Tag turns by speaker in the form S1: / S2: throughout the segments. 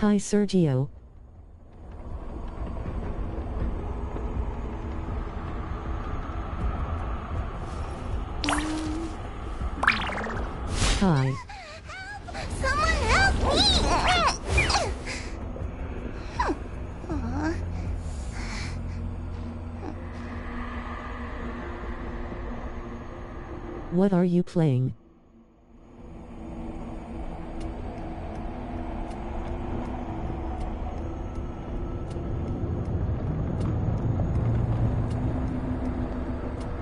S1: Hi Sergio. Hi.
S2: Someone help me!
S1: What are you playing?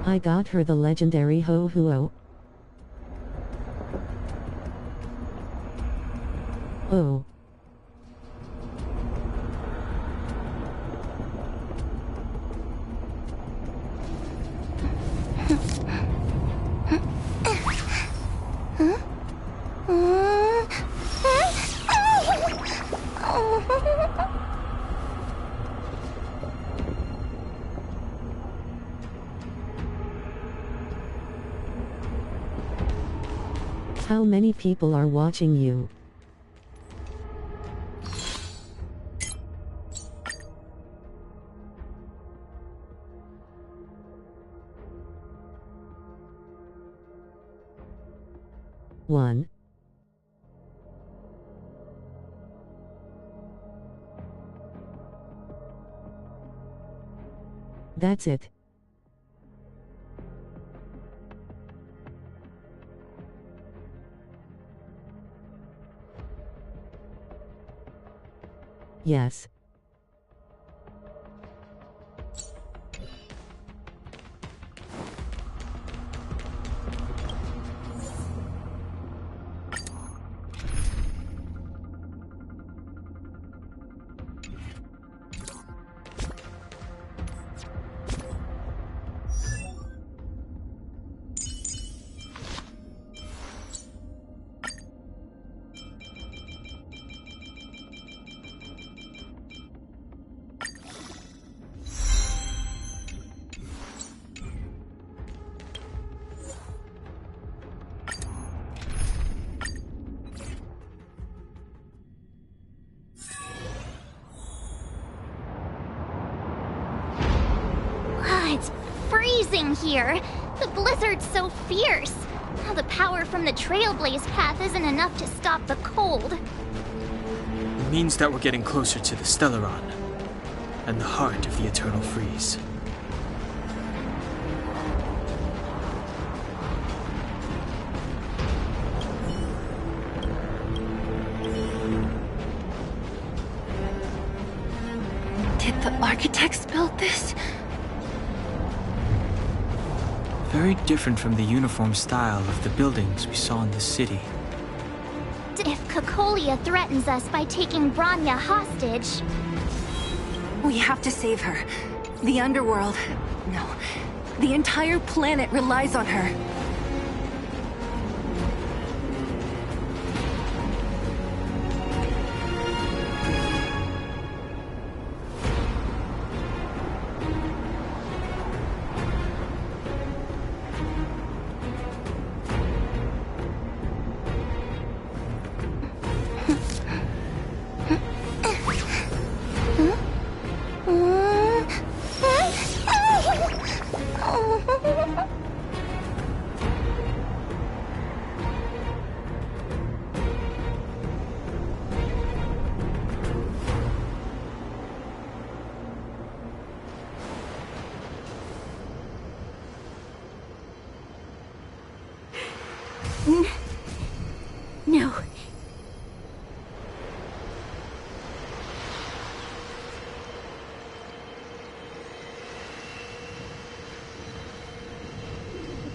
S1: I got her the legendary Ho-Huo. Oh. How many people are watching you? One. That's it. Yes.
S2: It's freezing here. The blizzard's so fierce. The power from the Trailblaze path isn't enough to stop the cold.
S3: It means that we're getting closer to the Stellaron, and the heart of the Eternal Freeze.
S4: Did the architects build this?
S3: Very different from the uniform style of the buildings we saw in the city.
S2: If Cocolia threatens us by taking Bronya hostage...
S4: We have to save her. The underworld... No. The entire planet relies on her.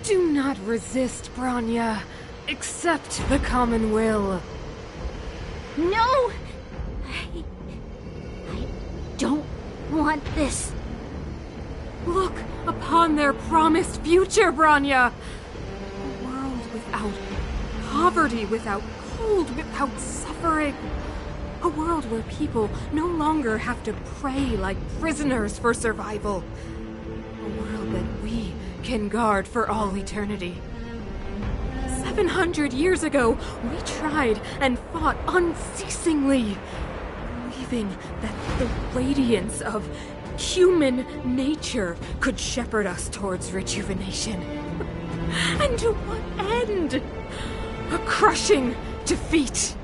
S4: Do not resist, Bronya. Accept the common will.
S2: No! I don't want this.
S4: Look upon their promised future, Bronya! A world without poverty, without cold, without suffering. A world where people no longer have to pray like prisoners for survival. A world that we can guard for all eternity. 700 years ago, we tried and fought unceasingly, believing that the radiance of human nature could shepherd us towards rejuvenation. And to what end? A crushing defeat.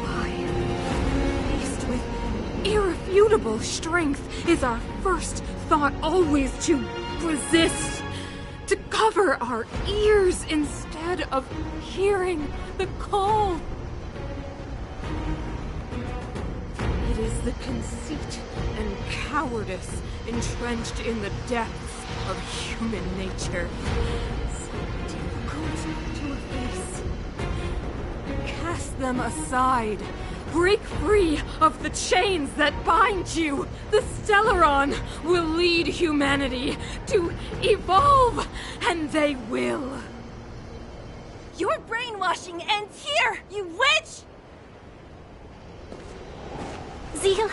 S4: Why, faced with irrefutable strength, is our first thought always to resist, to cover our ears instead of hearing the call. It is the conceit and cowardice entrenched in the depths of human nature, so difficult to efface. Cast them aside. Break free of the chains that bind you. The Stellaron will lead humanity to evolve, and they will.
S5: Your brainwashing ends here, you witch!
S2: Zila?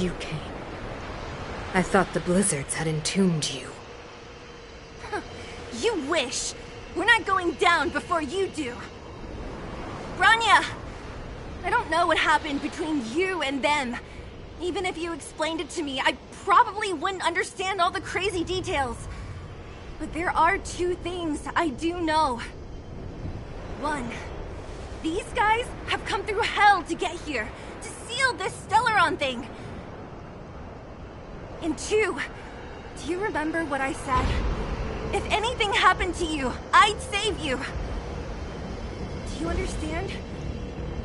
S4: You came. I thought the blizzards had entombed you.
S5: You wish. We're not going down before you do. Bronya! I don't know what happened between you and them. Even if you explained it to me, I probably wouldn't understand all the crazy details. But there are two things I do know. One, these guys have come through hell to get here, to seal this Stellaron thing. And two, do you remember what I said? If anything happened to you, I'd save you. Do you understand?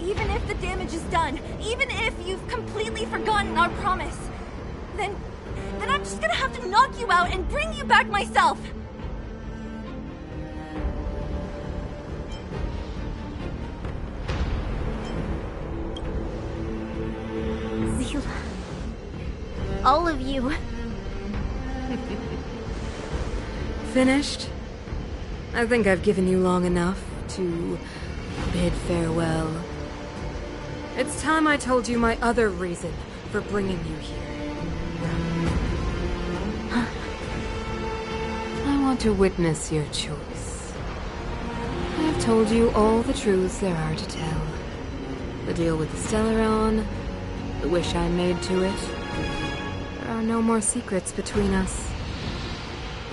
S5: Even if the damage is done, even if you've completely forgotten our promise, then I'm just gonna have to knock you out and bring you back myself.
S2: Zila. All of you.
S4: Finished? I think I've given you long enough to bid farewell. It's time I told you my other reason for bringing you here. I want to witness your choice. I have told you all the truths there are to tell. The deal with the Stellaron, the wish I made to it. There are no more secrets between us.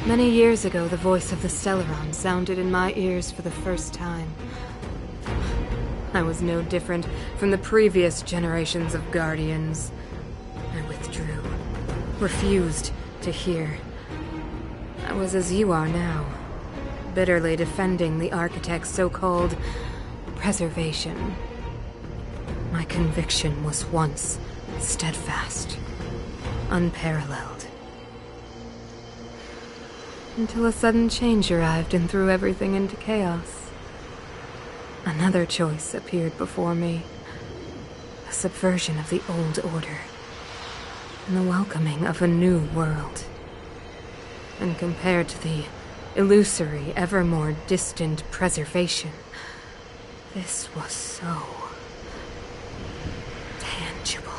S4: Many years ago, the voice of the Stellaron sounded in my ears for the first time. I was no different from the previous generations of Guardians. I withdrew, refused to hear. I was as you are now, bitterly defending the Architect's so-called preservation. My conviction was once steadfast, unparalleled. Until a sudden change arrived and threw everything into chaos. Another choice appeared before me. A subversion of the old order. And the welcoming of a new world. And compared to the illusory, ever more distant preservation, this was so tangible.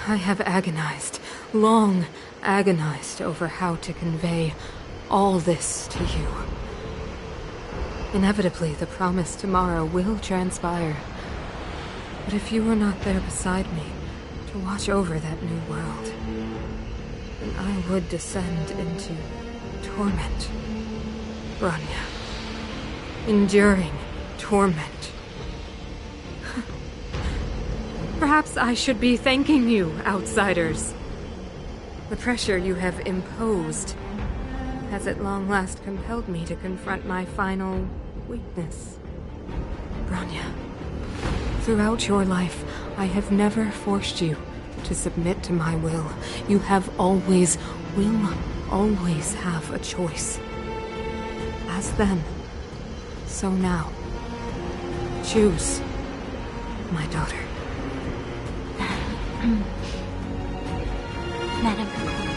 S4: I have agonized, long agonized over how to convey all this to you. Inevitably, the promised tomorrow will transpire. But if you were not there beside me to watch over that new world, then I would descend into torment. Bronya. Enduring torment. Perhaps I should be thanking you, outsiders. The pressure you have imposed has at long last compelled me to confront my final weakness. Bronya, throughout your life, I have never forced you to submit to my will. You have always, will always have a choice. As then, so now. Choose, my daughter.
S2: Madam Kakor,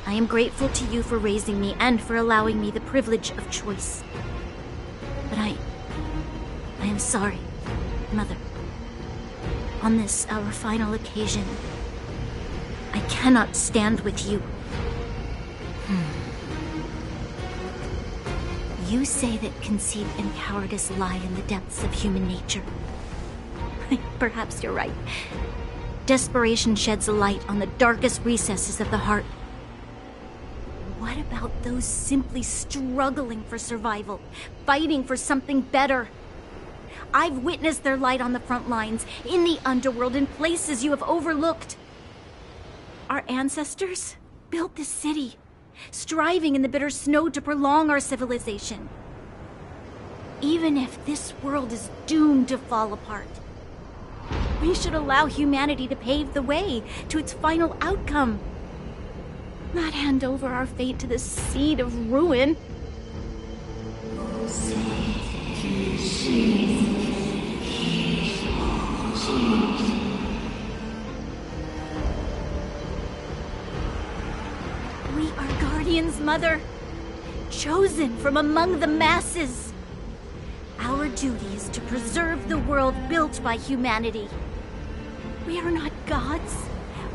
S2: I am grateful to you for raising me and for allowing me the privilege of choice. But I am sorry, Mother. On this, our final occasion, I cannot stand with you. You say that conceit and cowardice lie in the depths of human nature. Perhaps you're right. Desperation sheds a light on the darkest recesses of the heart. What about those simply struggling for survival, fighting for something better? I've witnessed their light on the front lines, in the underworld, in places you have overlooked. Our ancestors built this city, striving in the bitter snow to prolong our civilization. Even if this world is doomed to fall apart, we should allow humanity to pave the way to its final outcome. Not hand over our fate to the seed of ruin. We are guardians, Mother, chosen from among the masses. Our duty is to preserve the world built by humanity. We are not gods.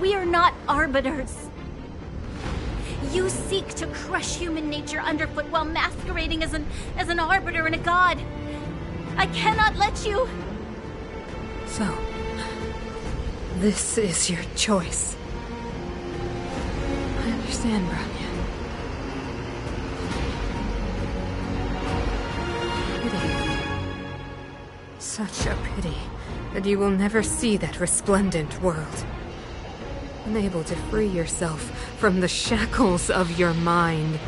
S2: We are not arbiters. You seek to crush human nature underfoot while masquerading as an arbiter and a god. I cannot let you.
S4: So, this is your choice. I understand, Bronya. Pity. Such a pity that you will never see that resplendent world. Unable to free yourself from the shackles of your mind.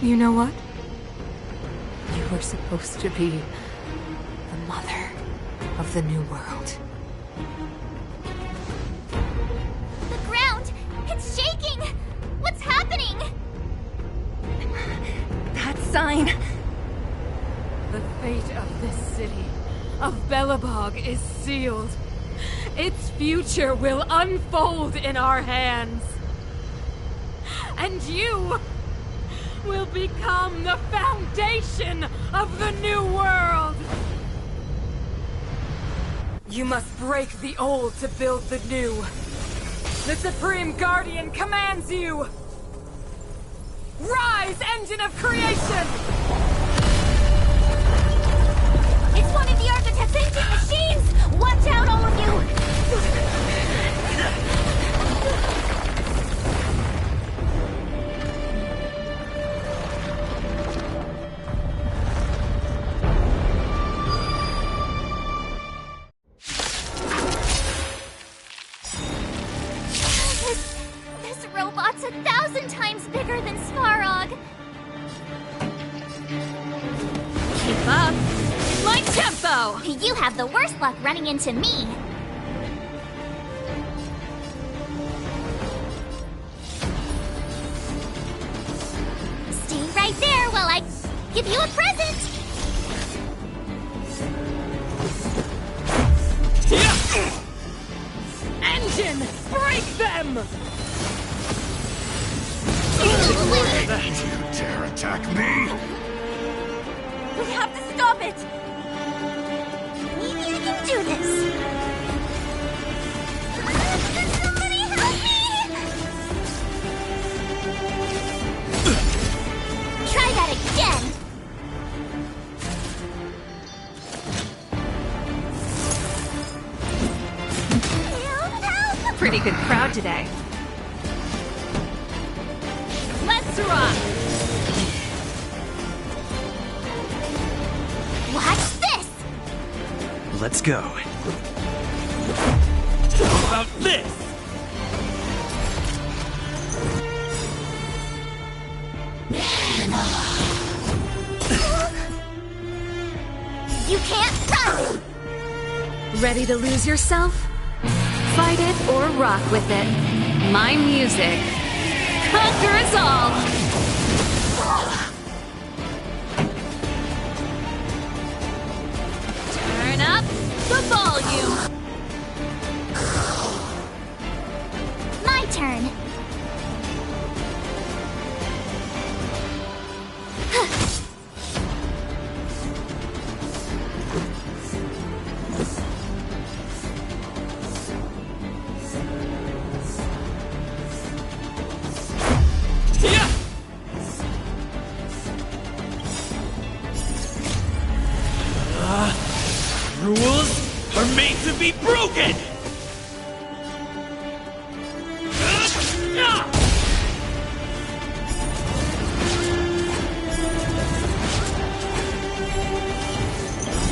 S4: You know what? You were supposed to be the mother of the new world.
S2: The ground! It's shaking! What's happening?
S5: That sign.
S4: The fate of this city, of Belobog, is sealed. Its future will unfold in our hands. And you will become the foundation of the new world. You must break the old to build the new. The Supreme Guardian commands you. Rise, engine of creation!
S2: It's one of the Architect's ancient machines! Watch out, all of you! This robot's 1,000 times bigger than Svarog.
S5: Keep up. My tempo!
S2: You have the worst luck running into me. Stay right there while I give you a present.
S4: Engine, break them!
S6: That you dare attack me?
S5: We have to stop it!
S2: Maybe I can do this. Somebody help me! Try that again. Help!
S5: Pretty good crowd today. Let's rock!
S2: Watch this!
S7: Let's go. How about this?
S2: You can't run!
S4: Ready to lose yourself? Fight it or rock with it. My music conquers all! Turn up the volume!
S2: My turn.
S7: Rules are made to be broken!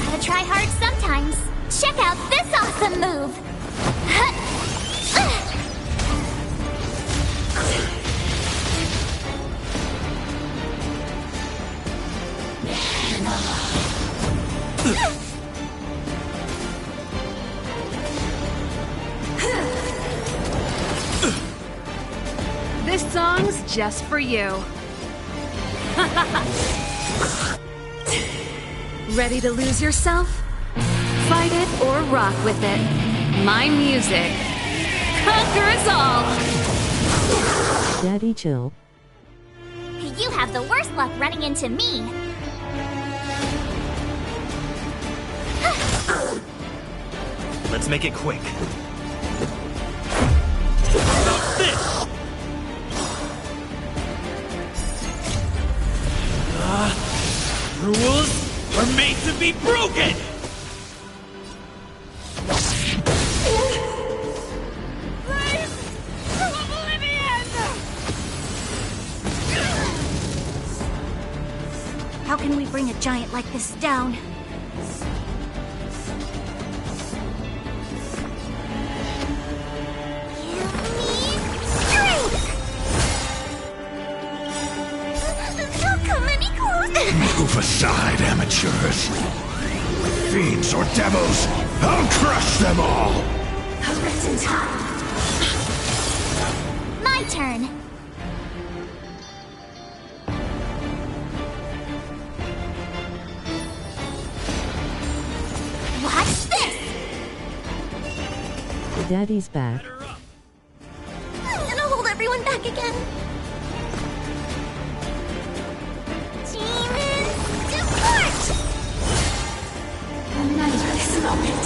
S2: Gotta try hard sometimes. Check out this awesome move!
S4: This song's just for you. Ready to lose yourself? Fight it or rock with it. My music conquers all!
S1: Daddy, chill.
S2: You have the worst luck running into me.
S7: Let's make it quick. How about this? Rules are made to be broken!
S2: How can we bring a giant like this down? Give me strength! Don't come any closer!
S6: Move aside, amateurs. Fiends or devils, I'll crush them all!
S2: A written time. My turn. Watch this!
S1: Daddy's back.
S2: I'm gonna hold everyone back again. Demons, depart! Remember this moment.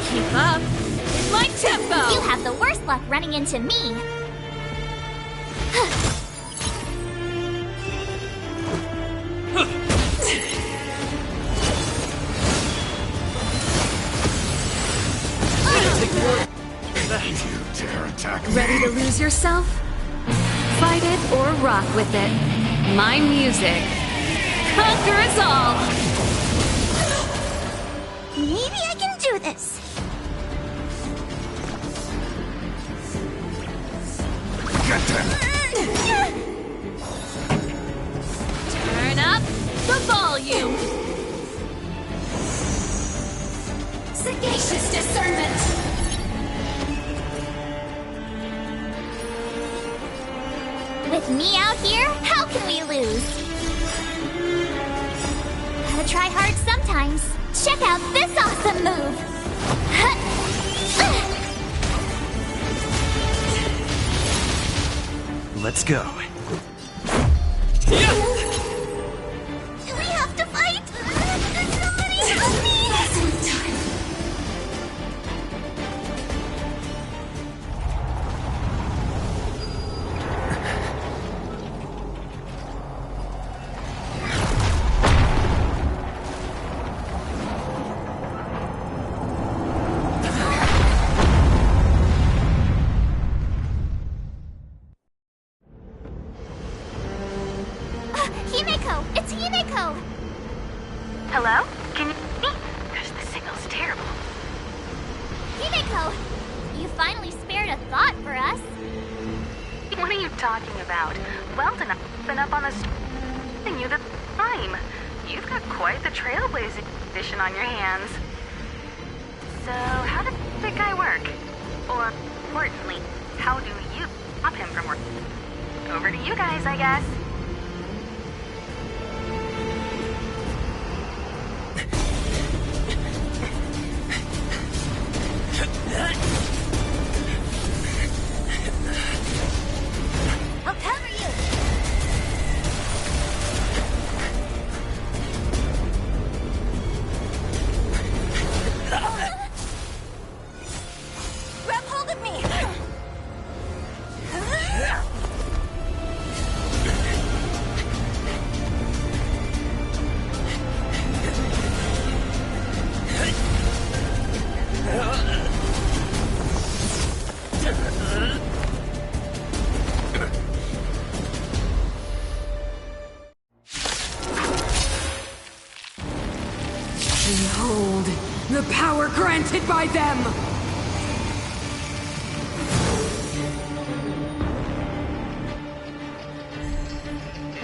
S4: Keep up with my tempo!
S2: You have the worst luck running into me.
S6: You dare attack me?
S4: Ready to lose yourself? Fight it or rock with it. My music conquers all!
S2: Maybe I can do this.
S6: Get them!
S4: Turn up the volume!
S2: Sagacious discernment. With me out here, how can we lose? Gotta try hard sometimes. Check out this awesome move!
S7: Let's go.
S2: Do we have to fight? Somebody help me! Himeko! It's Himeko!
S8: Hello? Can you hear me? Gosh, the signal's terrible.
S2: Himeko! You finally spared a thought for us.
S8: What are you talking about? Well, enough been up on the and you the time. You've got quite the trailblazing edition on your hands. So, how does that guy work? Or, importantly, how do you stop him from working? Over to you guys, I guess.
S5: I'll cover you! Grab hold of me!
S4: Behold, the power granted by them!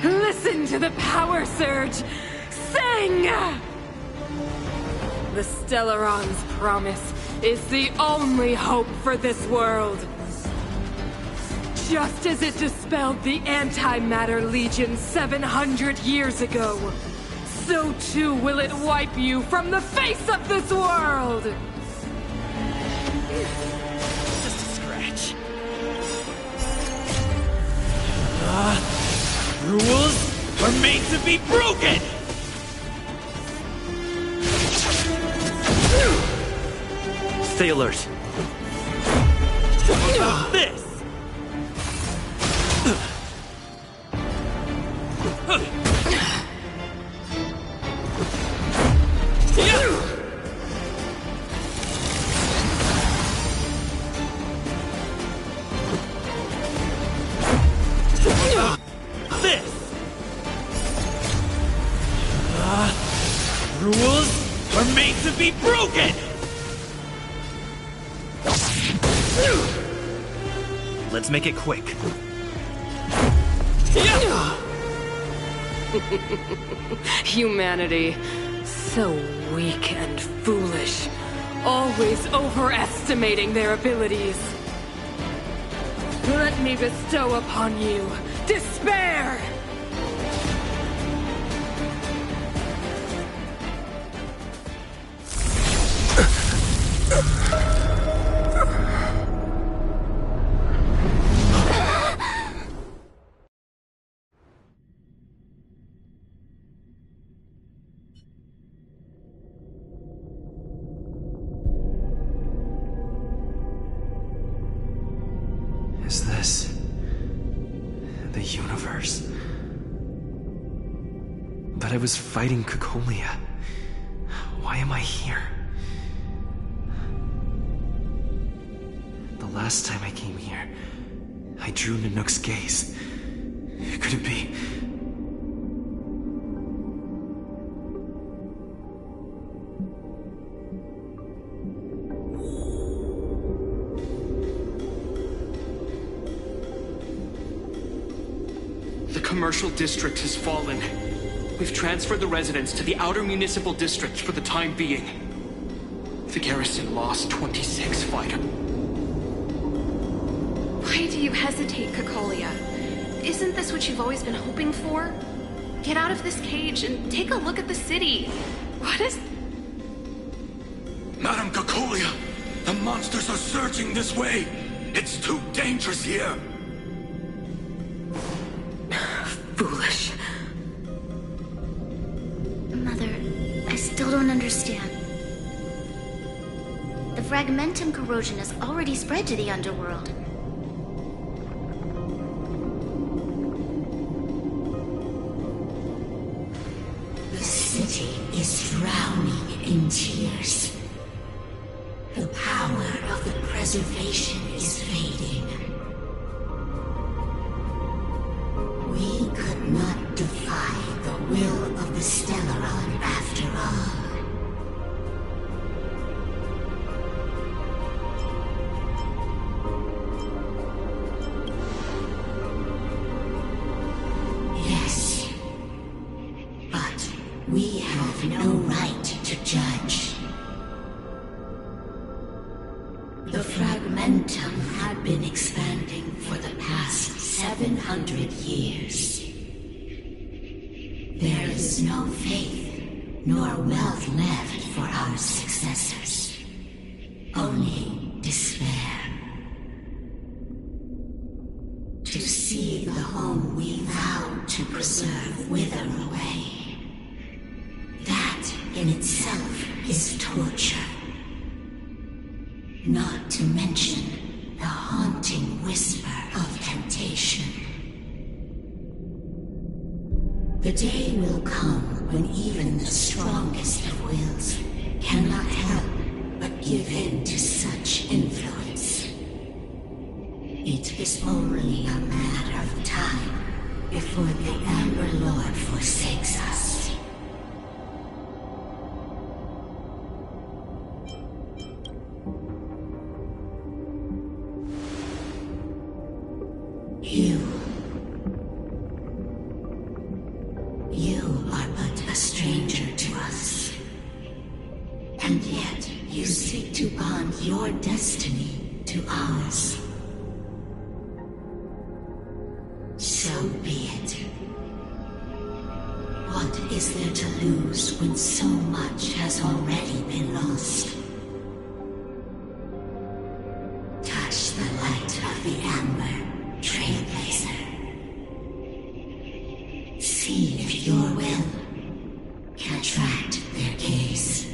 S4: Listen to the power surge! Sing! The Stellaron's promise is the only hope for this world. Just as it dispelled the Antimatter Legion 700 years ago, so too will it wipe you from the face of this world!
S7: Just a scratch. Rules are made to be broken! Stay alert. How about this? Rules are made to be broken! Let's make it quick.
S4: Humanity, so weak and foolish, always overestimating their abilities. Let me bestow upon you despair!
S9: Is this the universe? But I was fighting Cocolia. Why am I here? The last time I came here, I drew Nanook's gaze. Could it be?
S10: The commercial district has fallen. We've transferred the residents to the outer municipal district for the time being. The garrison lost 26 fighters.
S11: Why do you hesitate, Cocolia? Isn't this what you've always been hoping for? Get out of this cage and take a look at the city. What is...
S6: Madam Cocolia, the monsters are surging this way. It's too dangerous here.
S4: Foolish.
S2: Mother, I still don't understand. The fragmentum corrosion has already spread to the underworld.
S12: The city is drowning in tears. The power of the preservation is fading. We could not defy the will of the Stellaron after all. Yes, but We have no right to judge. The fragmentum had been expanding for the past 700 years. There is no faith nor wealth left for our successors. Only despair. To see the home we vowed to preserve wither away. That in itself is torture. Not to mention the haunting whisper of temptation. The day will come when even the strongest of wills cannot help but give in to such influence. It is only a matter of time before the Amber Lord forsakes us. You are but a stranger to us. And yet you seek to bond your destiny to ours. So be it. What is there to lose when so much has already been lost? Touch the light of the Amber, Trailblazer. See if your will can attract their gaze.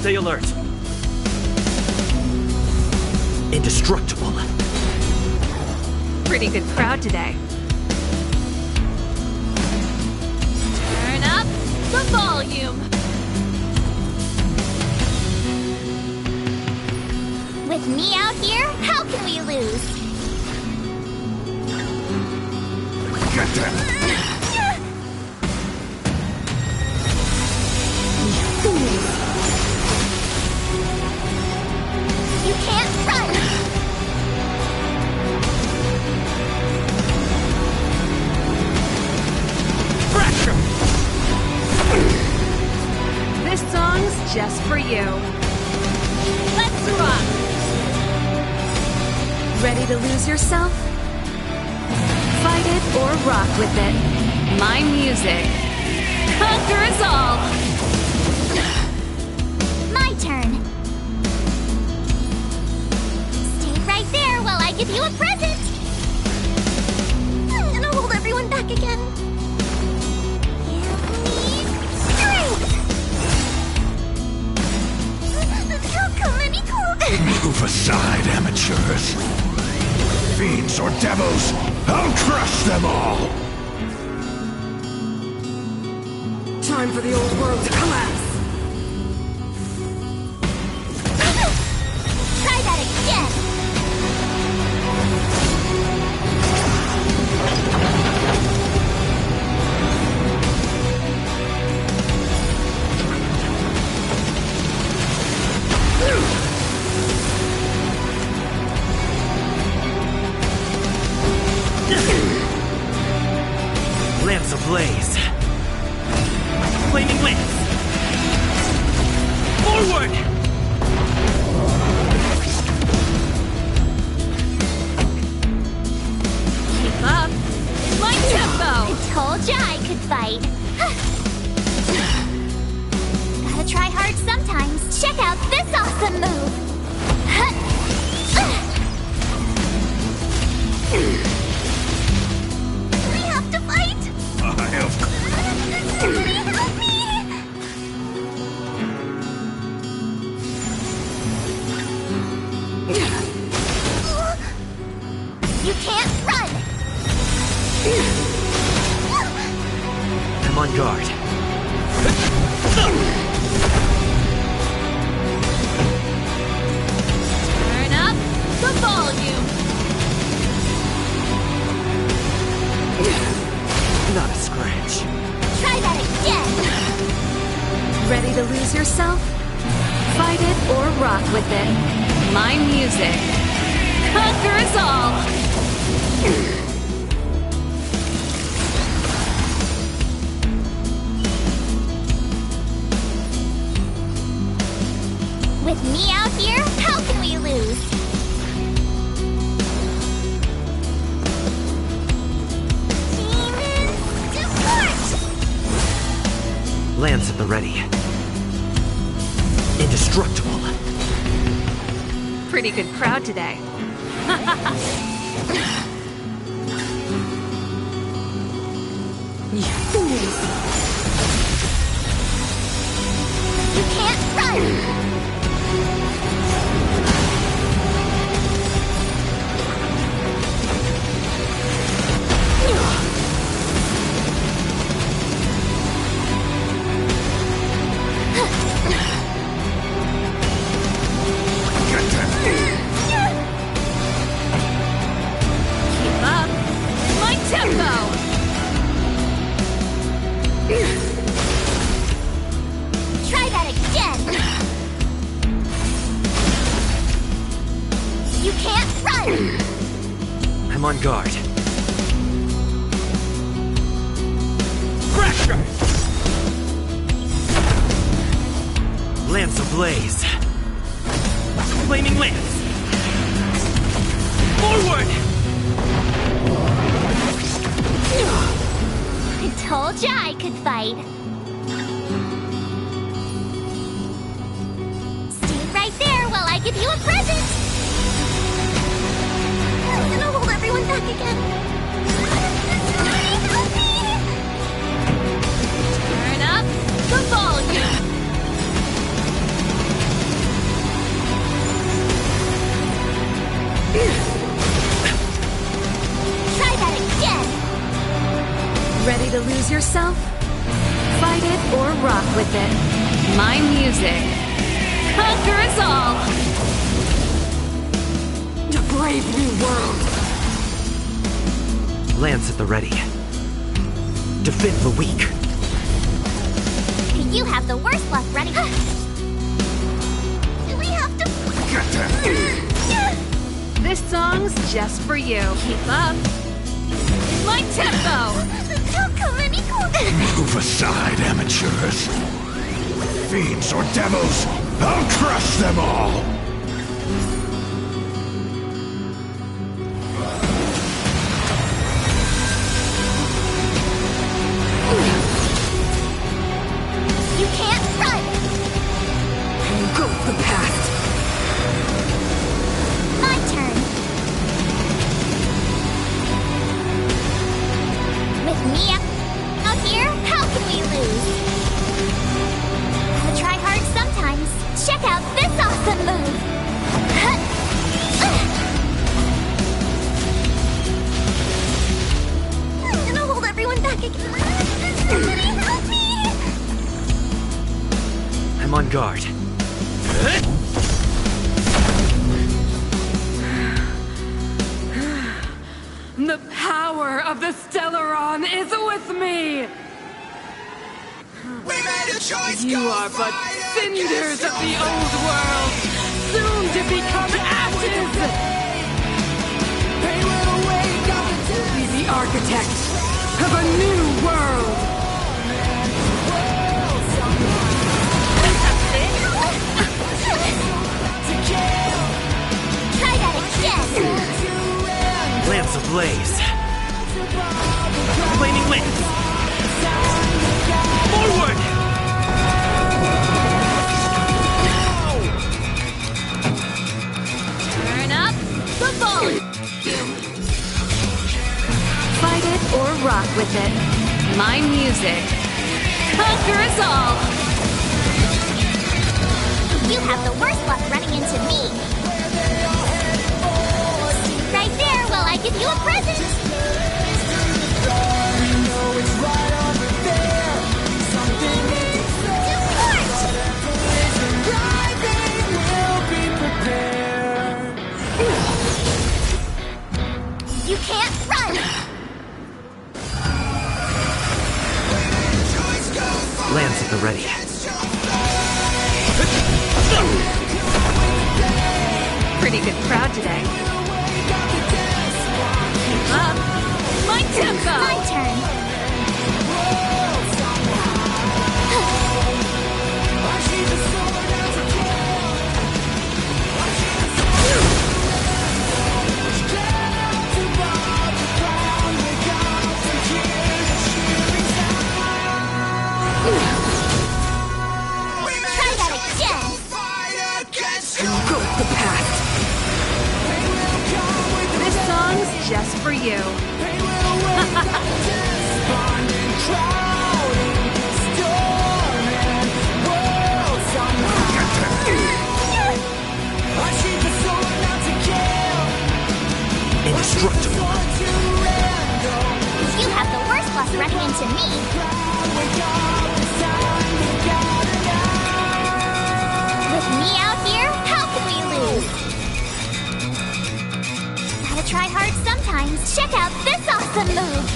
S7: Stay alert. Indestructible.
S13: Pretty good crowd today. Turn up the volume.
S14: With me out here, how can we lose?
S6: Get them!
S14: You can't run!
S13: This song's just for you. Let's rock! Ready to lose yourself? Fight it or rock with it. My music. Conquer us all!
S14: My turn. Stay right there while I give you a present. I'm gonna hold everyone back again. Give me strength! How come any
S6: Move aside, amateurs. Fiends or devils, I'll crush them all!
S4: Time for the old world to collapse!
S14: Try that again!
S9: ablaze. Flaming lance. Forward!
S13: Keep up. My tempo!
S14: I told ya I could fight. Gotta try hard sometimes. Check out this awesome move. We have to fight. Somebody help me! You can't run!
S9: I'm on guard.
S13: Turn up the volume.
S9: Not a scratch.
S14: Try that again!
S13: Ready to lose yourself? Fight it or rock with it. My music conquers all.
S14: With me out here, how can we lose? Demon depart!
S9: Lance at the ready. Indestructible.
S13: Pretty good crowd today.
S14: You can't run!
S13: Keep up. My tempo.
S14: Try that again! You can't run!
S9: I'm on guard. Crasher! Lance ablaze. Flaming lance. Forward!
S14: I told ya I could fight. Stay right there while I give you a present! I'm gonna hold everyone back again. Somebody help me!
S13: Turn up the volume.
S14: Try that again!
S13: Ready to lose yourself? Fight it or rock with it. My music conquers all.
S4: A brave new world.
S9: Lance at the ready. Defend the weak.
S14: You have the worst luck running. We have to...
S13: This song's just for you. Keep up. My tempo.
S14: Don't come any closer.
S6: Move aside, amateurs. Fiends or devils, I'll crush them all!
S14: You can't run!
S4: Engulf the past.
S14: My turn. With me out here, how can we lose? Gotta try hard sometimes. Check out this awesome move! I'm gonna hold everyone back again. Somebody help me!
S9: I'm on guard.
S4: The power of the Stellaron is with me!
S7: We made a choice.
S4: You are but cinders of the old world, soon to become ashes! Be the architect of a new world!
S7: Lamps ablaze. Flaming lamps. Forward!
S13: Turn up the volume. Fight it or rock with it. My music. Conquer us all.
S14: You have the worst luck running into me. Right there while I give you a present. You can't run!
S9: Lance at the ready.
S13: Pretty good crowd today. Keep up. My tempo!
S14: My turn. Try that again.
S4: Go with the past.
S13: This song's just for you.
S6: Indestructible.
S14: You have the worst luck running into me. With me out here, how can we lose? Gotta try hard sometimes. Check out this awesome move.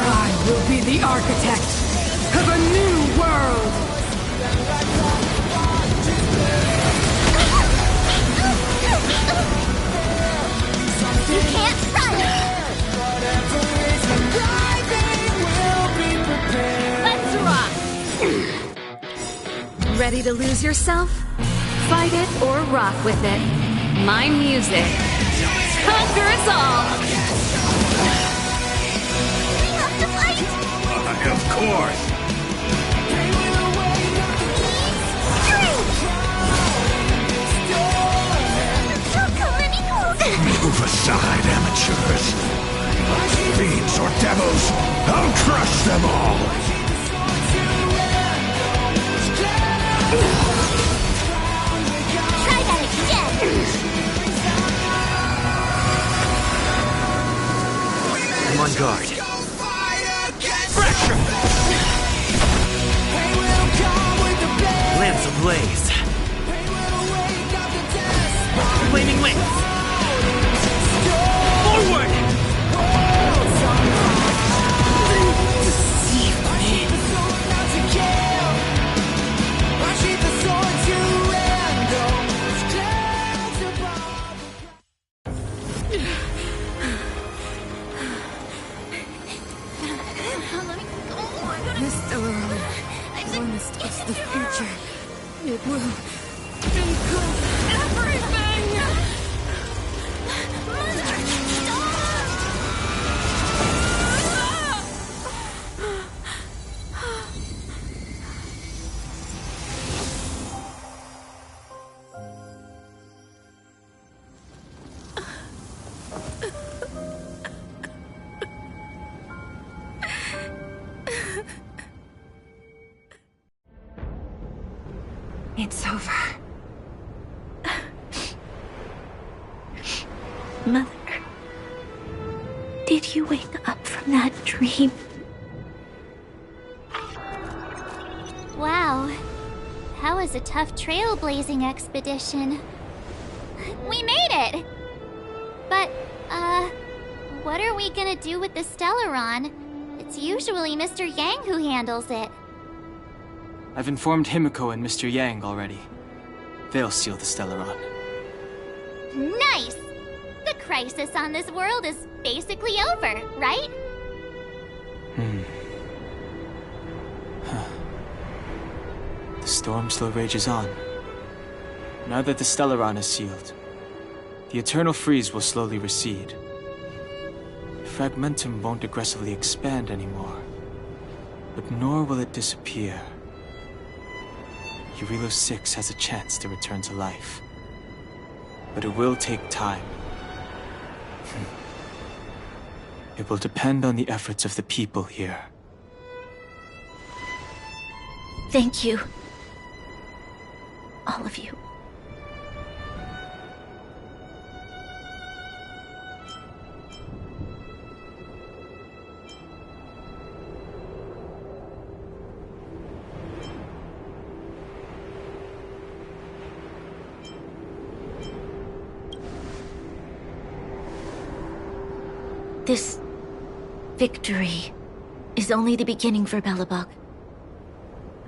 S4: I will be the architect of a new world.
S14: You can't run!
S13: Let's rock! Ready to lose yourself? Fight it or rock with it. My music. Conquer us all!
S14: We have to fight!
S6: Of course.
S14: Don't come any closer!
S6: Move aside, amateurs. Fiends or devils, I'll crush them all.
S14: Try that again!
S9: I'm on guard.
S7: Fracture! Lamps ablaze. Flaming lamps. Forward! Deceive me.
S4: This Stellaron, honest is the future. It will include everything!
S2: It's over. Mother, did you wake up from that dream?
S14: Wow. That was a tough trailblazing expedition. We made it! But, what are we gonna do with the Stellaron? It's usually Mr. Yang who handles it.
S3: I've informed Himiko and Mr. Yang already. They'll steal the Stellaron.
S14: Nice! The crisis on this world is basically over, right?
S3: The storm still rages on. Now that the Stellaron is sealed, the eternal freeze will slowly recede. Fragmentum won't aggressively expand anymore, but nor will it disappear. Eurilo 6 has a chance to return to life, but it will take time. It will depend on the efforts of the people here.
S2: Thank you. All of you. This victory is only the beginning for Belobog.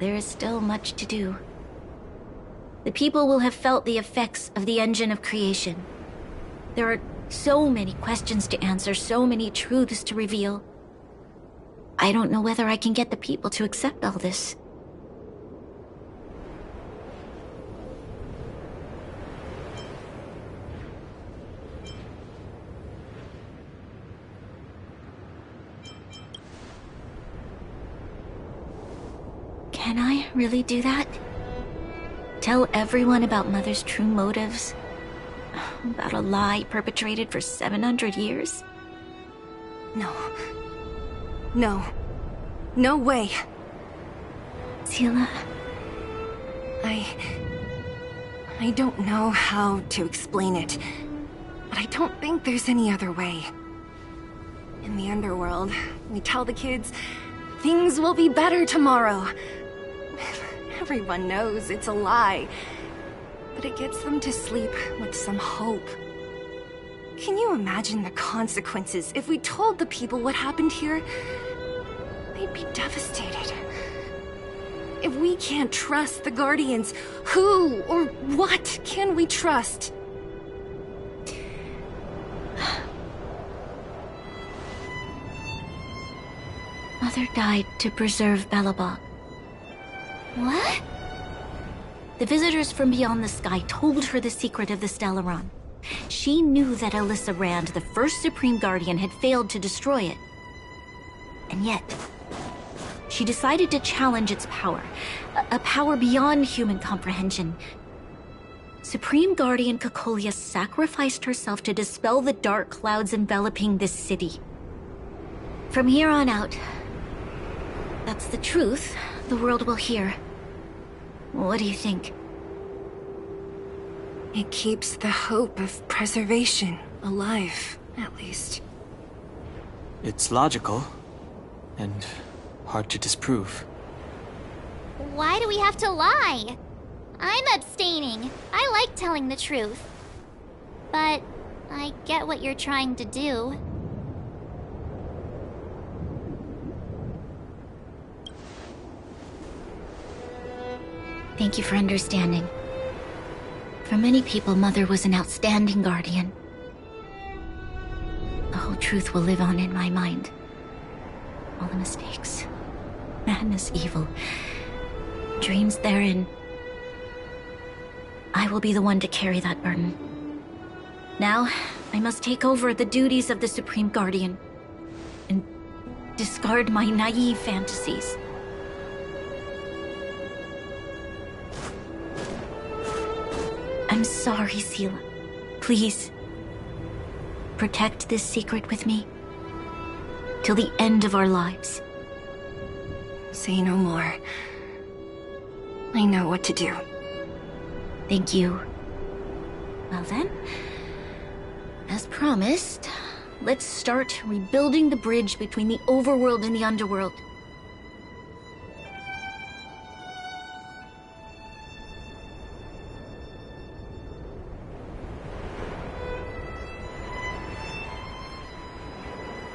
S2: There is still much to do. The people will have felt the effects of the engine of creation. There are so many questions to answer, so many truths to reveal. I don't know whether I can get the people to accept all this. Can I really do that? Tell everyone about Mother's true motives? About a lie perpetrated for 700 years?
S5: No. No. No way.
S2: Seele?
S5: I don't know how to explain it, but I don't think there's any other way. In the underworld, we tell the kids, things will be better tomorrow. Everyone knows it's a lie, but it gets them to sleep with some hope. Can you imagine the consequences if we told the people what happened here? They'd be devastated. If we can't trust the Guardians, who or what can we trust?
S2: Mother died to preserve Belobog.
S14: What?
S2: The visitors from beyond the sky told her the secret of the Stellaron. She knew that Alyssa Rand, the first Supreme Guardian, had failed to destroy it. And yet, she decided to challenge its power. A power beyond human comprehension. Supreme Guardian Cocolia sacrificed herself to dispel the dark clouds enveloping this city. From here on out, that's the truth the world will hear. What do you think?
S5: It keeps the hope of preservation alive, at least.
S3: It's logical, and hard to disprove.
S14: Why do we have to lie? I'm abstaining. I like telling the truth. But I get what you're trying to do.
S2: Thank you for understanding. For many people, Mother was an outstanding guardian. The whole truth will live on in my mind. All the mistakes, madness, evil, dreams therein. I will be the one to carry that burden. Now, I must take over the duties of the Supreme Guardian and discard my naive fantasies. I'm sorry, Seele. Please, protect this secret with me till the end of our lives.
S5: Say no more. I know what to do.
S2: Thank you. Well then, as promised, let's start rebuilding the bridge between the overworld and the underworld.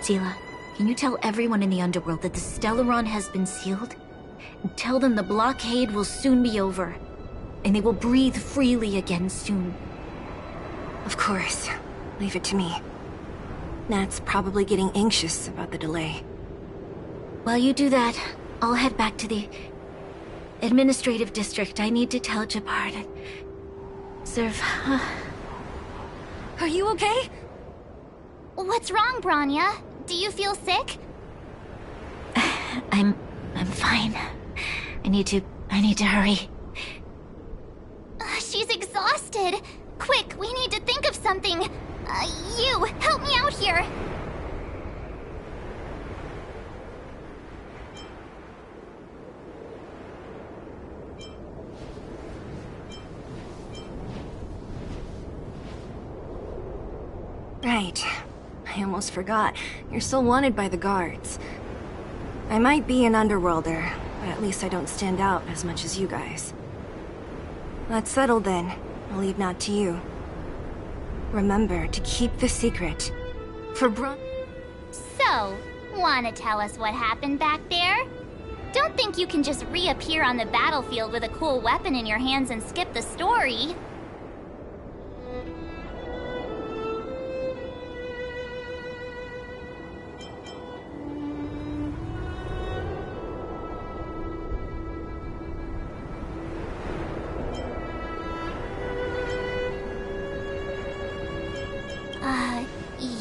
S2: Seele, can you tell everyone in the underworld that the Stellaron has been sealed? And tell them the blockade will soon be over, and they will breathe freely again soon.
S5: Of course. Leave it to me. Nat's probably getting anxious about the delay.
S2: While you do that, I'll head back to the... Administrative district. I need to tell Jabard. Serve.
S5: Are you okay?
S14: What's wrong, Branya? Do you feel sick?
S2: I'm fine. I need to hurry.
S14: She's exhausted. Quick, we need to think of something. You, help me out here.
S5: Right. I almost forgot. You're still wanted by the guards. I might be an underworlder, but at least I don't stand out as much as you guys. That's settled then. I'll leave that to you. Remember to keep the secret. For
S14: So, wanna tell us what happened back there? Don't think you can just reappear on the battlefield with a cool weapon in your hands and skip the story.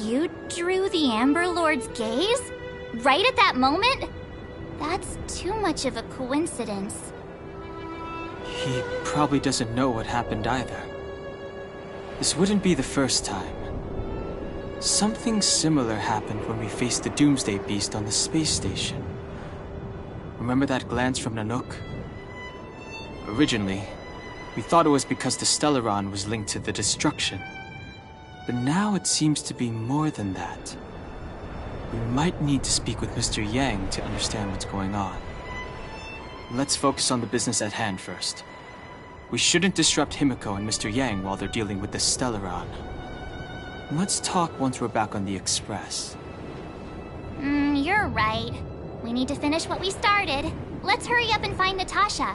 S14: You drew the Amber Lord's gaze? Right at that moment? That's too much of a coincidence.
S3: He probably doesn't know what happened either. This wouldn't be the first time. Something similar happened when we faced the Doomsday Beast on the space station. Remember that glance from Nanook? Originally, we thought it was because the Stellaron was linked to the destruction. But now it seems to be more than that. We might need to speak with Mr. Yang to understand what's going on. Let's focus on the business at hand first. We shouldn't disrupt Himiko and Mr. Yang while they're dealing with the Stellaron. Let's talk once we're back on the Express.
S14: You're right. We need to finish what we started. Let's hurry up and find Natasha.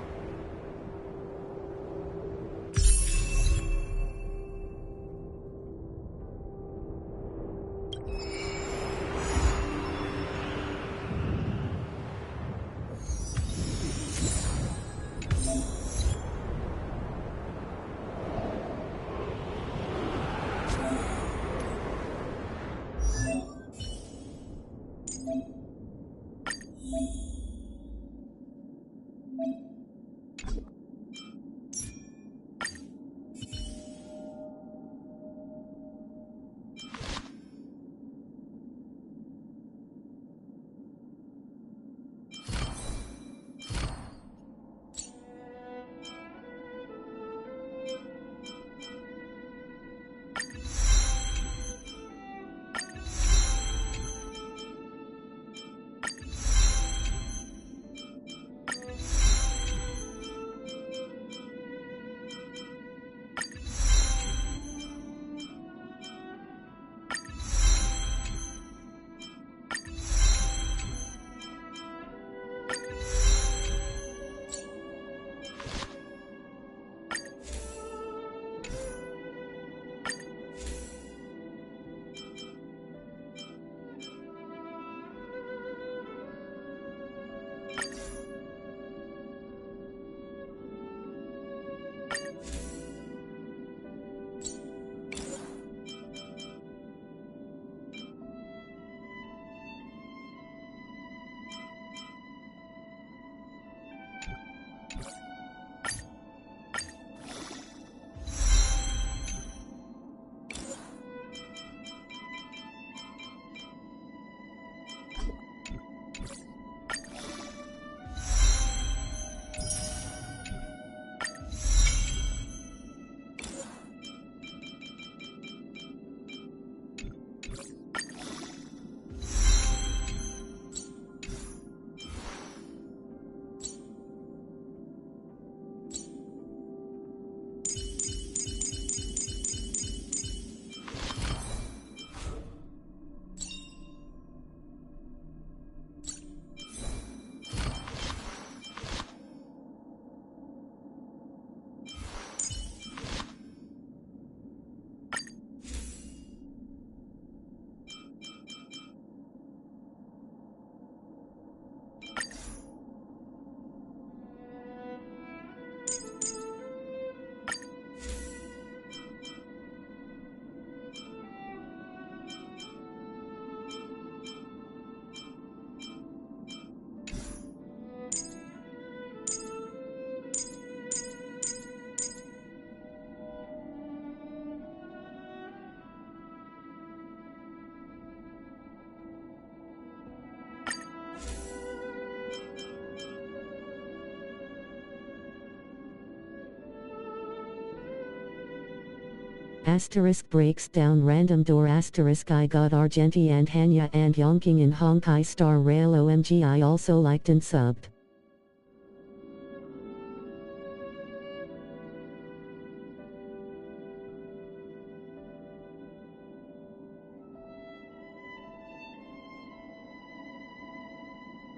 S1: Asterisk breaks down random door asterisk I got Argenti and Hanya and Yonking in Honkai Star Rail OMG I also liked and subbed.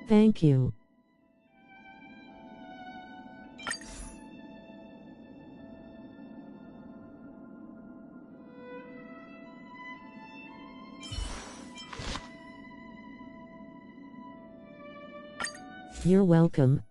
S1: Thank you. You're welcome.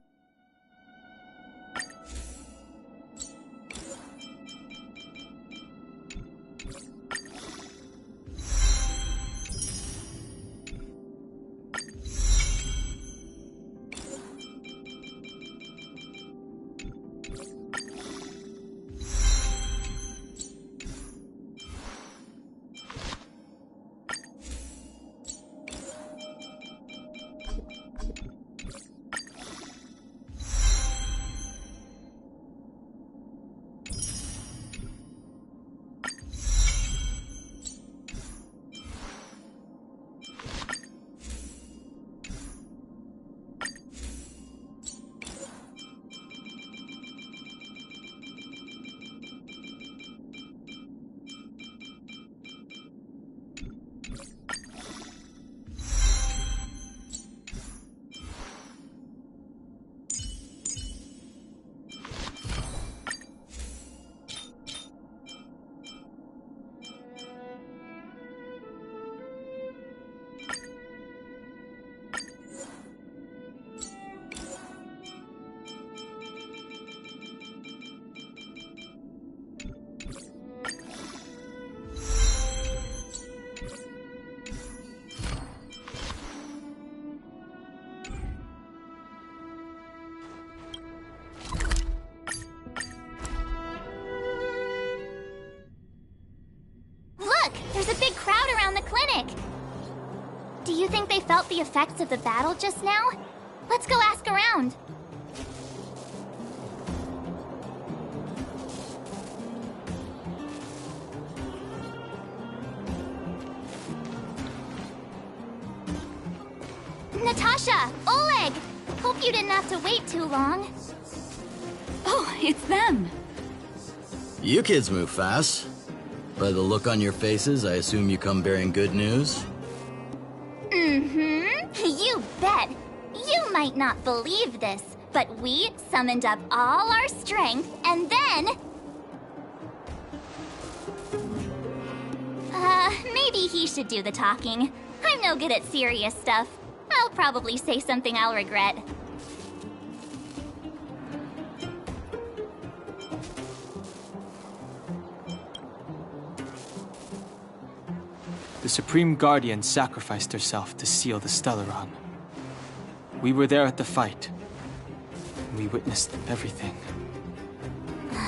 S14: Do you think they felt the effects of the battle just now? Let's go ask around. Natasha! Oleg! Hope you didn't have to wait too long.
S13: Oh, it's them.
S15: You kids move fast. By the look on your faces, I assume you come bearing good news?
S14: You bet. You might not believe this, but we summoned up all our strength and then... maybe he should do the talking. I'm no good at serious stuff. I'll probably say something I'll regret.
S3: The Supreme Guardian sacrificed herself to seal the Stellaron. We were there at the fight. We witnessed everything.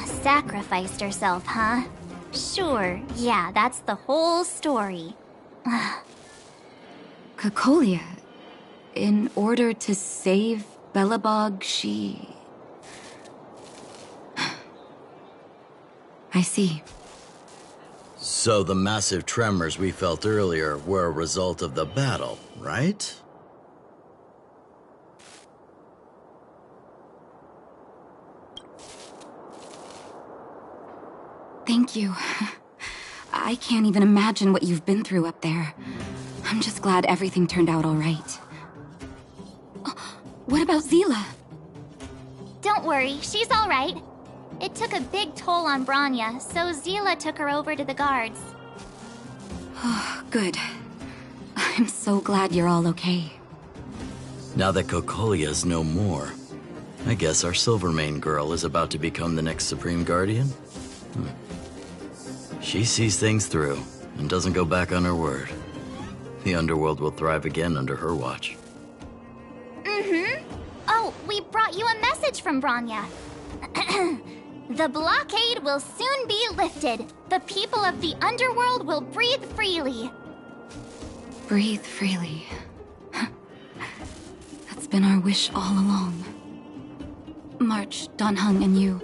S14: Sacrificed herself, huh? Sure, yeah, that's the whole story.
S13: Cocolia, in order to save Belobog, she... I see.
S15: So the massive tremors we felt earlier were a result of the battle, right?
S13: Thank you. I can't even imagine what you've been through up there. I'm just glad everything turned out all right. What about Zila?
S14: Don't worry, she's all right. It took a big toll on Branya, so Zila took her over to the guards.
S13: Good. I'm so glad you're all okay.
S15: Now that Cocolia's no more, I guess our Silvermane girl is about to become the next Supreme Guardian? She sees things through and doesn't go back on her word. The underworld will thrive again under her watch.
S14: Oh, we brought you a message from Branya. The blockade will soon be lifted. The people of the underworld will breathe freely.
S13: Breathe freely. That's been our wish all along. March, Donhung, and you,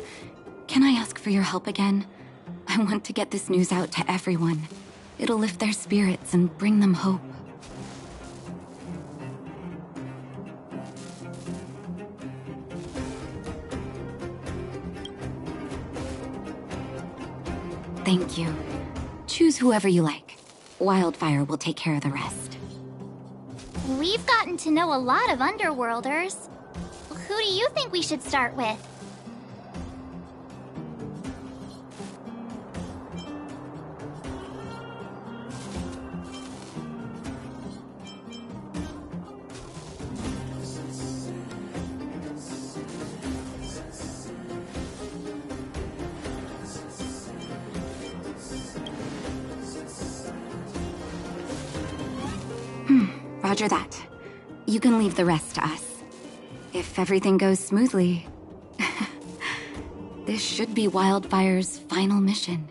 S13: can I ask for your help again?
S16: I want to get this news out to everyone. It'll lift their spirits and bring them hope. Thank you. Choose whoever you like. Wildfire will take care of the rest.
S14: We've gotten to know a lot of Underworlders. Who do you think we should start with?
S16: Roger that. You can leave the rest to us. If everything goes smoothly, this should be Wildfire's final mission.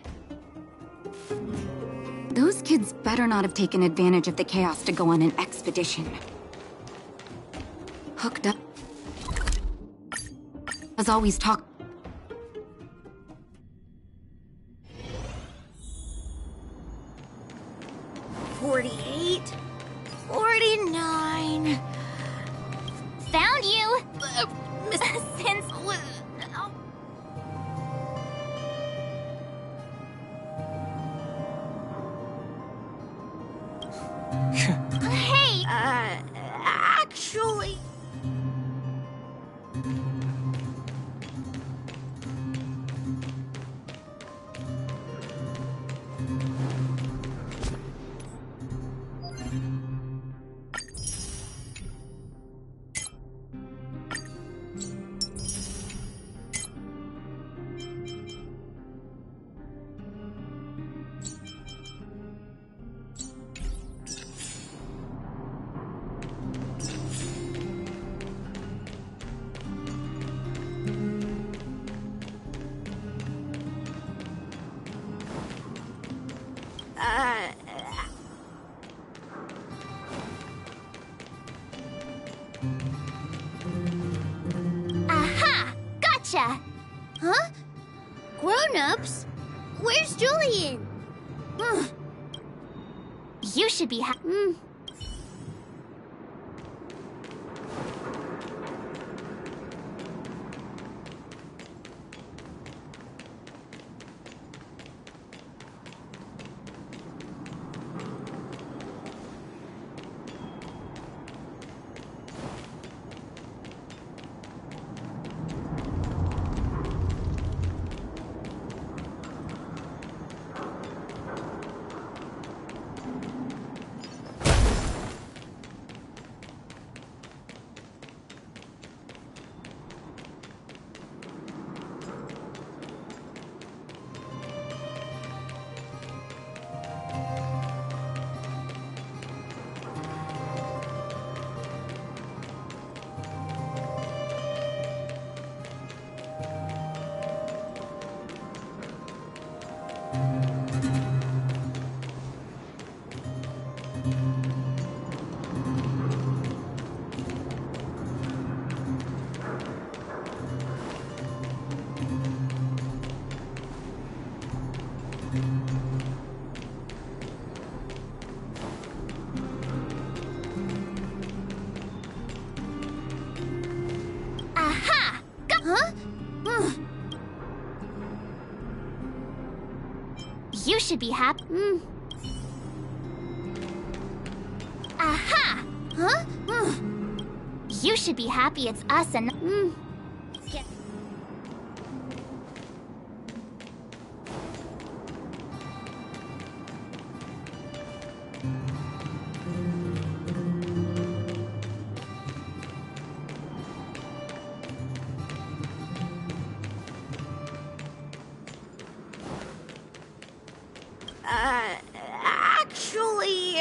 S16: Those kids better not have taken advantage of the chaos to go on an expedition. Hooked up. As always, talk.
S14: $48, $49. Found you. Since hey, actually. Aha! Gotcha! Huh? Grown-ups? Where's Julian? You should be You should be happy. Aha! Huh? You should be happy it's us and. Get. Actually,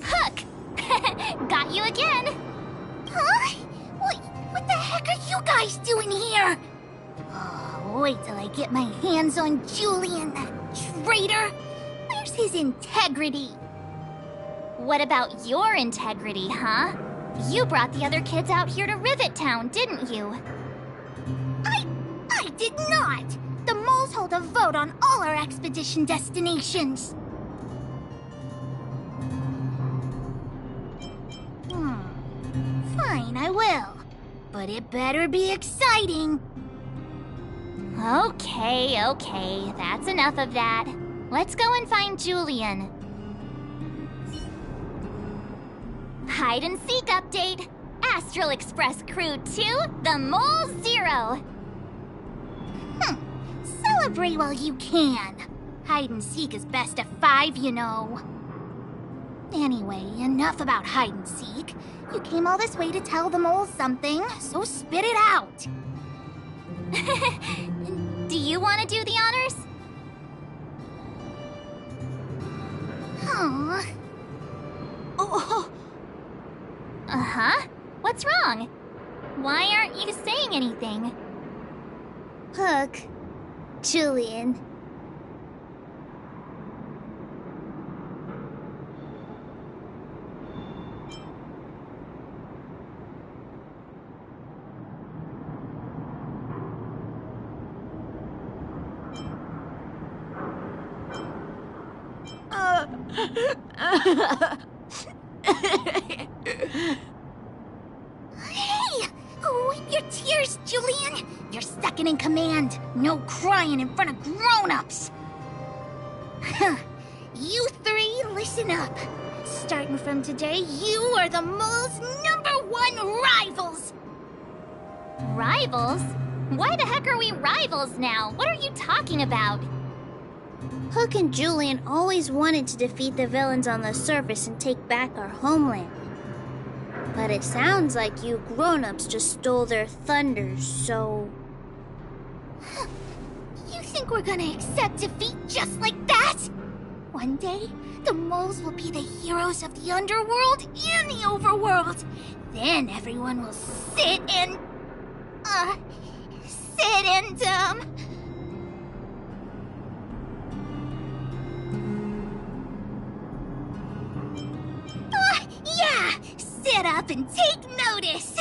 S14: Hook! Got you again! Huh? What the heck are you guys doing here? Oh, wait till I get my hands on Julian. Traitor! Where's his integrity? What about your integrity, huh? You brought the other kids out here to Rivet Town, didn't you? I did not! The moles hold a vote on all our expedition destinations. Fine, I will. But it better be exciting. Okay, that's enough of that. Let's go and find Julian. Hide and seek update. Astral Express Crew 2, the Mole 0. Celebrate while you can. Hide and seek is best of 5, you know. Anyway, enough about hide and seek. You came all this way to tell the moles something, so spit it out. Do you want to do the honors? Aww. Oh. Uh-huh. What's wrong? Why aren't you saying anything? Hook. Julian. Hey! Wipe your tears, Julian! You're second in command. No crying in front of grown-ups. You three, listen up. Starting from today, you are the mole's #1 rivals! Rivals? Why the heck are we rivals now? What are you talking about? Hook and Julian always wanted to defeat the villains on the surface and take back our homeland. But it sounds like you grown-ups just stole their thunder, so... You think we're gonna accept defeat just like that? One day, the moles will be the heroes of the underworld and the overworld. Then everyone will sit and... Yeah! Sit up and take notice!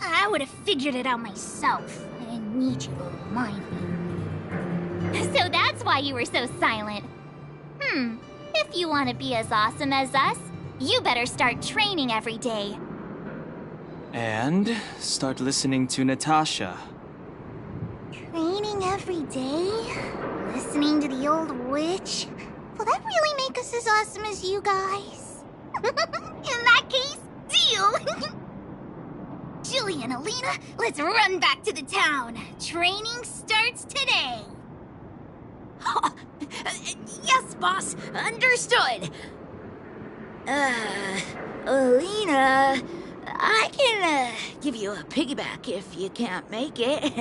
S14: I would have figured it out myself. I didn't need you to remind me. So that's why you were so silent. If you want to be as awesome as us, you better start training every day.
S3: And start listening to Natasha.
S14: Training every day? Listening to the old witch? Will that really make us as awesome as you guys? In that case, deal! Julie and Alina, let's run back to the town. Training starts today.
S17: Yes, boss. Understood. Alina, I can give you a piggyback if you can't make it.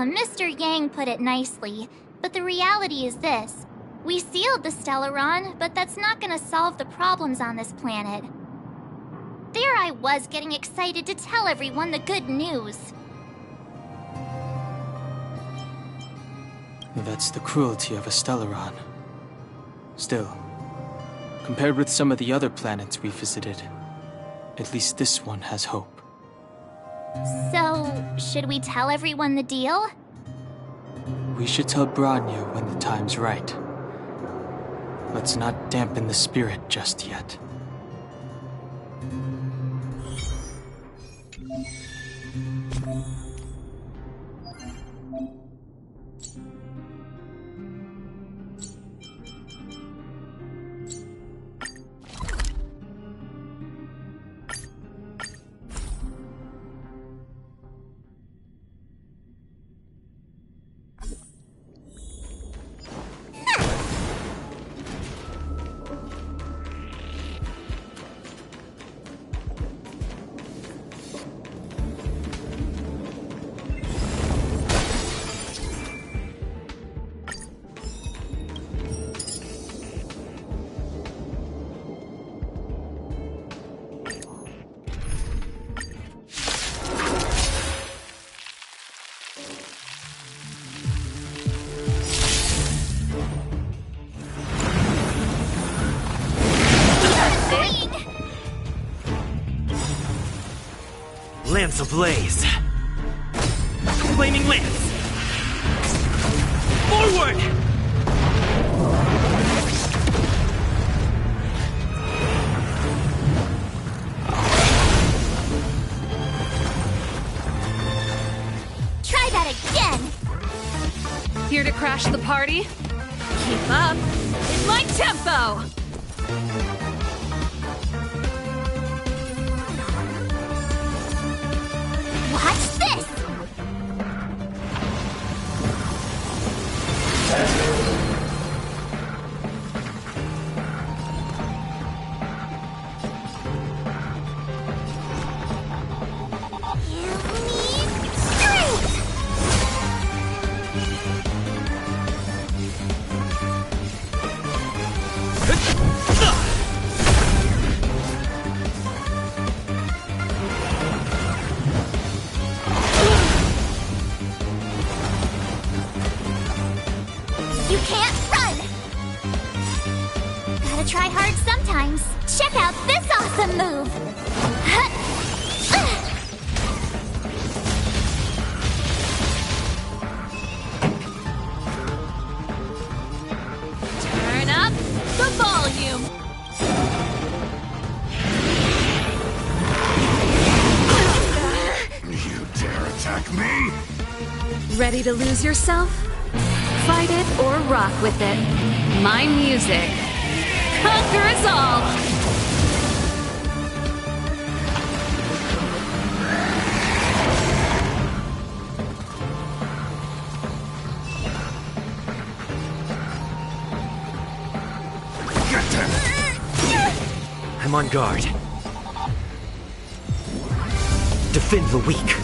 S14: Mr. Yang put it nicely, but the reality is this. We sealed the Stellaron, but that's not gonna solve the problems on this planet. There I was getting excited to tell everyone the good news.
S3: That's the cruelty of a Stellaron. Still, compared with some of the other planets we visited, at least this one has hope.
S14: So, should we tell everyone the deal?
S3: We should tell Branya when the time's right. Let's not dampen the spirit just yet.
S7: Lance ablaze! Flaming lance! Forward!
S14: Try that again!
S11: Here to crash the party? Keep up! In my tempo!
S14: Watch this! You can't run! Gotta try hard sometimes. Check out this awesome move!
S11: Turn up the volume!
S6: You dare attack me?
S11: Ready to lose yourself? Fight it or rock with it. My music. Conquer us all!
S6: Get them!
S7: I'm on guard. Defend the weak.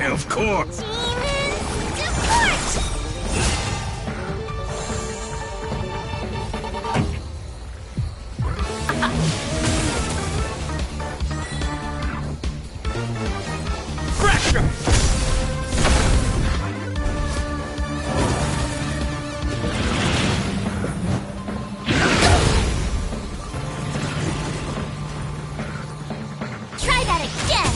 S6: Of course!
S7: Fracture!
S14: Try that again!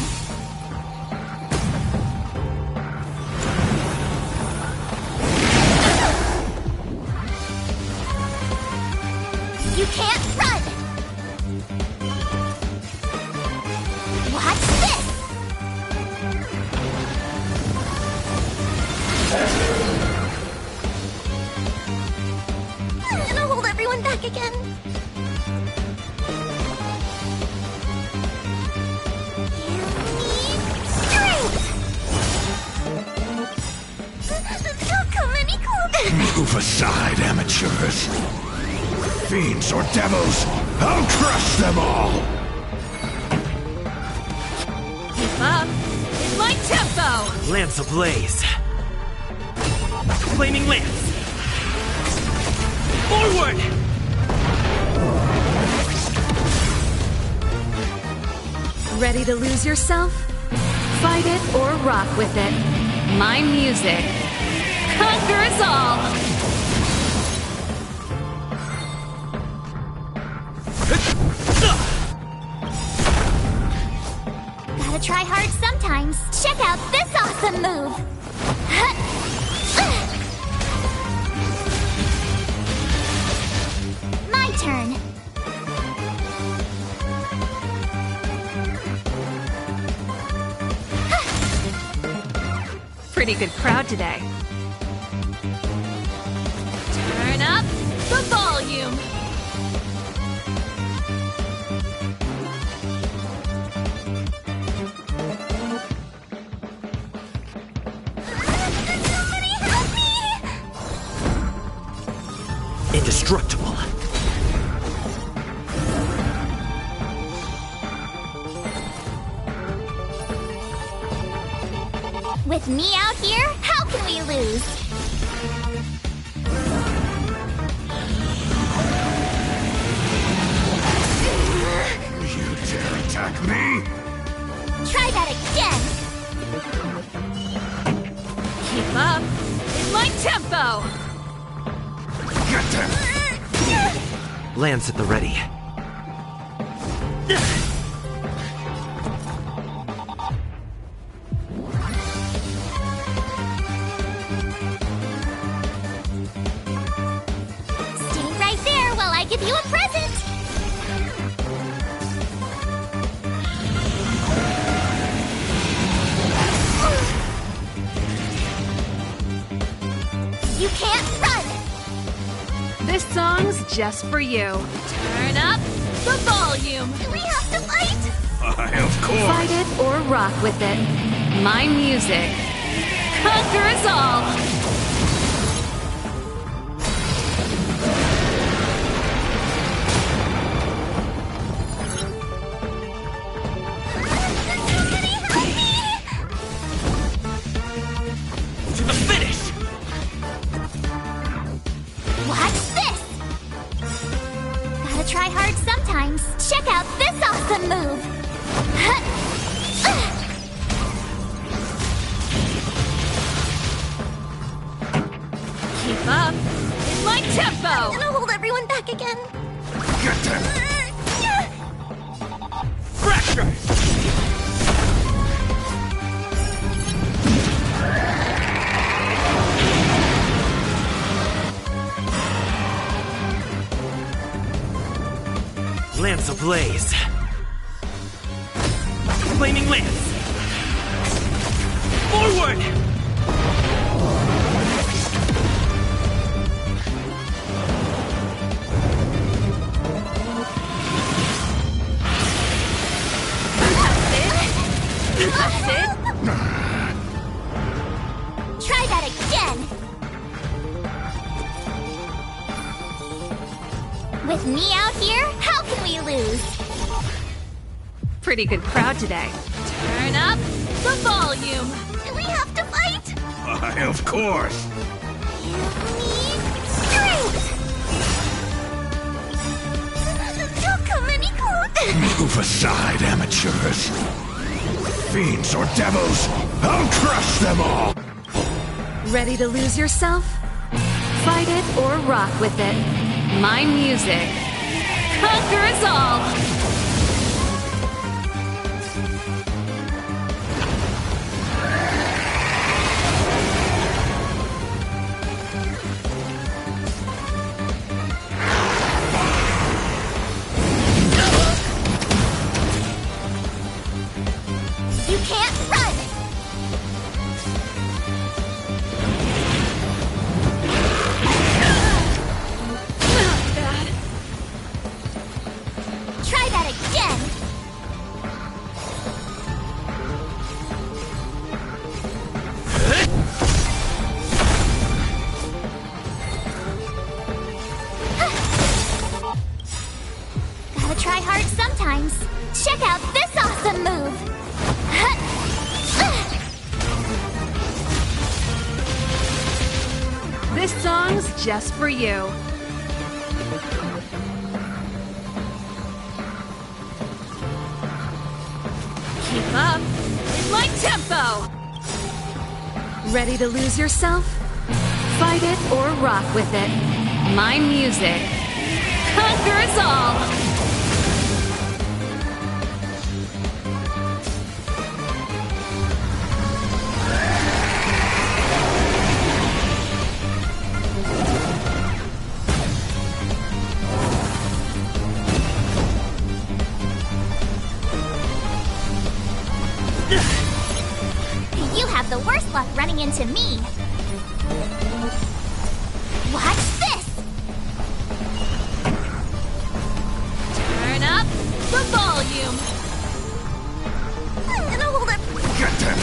S14: again? Don't come any closer.
S6: Move aside, amateurs. Fiends or devils, I'll crush them all!
S13: Keep up! It's my tempo!
S7: Lance ablaze. Flaming lance. Forward!
S13: Ready to lose yourself? Fight it or rock with it. My music conquers all!
S14: Gotta try hard sometimes. Check out this awesome move! My turn.
S13: Pretty good crowd today. Turn up the volume!
S7: Indestructible.
S14: With me out here, how can we lose?
S6: You dare attack me?
S14: Try that again!
S13: Keep up! In my tempo!
S6: Get them!
S7: Lance at the ready.
S14: Stay right there while I give you a present! You can't run!
S13: This song's just for you. Turn up the volume!
S14: Do we have to fight?
S6: Of course!
S13: Fight it or rock with it. My music conquers all!
S7: To the finish!
S14: Watch this! Gotta try hard sometimes. Check out this awesome move!
S13: Keep up! In my tempo!
S14: I'm gonna hold everyone back again.
S6: Get them!
S7: Fracture! Lance ablaze. Flaming lance. Forward!
S13: That's it!
S14: Try that again! With me out here, how can we lose?
S13: Pretty good crowd today. Turn up the volume!
S14: Do we have to fight?
S6: Of course!
S14: Strength! Don't come any closer!
S6: Move aside, amateurs. Fiends or devils, I'll crush them all!
S13: Ready to lose yourself? Fight it or rock with it. My music conquers all!
S14: You can't run!
S13: Not bad.
S14: try hard sometimes. Check out this awesome move!
S13: This song's just for you. Keep up in my tempo! Ready to lose yourself? Fight it or rock with it. My music conquers all!
S14: You have the worst luck running into me. Watch this!
S13: Turn up the volume!
S5: I'm gonna hold it.
S6: Get them!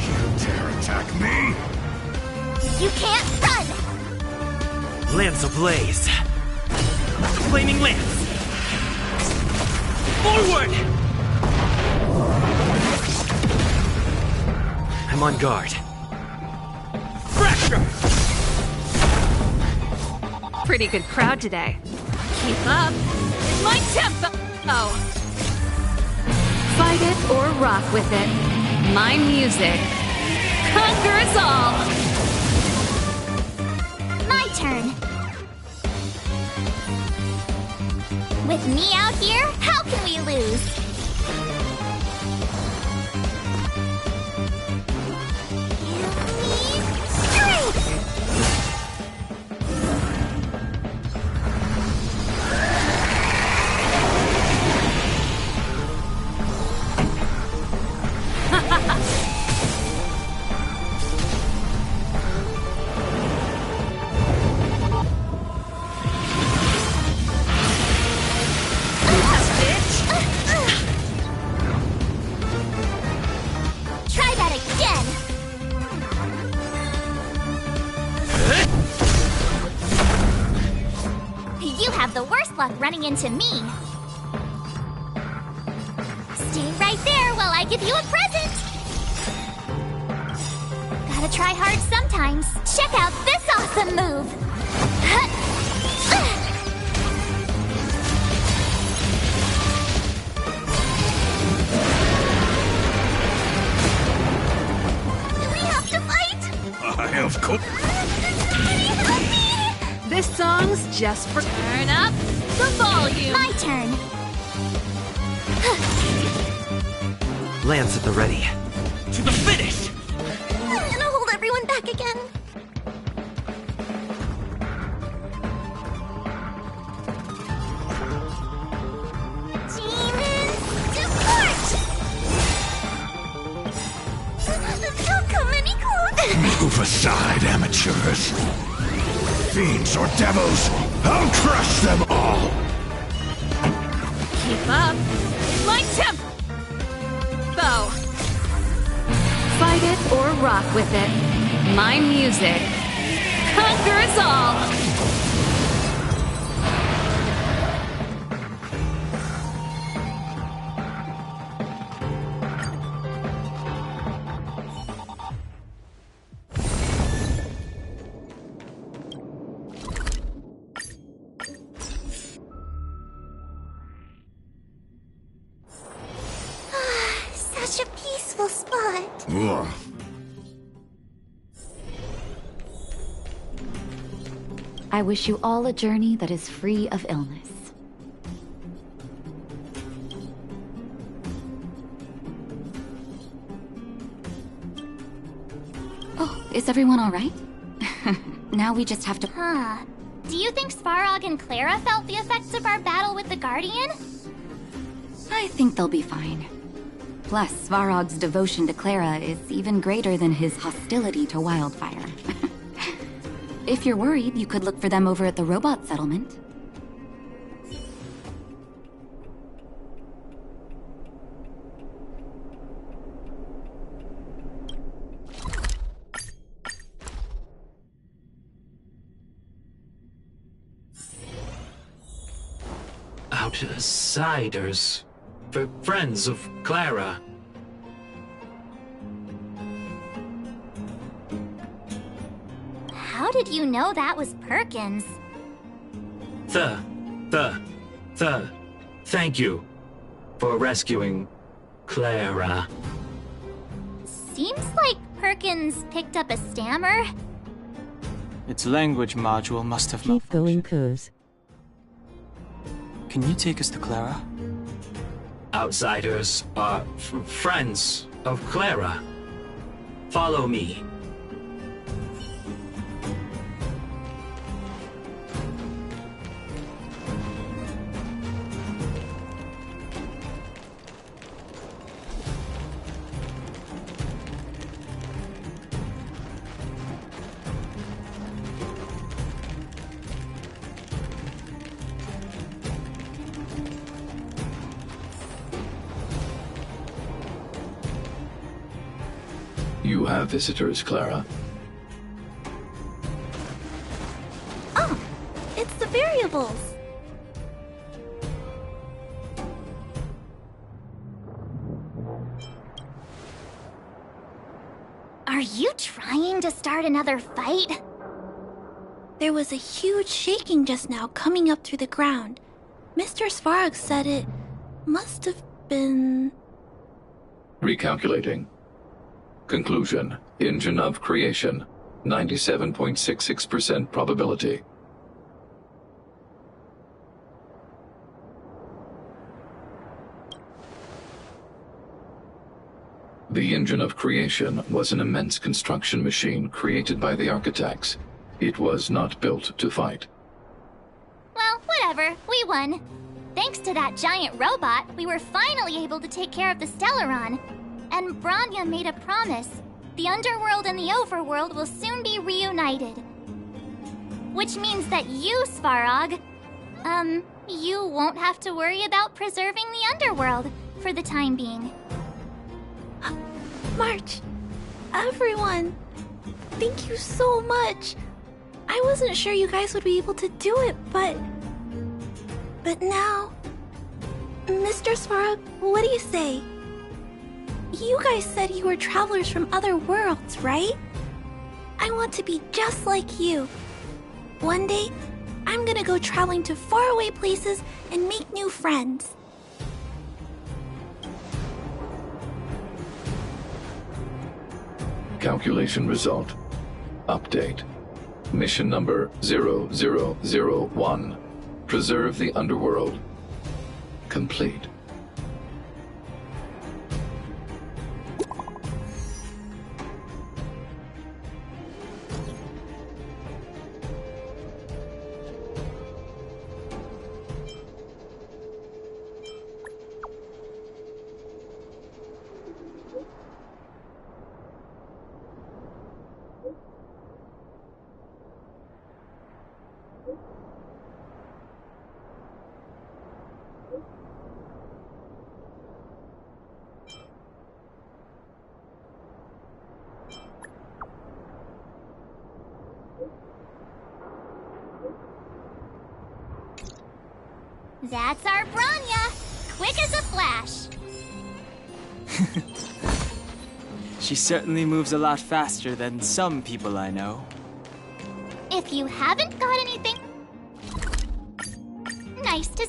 S6: You dare attack me?
S14: You can't run!
S7: Lance ablaze. Flaming lance. Forward! I'm on guard. Fracture!
S13: Pretty good crowd today. Keep up in my tempo! Oh. Fight it or rock with it. My music conquers all!
S14: My turn. With me out here, how can we lose? Try that again! You have the worst luck running into me. Stay right there while I give you a present! Gotta try hard sometimes. Check out this awesome move! Do we have to fight?
S6: Of course.
S13: This song's just for... Turn up the volume!
S14: My turn!
S7: Lance at the ready. To the finish!
S5: I'm gonna hold everyone back again. Demons, depart! Don't come any closer!
S6: Move aside, amateurs. Fiends or devils, I'll crush them all!
S13: Keep up in my tempo! Fight it or rock with it. My music conquers all!
S5: Such a peaceful spot.
S6: Ugh.
S16: I wish you all a journey that is free of illness. Oh, is everyone all right? Now we just have to...
S14: Huh. Do you think Svarog and Clara felt the effects of our battle with the Guardian?
S16: I think they'll be fine. Plus, Svarog's devotion to Clara is even greater than his hostility to Wildfire. If you're worried, you could look for them over at the robot settlement.
S10: Outsiders. Friends of Clara.
S14: How did you know that was Perkins?
S10: Thank you for rescuing Clara.
S14: Seems like Perkins picked up a stammer.
S3: Its language module must have
S1: Keep going, cuz.
S3: Can you take us to Clara?
S10: Outsiders are friends of Clara. Follow me.
S6: You have visitors, Clara.
S5: Oh, it's the variables.
S14: Are you trying to start another fight?
S5: There was a huge shaking just now coming up through the ground. Mr. Svarog said it must have been...
S6: Recalculating. Conclusion. Engine of creation. 97.66% probability. The engine of creation was an immense construction machine created by the architects. It was not built to fight.
S14: Well, whatever. We won. Thanks to that giant robot, we were finally able to take care of the Stellaron. And Bronya made a promise. The underworld and the overworld will soon be reunited. Which means that you, Svarog, you won't have to worry about preserving the underworld for the time being.
S5: March, everyone, thank you so much. I wasn't sure you guys would be able to do it, but now... Mr. Svarog, what do you say? You guys said you were travelers from other worlds, right? I want to be just like you. One day, I'm gonna go traveling to faraway places and make new friends.
S6: Calculation result. Update. Mission number 0001. Preserve the underworld. Complete.
S14: That's our Bronya! Quick as a flash!
S3: She certainly moves a lot faster than some people I know.
S14: If you haven't got anything nice to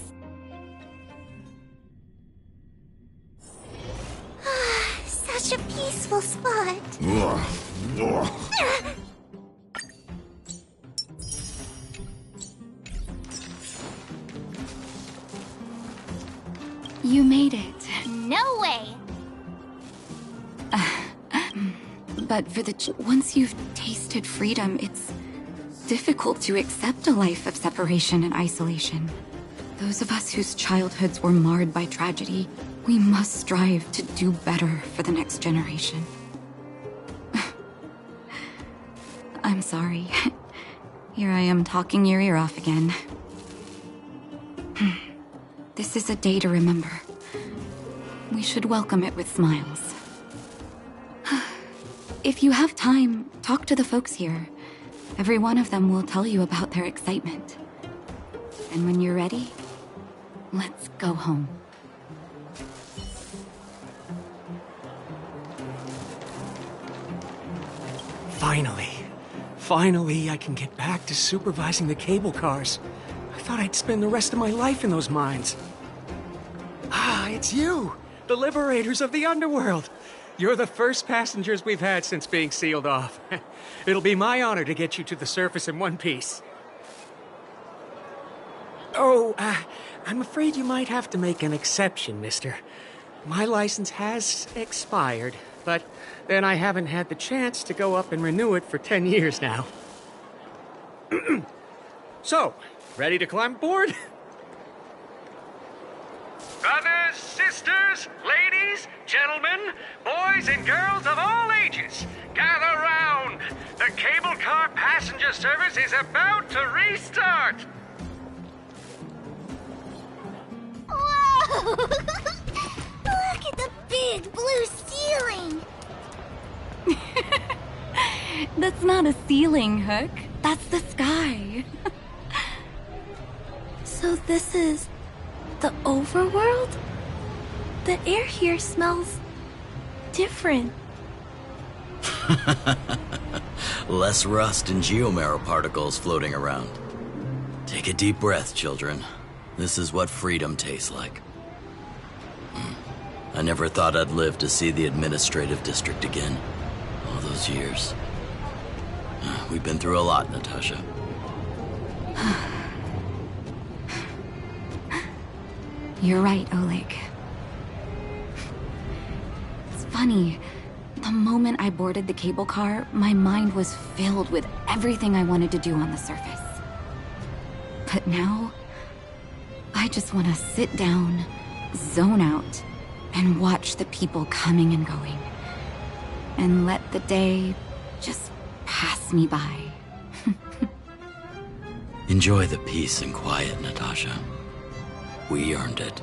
S14: such a peaceful spot.
S16: You made it.
S14: No way!
S16: But for once you've tasted freedom, it's difficult to accept a life of separation and isolation. Those of us whose childhoods were marred by tragedy, we must strive to do better for the next generation. I'm sorry. Here I am talking your ear off again. This is a day to remember. We should welcome it with smiles. If you have time, talk to the folks here. Every one of them will tell you about their excitement. And when you're ready, Let's go home.
S18: Finally, I can get back to supervising the cable cars. I thought I'd spend the rest of my life in those mines. Ah, it's you, the liberators of the underworld. You're the first passengers we've had since being sealed off. It'll be my honor to get you to the surface in one piece. Oh, I'm afraid you might have to make an exception, mister. My license has expired, but then I haven't had the chance to go up and renew it for 10 years now. So, ready to climb aboard?
S19: Brothers, sisters, ladies, gentlemen, boys and girls of all ages, gather round. The cable car passenger service is about to restart.
S14: Whoa! Look at the big blue ceiling!
S16: That's not a ceiling, Hook. That's the sky.
S5: So this is the overworld? The air here smells different.
S15: Less rust and geomarrow particles floating around. Take a deep breath, children. This is what freedom tastes like. I never thought I'd live to see the administrative district again. All those years. We've been through a lot, Natasha.
S16: You're right, Oleg. It's funny. The moment I boarded the cable car, my mind was filled with everything I wanted to do on the surface. But now, I just want to sit down, zone out, and watch the people coming and going. And let the day just pass me by.
S15: Enjoy the peace and quiet, Natasha. We earned it.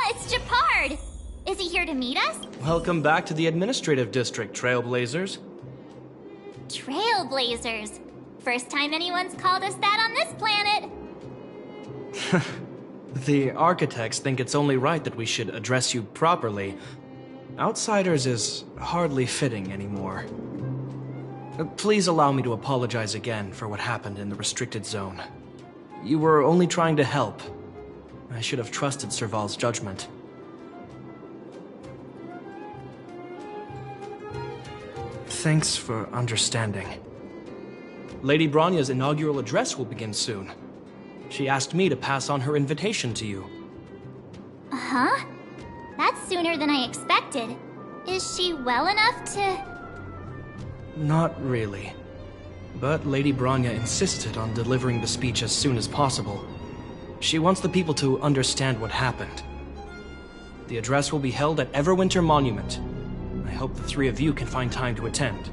S14: It's Japard! Is he here to meet us?
S20: Welcome back to the administrative district, Trailblazers.
S14: Trailblazers. First time anyone's called us that on this planet.
S20: The architects think it's only right that we should address you properly. Outsiders is hardly fitting anymore. Please allow me to apologize again for what happened in the restricted zone. You were only trying to help. I should have trusted Serval's judgment. Thanks for understanding. Lady Bronya's inaugural address will begin soon. She asked me to pass on her invitation to you.
S14: Huh? That's sooner than I expected. Is she well enough to...
S20: Not really. But Lady Bronya insisted on delivering the speech as soon as possible. She wants the people to understand what happened. The address will be held at Everwinter Monument. I hope the three of you can find time to attend.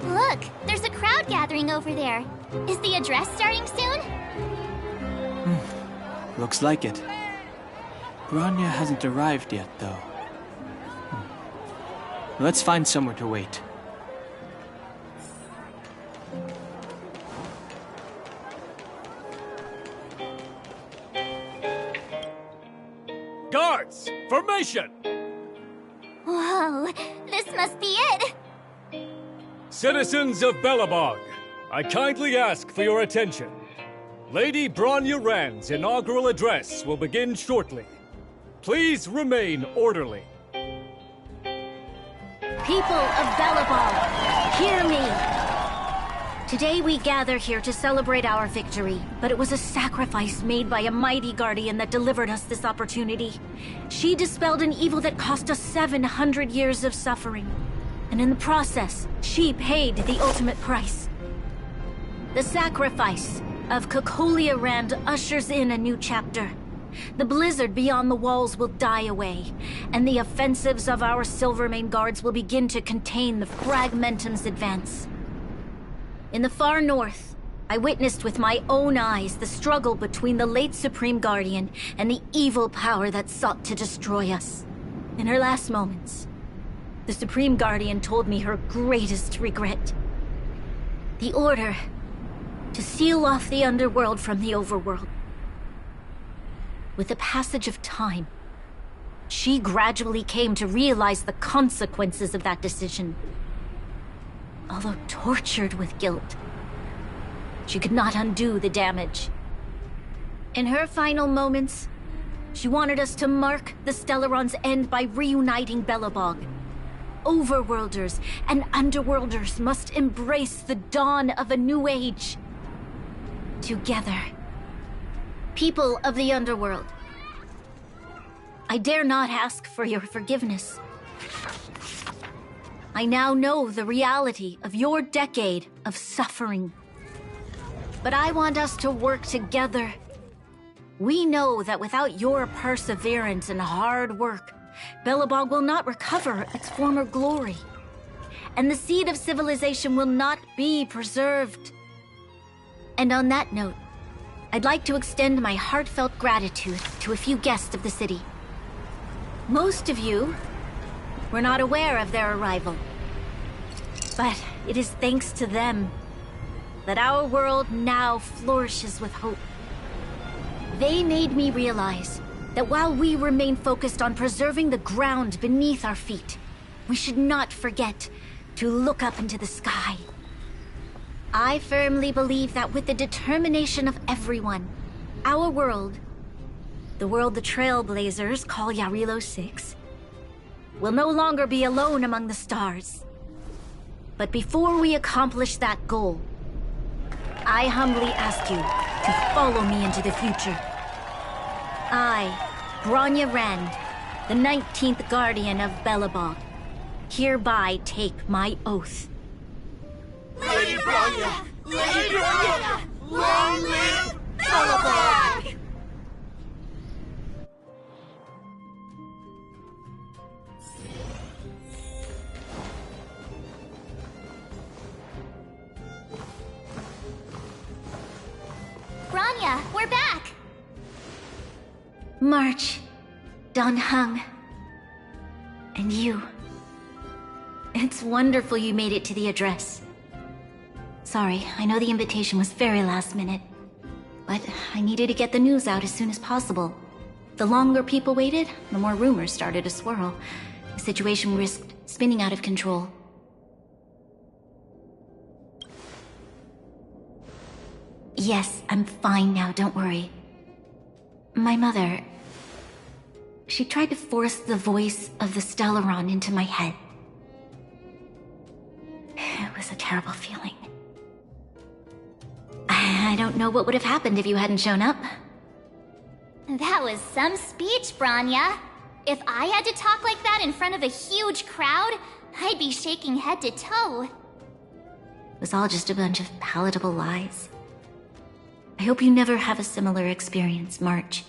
S14: Look, there's a crowd gathering over there. Is the address starting soon?
S3: Looks like it. Bronya hasn't arrived yet, though. Let's find somewhere to wait.
S7: Guards! Formation!
S14: Whoa, this must be it!
S7: Citizens of Belobog, I kindly ask for your attention. Lady Bronya Rand's inaugural address will begin shortly. Please remain orderly.
S2: People of Belobog, hear me! Today we gather here to celebrate our victory, but it was a sacrifice made by a mighty guardian that delivered us this opportunity. She dispelled an evil that cost us 700 years of suffering. And in the process, she paid the ultimate price. The sacrifice of Cocolia Rand ushers in a new chapter. The blizzard beyond the walls will die away, and the offensives of our Silvermane guards will begin to contain the Fragmentum's advance. In the far north, I witnessed with my own eyes the struggle between the late Supreme Guardian and the evil power that sought to destroy us. In her last moments, the Supreme Guardian told me her greatest regret. The order to seal off the underworld from the overworld. With the passage of time, she gradually came to realize the consequences of that decision. Although tortured with guilt, she could not undo the damage. In her final moments, she wanted us to mark the Stellaron's end by reuniting Belobog. Overworlders and Underworlders must embrace the dawn of a new age. Together. People of the Underworld, I dare not ask for your forgiveness. I now know the reality of your decade of suffering. But I want us to work together. We know that without your perseverance and hard work, Belobog will not recover its former glory. And the seed of civilization will not be preserved. And on that note, I'd like to extend my heartfelt gratitude to a few guests of the city. Most of you were not aware of their arrival. But it is thanks to them that our world now flourishes with hope. They made me realize that while we remain focused on preserving the ground beneath our feet, we should not forget to look up into the sky. I firmly believe that with the determination of everyone, our world, the world the Trailblazers call Yarilo 6, will no longer be alone among the stars. But before we accomplish that goal, I humbly ask you to follow me into the future. I, Bronya Rand, the 19th Guardian of Belobog, hereby take my oath.
S21: Lady Bronya! Lady Bronya! Long live Belobog!
S14: Bronya, we're back!
S2: March, Dan Heng, and you. It's wonderful you made it to the address. Sorry, I know the invitation was very last minute, but I needed to get the news out as soon as possible. The longer people waited, the more rumors started to swirl. The situation risked spinning out of control. Yes, I'm fine now, don't worry. My mother... she tried to force the voice of the Stellaron into my head. It was a terrible feeling. I don't know what would have happened if you hadn't shown up.
S14: That was some speech, Bronya. If I had to talk like that in front of a huge crowd, I'd be shaking head to toe.
S2: It was all just a bunch of palatable lies. I hope you never have a similar experience, March.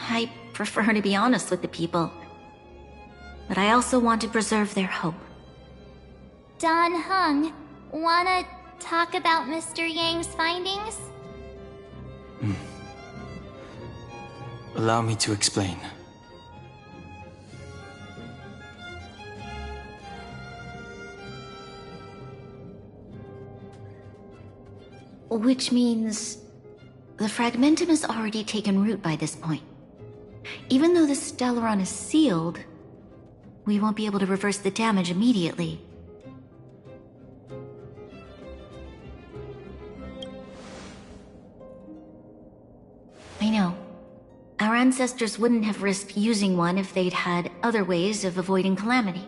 S2: I prefer to be honest with the people. But I also want to preserve their hope.
S14: Dan Heng, wanna talk about Mr. Yang's findings?
S3: Allow me to explain.
S2: Which means... the Fragmentum has already taken root by this point. Even though the Stellaron is sealed, we won't be able to reverse the damage immediately. I know. Our ancestors wouldn't have risked using one if they'd had other ways of avoiding calamity.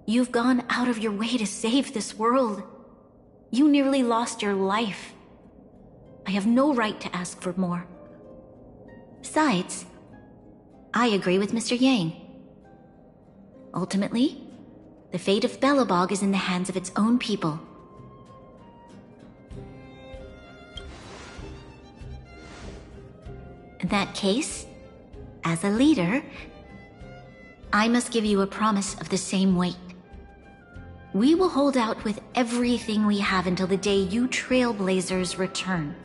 S2: You've gone out of your way to save this world. You nearly lost your life. I have no right to ask for more. Besides, I agree with Mr. Yang. Ultimately, the fate of Belobog is in the hands of its own people. In that case, as a leader, I must give you a promise of the same weight. We will hold out with everything we have until the day you Trailblazers return.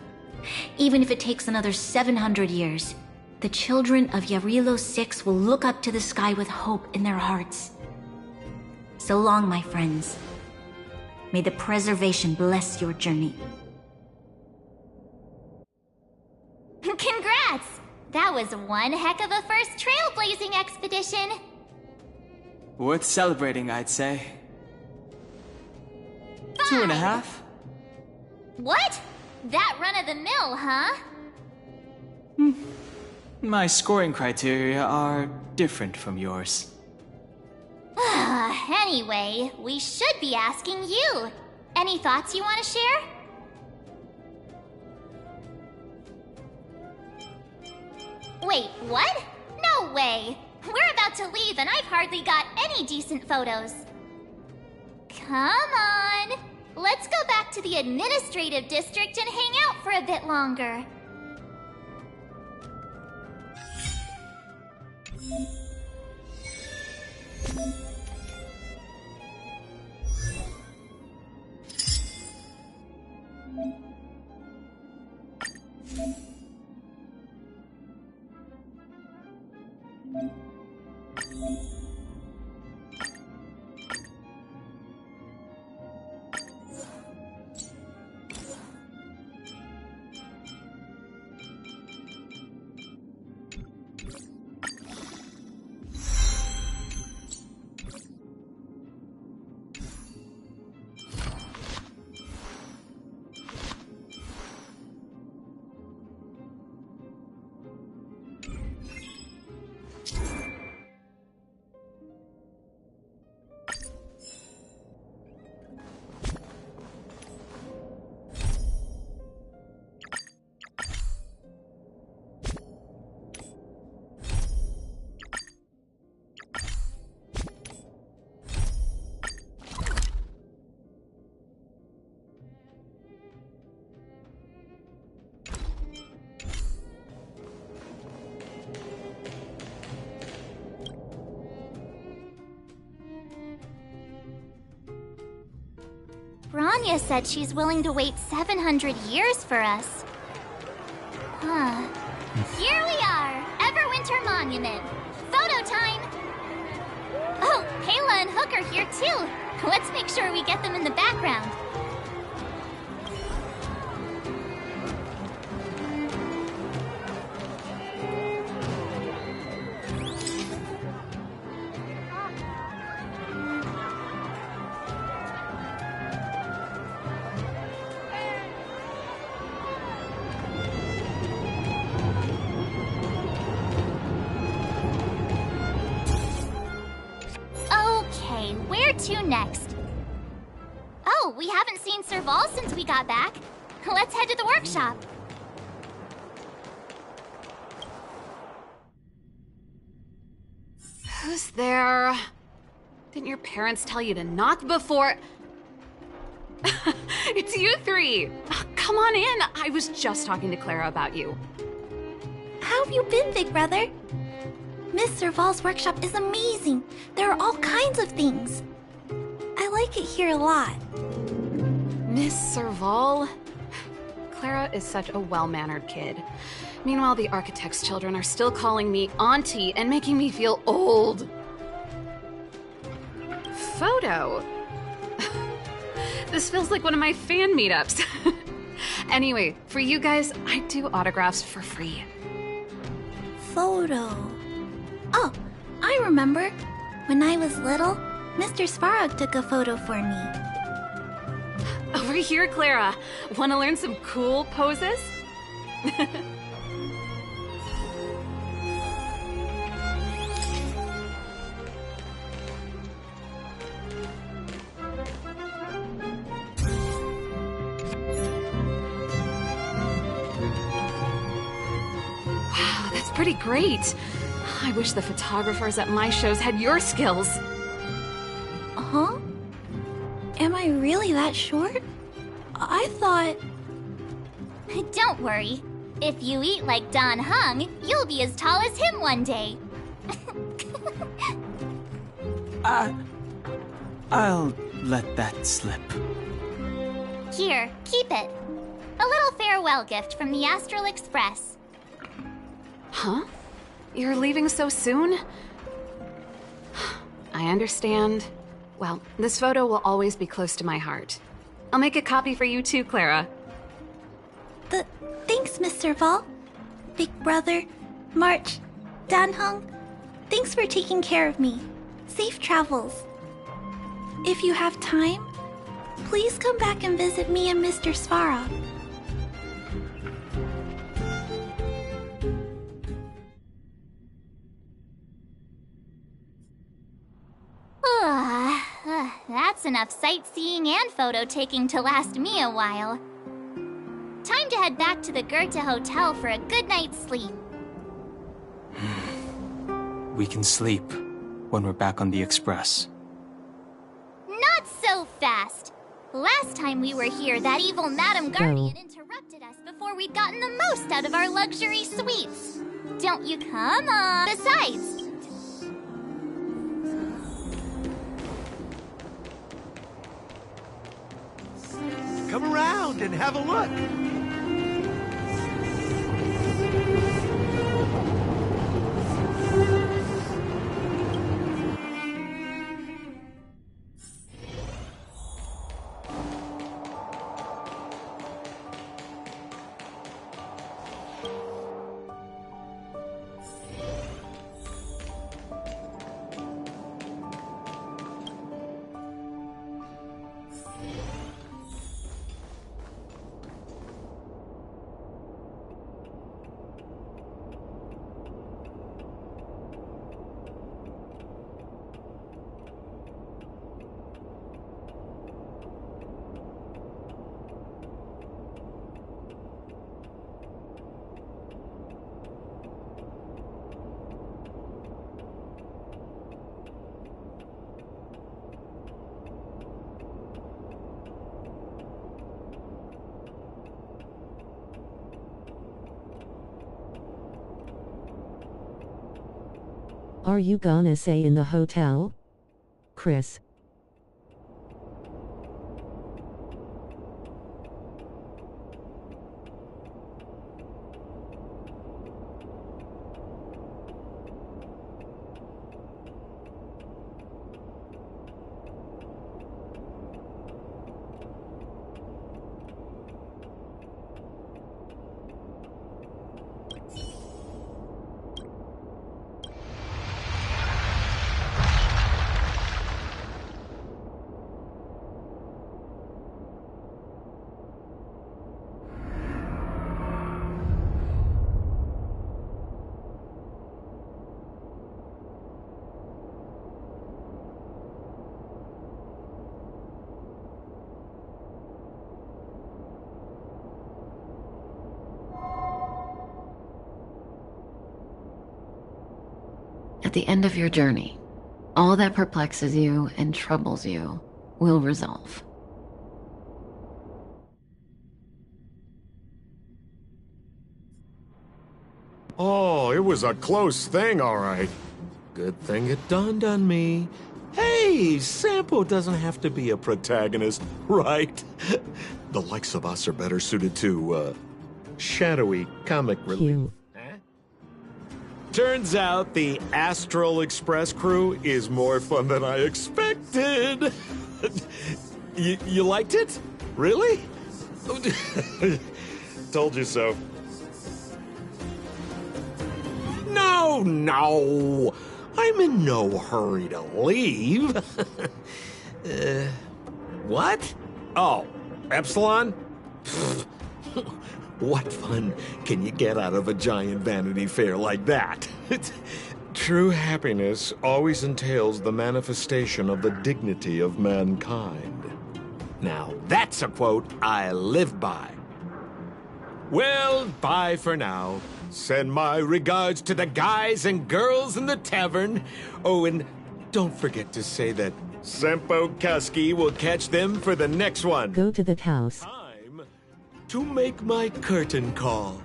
S2: Even if it takes another 700 years, the children of Yarilo 6 will look up to the sky with hope in their hearts. So long, my friends. May the preservation bless your journey.
S14: Congrats! That was one heck of a first trailblazing expedition.
S3: Worth celebrating, I'd say. 2.5?
S14: What? That run-of-the-mill, huh?
S3: My scoring criteria are different from yours.
S14: Anyway, we should be asking you. Any thoughts you want to share? Wait, what? No way! We're about to leave and I've hardly got any decent photos. Come on! Let's go back to the administrative district and hang out for a bit longer. Bronya said she's willing to wait 700 years for us. Huh. Here we are! Everwinter Monument! Photo time! Oh, Kayla and Hook are here too! Let's make sure we get them in the background. To next. Oh, we haven't seen Serval since we got back. Let's head to the workshop.
S11: Who's there? Didn't your parents tell you to knock before... It's you three! Come on in! I was just talking to Clara about you.
S8: How have you been, big brother? Miss Serval's workshop is amazing. There are all kinds of things. I like it here a lot.
S11: Miss Serval? Clara is such a well-mannered kid. Meanwhile, the architect's children are still calling me auntie and making me feel old. Photo? This feels like one of my fan meetups. Anyway, for you guys, I do autographs for free.
S8: Photo. Oh, I remember. When I was little, Mr. Svarog took a photo for me.
S11: Over here, Clara. Want to learn some cool poses? pretty great. I wish the photographers at my shows had your skills.
S8: Huh? Am I really that short? I thought...
S14: Don't worry. If you eat like Don Hung, you'll be as tall as him one day.
S3: I'll let that slip.
S14: Here, keep it. A little farewell gift from the Astral Express.
S11: Huh? You're leaving so soon? I understand. Well, this photo will always be close to my heart. I'll make a copy for you too, Clara.
S8: Thanks, Mr. Vol. Big Brother, March, Dan Hung. Thanks for taking care of me. Safe travels. If you have time, please come back and visit me and Mr. Svarog.
S14: That's enough sightseeing and photo taking to last me a while. Time to head back to the Goethe Hotel for a good night's sleep.
S3: We can sleep when we're back on the Express.
S14: Not so fast! Last time we were here, that evil Madam Guardian interrupted us before we'd gotten the most out of our luxury suites. Don't you come on? Besides...
S21: Come around and have a look.
S1: Are you gonna stay in the hotel? Chris.
S16: At the end of your journey, all that perplexes you and troubles you will resolve.
S12: Oh, it was a close thing, all right. Good thing it dawned on me. Hey, Sampo doesn't have to be a protagonist, right? The likes of us are better suited to, shadowy comic relief. Turns out the Astral Express crew is more fun than I expected. You liked it? Really? Told you so. No. I'm in no hurry to leave. What? Oh, Epsilon? What fun can you get out of a giant Vanity Fair like that? True happiness always entails the manifestation of the dignity of mankind. Now, that's a quote I live by. Well, bye for now. Send my regards to the guys and girls in the tavern. Oh, and don't forget to say that Sempo Kasky will catch them for the next one.
S1: Go to that house.
S12: Time to make my curtain call.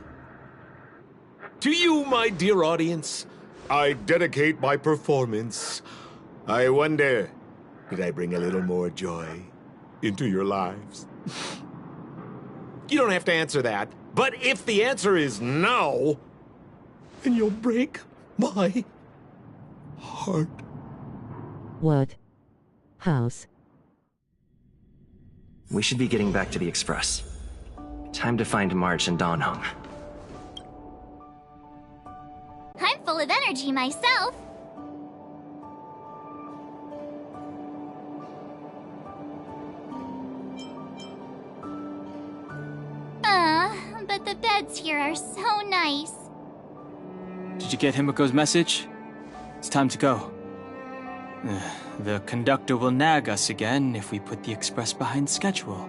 S12: To you, my dear audience, I dedicate my performance. I wonder, did I bring a little more joy into your lives? You don't have to answer that. But if the answer is no, then you'll break my heart.
S1: What? House.
S9: We should be getting back to the Express. Time to find March and Don Hung.
S14: I'm full of energy myself. But the beds here are so nice.
S3: Did you get Himiko's message? It's time to go. The conductor will nag us again if we put the express behind schedule.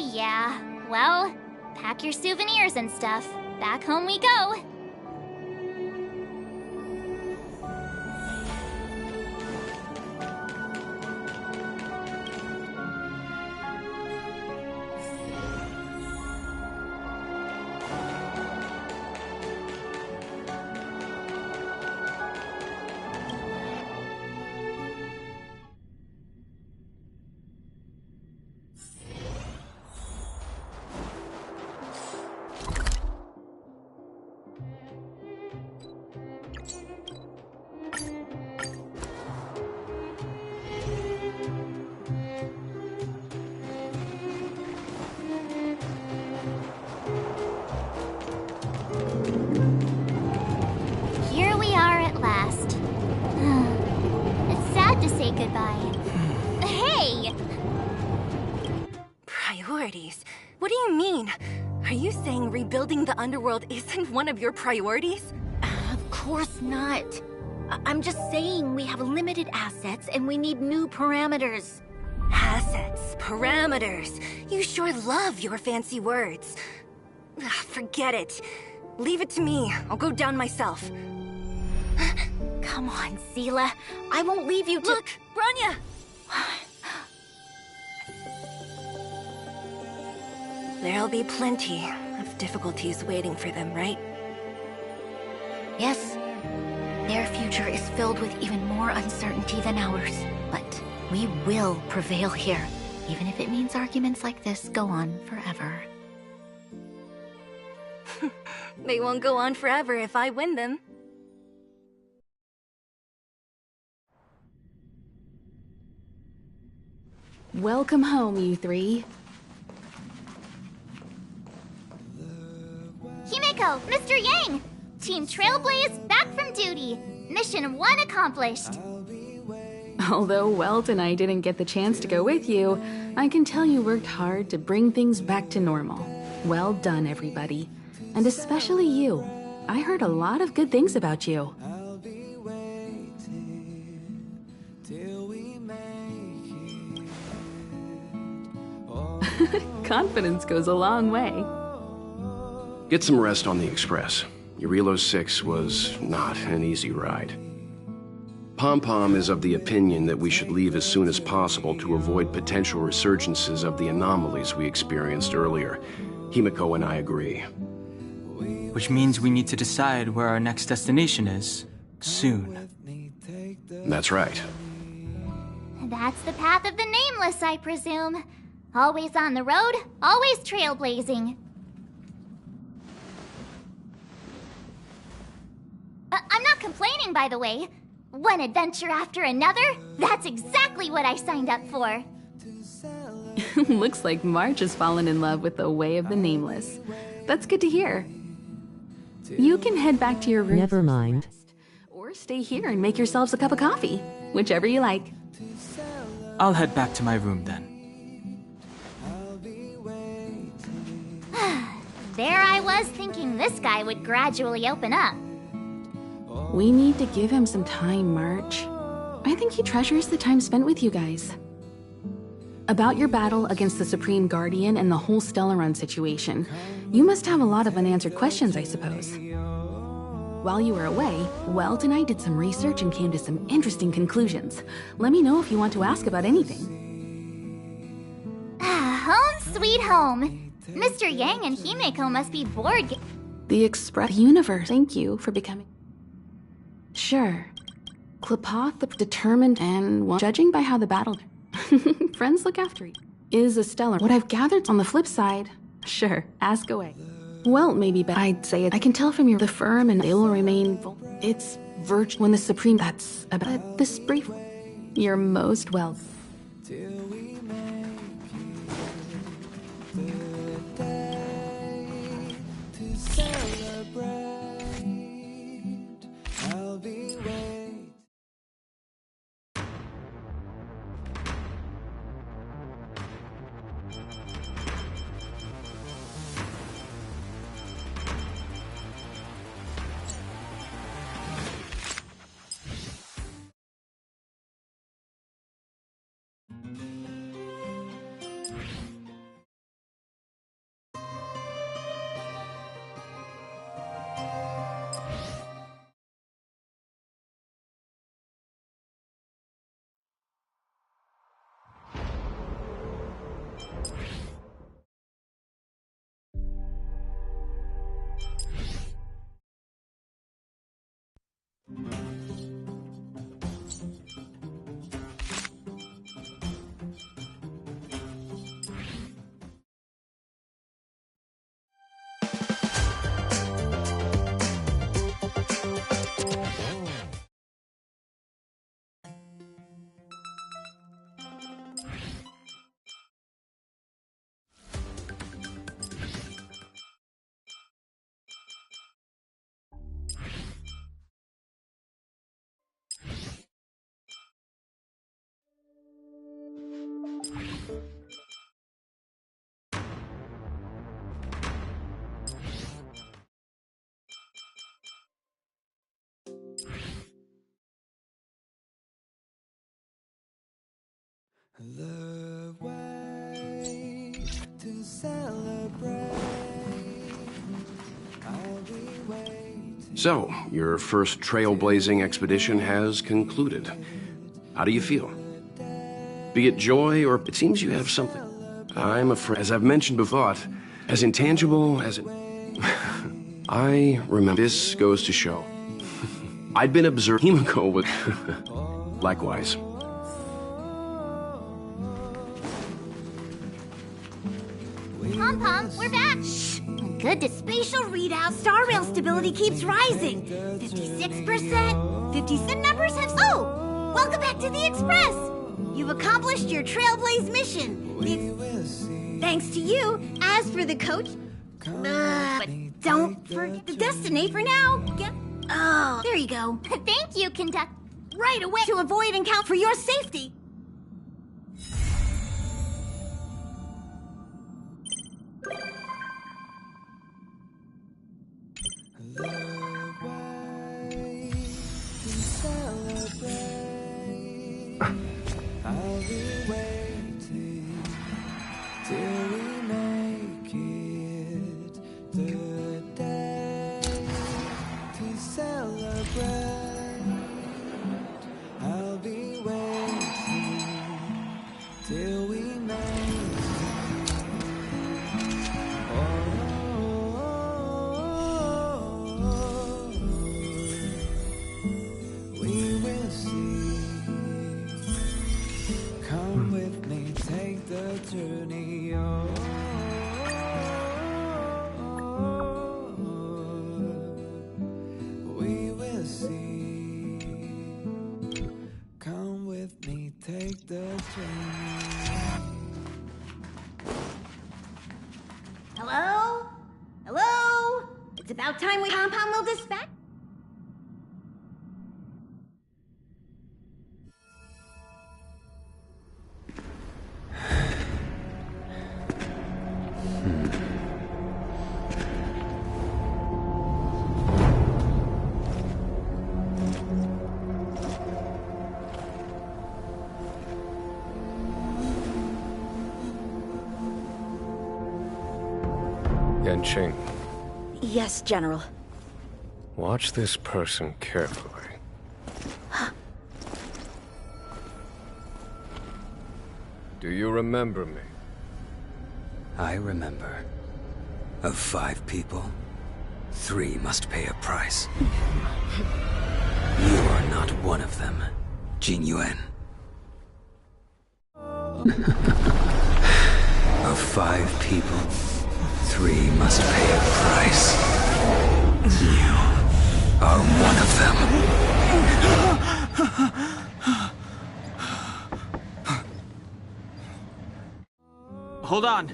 S14: Yeah. Well, pack your souvenirs and stuff. Back home we go.
S5: What do you mean? Are you saying rebuilding the underworld isn't one of your priorities?
S17: Of course not. I'm just saying we have limited assets and we need new parameters.
S5: Assets, parameters. You sure love your fancy words. Forget it. Leave it to me. I'll go down myself.
S17: Come on, Seela. I won't leave you to—
S5: Look, Bronya! There'll be plenty of difficulties waiting for them, right?
S17: Yes. Their future is filled with even more uncertainty than ours. But we will prevail here, even if it means arguments like this go on forever.
S5: They won't go on forever if I win them.
S11: Welcome home, you three.
S14: Himiko, Mr. Yang! Team Trailblaze back from duty. Mission 1 accomplished.
S11: Although Welt and I didn't get the chance to go with you, I can tell you worked hard to bring things back to normal. Well done, everybody. And especially you. I heard a lot of good things about you. Confidence goes a long way.
S22: Get some rest on the Express. Urilo 6 was not an easy ride. Pom-Pom is of the opinion that we should leave as soon as possible to avoid potential resurgences of the anomalies we experienced earlier. Himiko and I agree.
S3: Which means we need to decide where our next destination is, soon.
S22: That's right.
S14: That's the path of the Nameless, I presume. Always on the road, always trailblazing. I'm not complaining, by the way. One adventure after another, that's exactly what I signed up for.
S11: Looks like March has fallen in love with the way of the Nameless. That's good to hear. You can head back to your room.
S1: Never mind.
S11: Or stay here and make yourselves a cup of coffee. Whichever you like.
S3: I'll head back to my room then.
S14: There I was thinking this guy would gradually open up.
S11: We need to give him some time, March. I think he treasures the time spent with you guys. About your battle against the Supreme Guardian and the whole Stellaron situation. You must have a lot of unanswered questions, I suppose. While you were away, Welt and I did some research and came to some interesting conclusions. Let me know if you want to ask about anything.
S14: Home sweet home. Mr. Yang and Himeko must be bored.
S11: The Express Universe. Thank you for becoming... Sure. Klapoth, the determined and judging by how the battle... Friends look after you. Is a stellar. What I've gathered on the flip side... Sure, ask away. Well, maybe, but I'd say it. I can tell from the firm and they will remain... It's virtual when the Supreme... That's about this brief... You're most welcome.
S4: The way to celebrate. I'll be waiting.
S22: So, your first trailblazing expedition has concluded. How do you feel? Be it joy or it seems you have something. I'm afraid, as I've mentioned before, as intangible as it... I remember. This goes to show. I'd been observing Himeko with... Likewise.
S2: Pom-Pom, we're back! Good to spatial readout. Star rail stability keeps rising. 56%, 50% numbers have... Oh! Welcome back to the Express! You've accomplished your Trailblaze mission. Thanks to you. As for the coach... but don't forget to destinate for now. Oh, there you go.
S14: Thank you, Conduct.
S2: Right away to avoid and count for your safety.
S4: I'll be waiting till we make it the day to celebrate. I'll be waiting till we make it. We will see. Come with me, take the journey. We will see. Come with me, take the journey.
S2: Hello? Hello? It's about time we Pom-Pom will dispatch.
S10: Genqing,
S5: Yes, General.
S10: watch this person carefully. Do you remember me?
S13: I remember. Of 5 people, 3 must pay a price. You are not one of them, Jin Yuan. Of 5 people, 3 must pay a price. You are one of them.
S3: Hold on.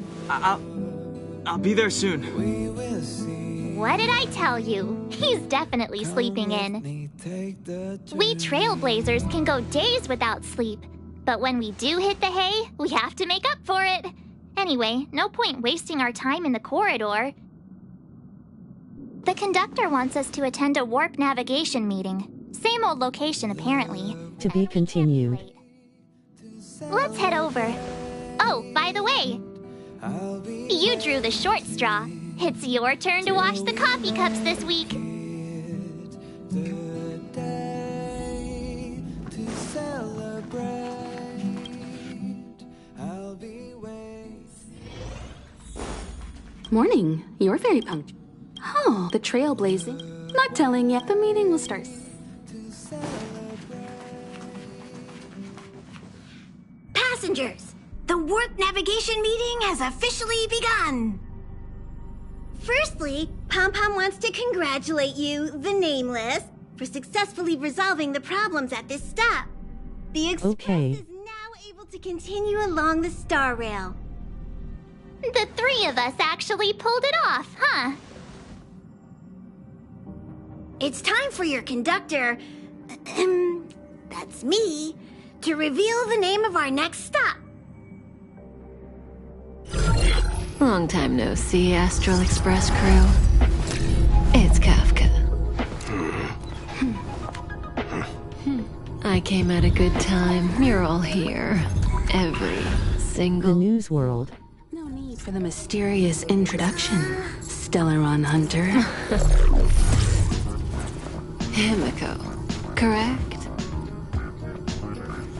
S3: I'll be there soon.
S14: What did I tell you? He's definitely sleeping in. We trailblazers can go days without sleep, but when we do hit the hay, we have to make up for it. Anyway, no point wasting our time in the corridor. The conductor wants us to attend a warp navigation meeting. Same old location, apparently.
S1: To be continued.
S14: Let's head over. Oh, by the way, you drew the short straw. It's your turn to wash the coffee cups this week.
S11: Morning. You're very punctual. Oh, the trailblazing. Not telling yet. The meeting will start.
S5: Passengers, the warp navigation meeting has officially begun. Firstly, Pom-Pom wants to congratulate you, the Nameless, for successfully resolving the problems at this stop. The Express is now able to continue along the Star Rail.
S14: The 3 of us actually pulled it off, huh?
S5: It's time for your conductor, that's me, to reveal the name of our next stop.
S23: Long time no see, Astral Express crew. It's Kafka. I came at a good time. You're all here. Every single...
S1: The news world.
S11: No need for the mysterious introduction, Stellaron Hunter.
S23: Himiko, correct?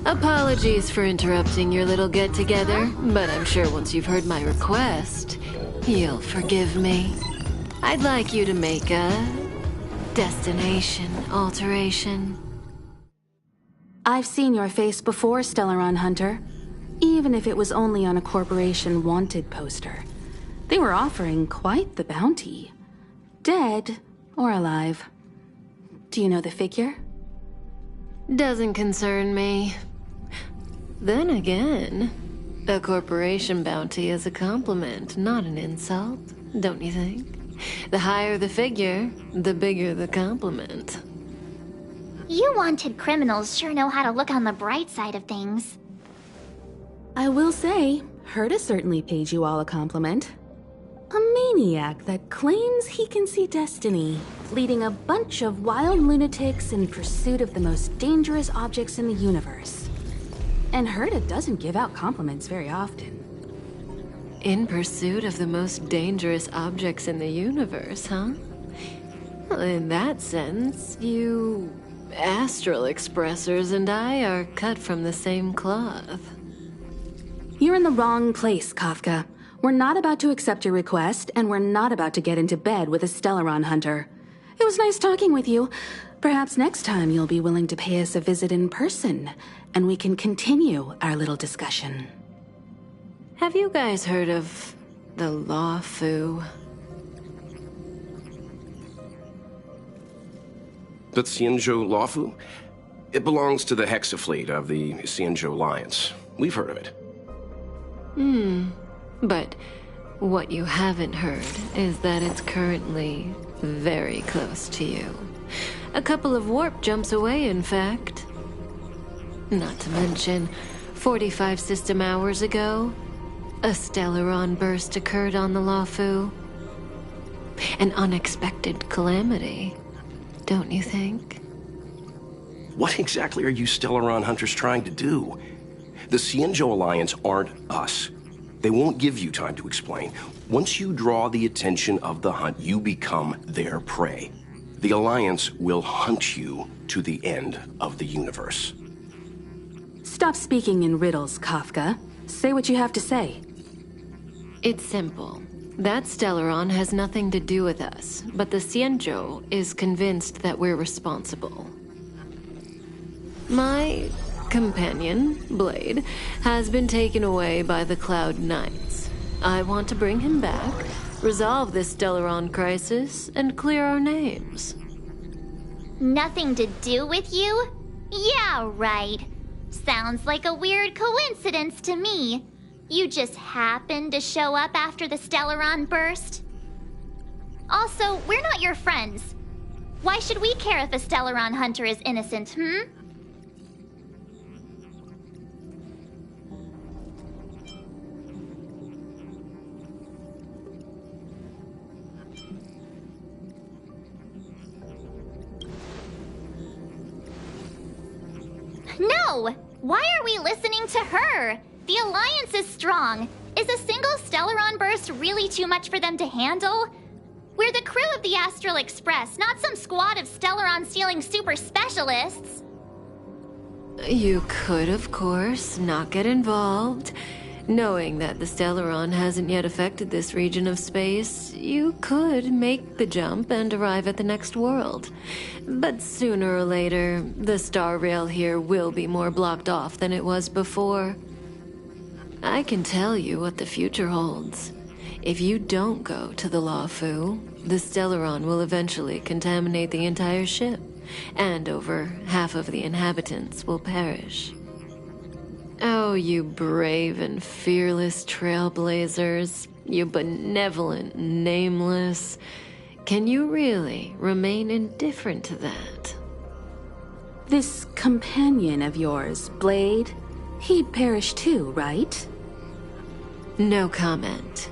S23: Apologies for interrupting your little get-together, but I'm sure once you've heard my request, you'll forgive me. I'd like you to make a destination alteration.
S11: I've seen your face before, Stellaron Hunter. Even if it was only on a corporation wanted poster. They were offering quite the bounty. Dead or alive. Do you know the figure?
S23: Doesn't concern me. Then again, a corporation bounty is a compliment, not an insult, don't you think? The higher the figure, the bigger the compliment.
S14: You wanted criminals sure know how to look on the bright side of things.
S11: I will say, Herta certainly paid you all a compliment. A maniac that claims he can see destiny, leading a bunch of wild lunatics in pursuit of the most dangerous objects in the universe. And Herta doesn't give out compliments very often.
S23: In pursuit of the most dangerous objects in the universe, huh? Well, in that sense, you Astral Expressers and I are cut from the same cloth.
S11: You're in the wrong place, Kafka. We're not about to accept your request, and we're not about to get into bed with a Stellaron Hunter. It was nice talking with you. Perhaps next time you'll be willing to pay us a visit in person, and we can continue our little discussion.
S23: Have you guys heard of the Law Fu?
S22: The Xianzhou Lawfu? It belongs to the Hexafleet of the Xianzhou Alliance. We've heard of it.
S23: But what you haven't heard is that it's currently very close to you. A couple of warp jumps away, in fact. Not to mention, 45 system hours ago, a Stellaron burst occurred on the Lawfu. An unexpected calamity, don't you think?
S22: What exactly are you Stellaron Hunters trying to do? The Xianzhou Alliance aren't us. They won't give you time to explain. Once you draw the attention of the hunt, you become their prey. The Alliance will hunt you to the end of the universe.
S11: Stop speaking in riddles, Kafka. Say what you have to say.
S23: It's simple. That Stellaron has nothing to do with us, but the Xianzhou is convinced that we're responsible. My companion, Blade, has been taken away by the Cloud Knights. I want to bring him back, resolve this Stellaron crisis, and clear our names.
S14: Nothing to do with you? Yeah, right. Sounds like a weird coincidence to me. You just happened to show up after the Stellaron burst? Also, we're not your friends. Why should we care if a Stellaron hunter is innocent, No! Why are we listening to her? The Alliance is strong. Is a single Stellaron burst really too much for them to handle? We're the crew of the Astral Express, not some squad of Stellaron-stealing super specialists.
S23: You could, of course, not get involved. Knowing that the Stellaron hasn't yet affected this region of space, you could make the jump and arrive at the next world. But sooner or later, the star rail here will be more blocked off than it was before. I can tell you what the future holds. If you don't go to the Luofu, the Stellaron will eventually contaminate the entire ship, and over half of the inhabitants will perish. Oh, you brave and fearless trailblazers, you benevolent nameless. Can you really remain indifferent to that?
S11: This companion of yours, Blade, he'd perish too, right?
S23: No comment.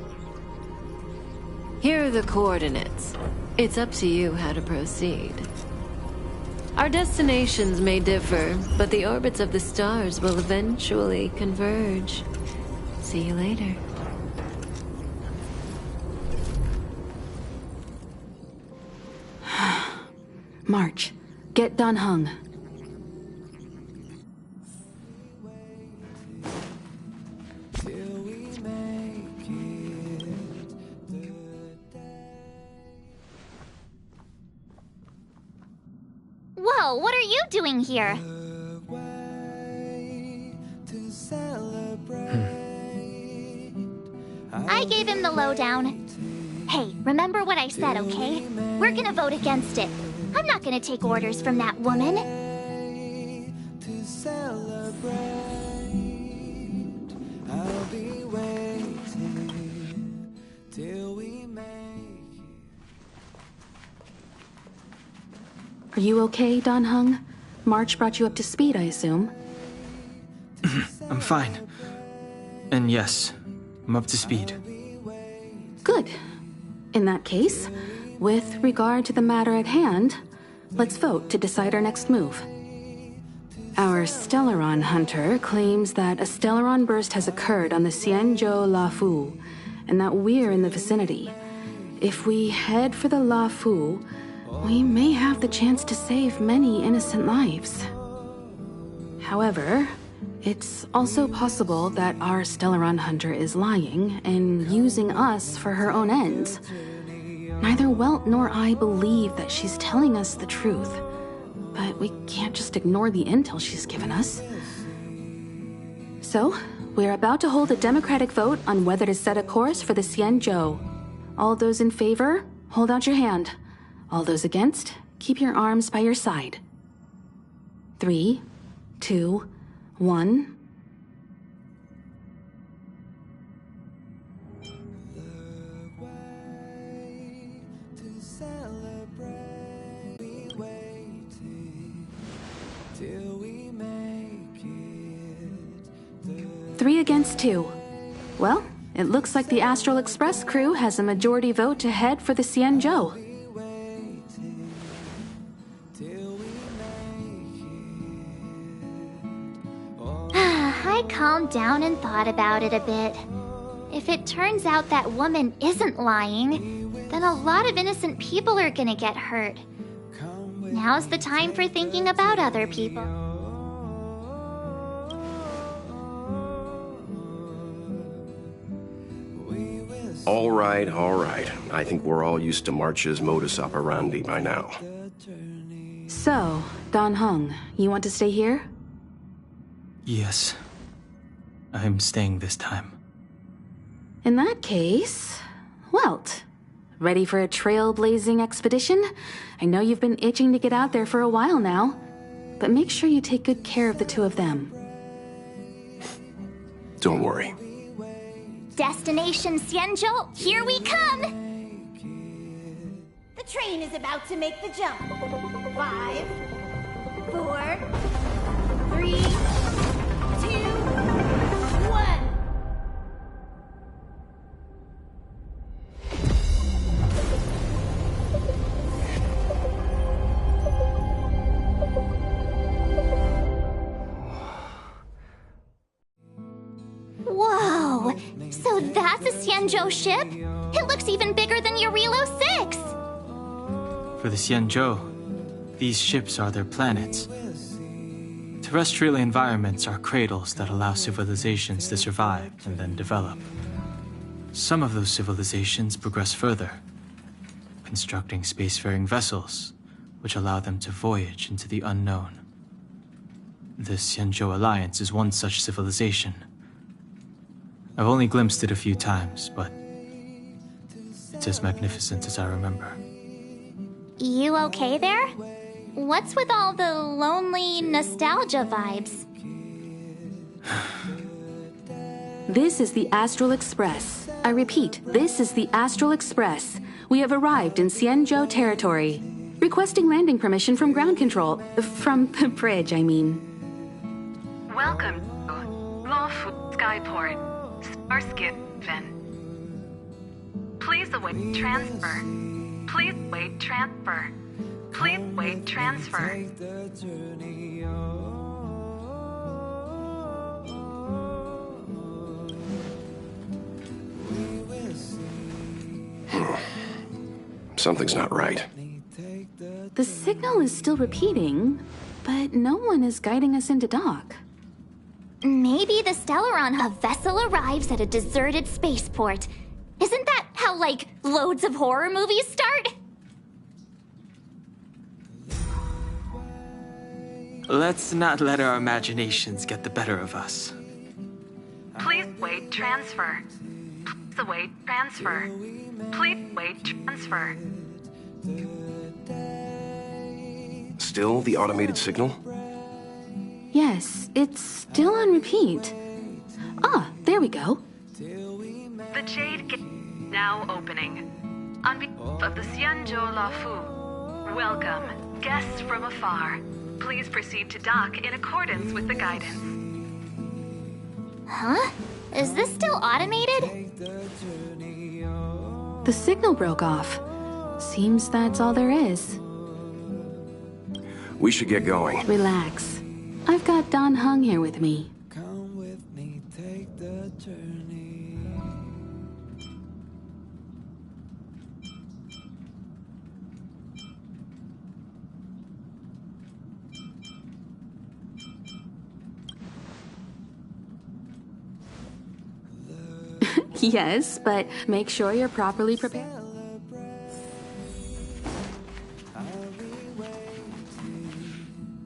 S23: Here are the coordinates. It's up to you how to proceed. Our destinations may differ, but the orbits of the stars will eventually converge. See you later.
S11: March, get Dan Heng.
S14: Whoa, what are you doing here? I gave him the lowdown. Hey, remember what I said, okay? We're gonna vote against it. I'm not gonna take orders from that woman.
S4: I'll be waiting till we make it.
S11: Are you okay, Dan Heng? March brought you up to speed, I assume.
S3: I'm fine. And yes, I'm up to speed.
S11: Good. In that case, with regard to the matter at hand, let's vote to decide our next move. Our Stellaron hunter claims that a Stellaron burst has occurred on the Xianzhou Luofu, and that we're in the vicinity. If we head for the Luofu, we may have the chance to save many innocent lives. However, it's also possible that our Stellaron hunter is lying and using us for her own ends. Neither Welt nor I believe that she's telling us the truth, but we can't just ignore the intel she's given us. So, we're about to hold a democratic vote on whether to set a course for the Xianzhou. All those in favor, hold out your hand. All those against, keep your arms by your side. 3, 2, 1. Three against 2. Well, it looks like the Astral Express crew has a majority vote to head for the Xianzhou.
S14: I calmed down and thought about it a bit. If it turns out that woman isn't lying, then a lot of innocent people are gonna get hurt. Now's the time for thinking about other people.
S22: All right, all right. I think we're all used to March's modus operandi by now.
S11: So, Dan Heng, you want to stay here?
S3: Yes. I'm staying this time.
S11: In that case, Welt, ready for a trailblazing expedition? I know you've been itching to get out there for a while now, but make sure you take good care of the two of them.
S22: Don't worry.
S14: Destination Xianzhou, here we come!
S6: The train is about to make the jump. 5, 4, 3, 2, 1.
S14: Whoa! So that's a Xianzhou ship? It looks even bigger than Eurilo 6!
S3: For the Xianzhou, these ships are their planets. Terrestrial environments are cradles that allow civilizations to survive and then develop. Some of those civilizations progress further, constructing spacefaring vessels, which allow them to voyage into the unknown. The Xianzhou Alliance is one such civilization. I've only glimpsed it a few times, but it's as magnificent as I remember.
S14: You okay there? What's with all the lonely nostalgia vibes?
S11: This is the Astral Express. I repeat, this is the Astral Express. We have arrived in Xianzhou territory. Requesting landing permission from ground control. From the bridge, I mean.
S18: Welcome to Lawfu Skyport. Starskip Ven. Please await transfer. Please wait transfer. Please wait transfer.
S22: Something's not right.
S11: The signal is still repeating, but no one is guiding us into dock.
S14: Maybe the Stellaron, a vessel arrives at a deserted spaceport. Isn't that how, like, loads of horror movies start?
S3: Let's not let our imaginations get the better of us.
S18: Please wait transfer. Please await transfer. Please wait transfer.
S22: Still the automated signal?
S11: Yes, it's still on repeat. Ah, there we go.
S18: The Jade Gate now opening. On behalf of the Xianzhou Lawfu, welcome, guests from afar. Please proceed to dock in accordance with the guidance.
S14: Huh? Is this still automated?
S11: The signal broke off. Seems that's all there is.
S22: We should get going.
S11: Relax. I've got Dan Heng here with me.
S4: Come with me, take the journey.
S11: Yes, but make sure you're properly prepared.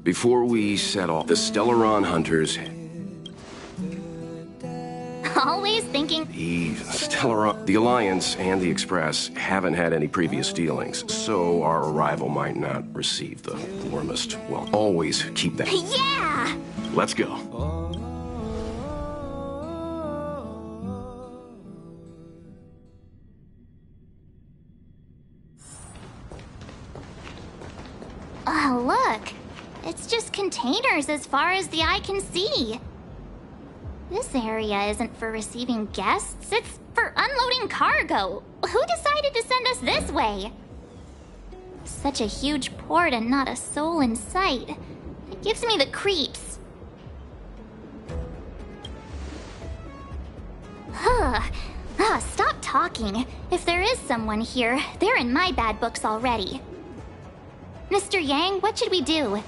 S22: Before we set off, the Stellaron hunters...
S14: Always thinking...
S22: The Alliance and the Express haven't had any previous dealings, so our arrival might not receive the warmest welcome. Always keep that...
S14: Yeah!
S22: Let's go.
S14: Oh, look. It's just containers as far as the eye can see. This area isn't for receiving guests, it's for unloading cargo. Who decided to send us this way? Such a huge port and not a soul in sight. It gives me the creeps. Ah, stop talking. If there is someone here, they're in my bad books already. Mr. Yang, what should we do?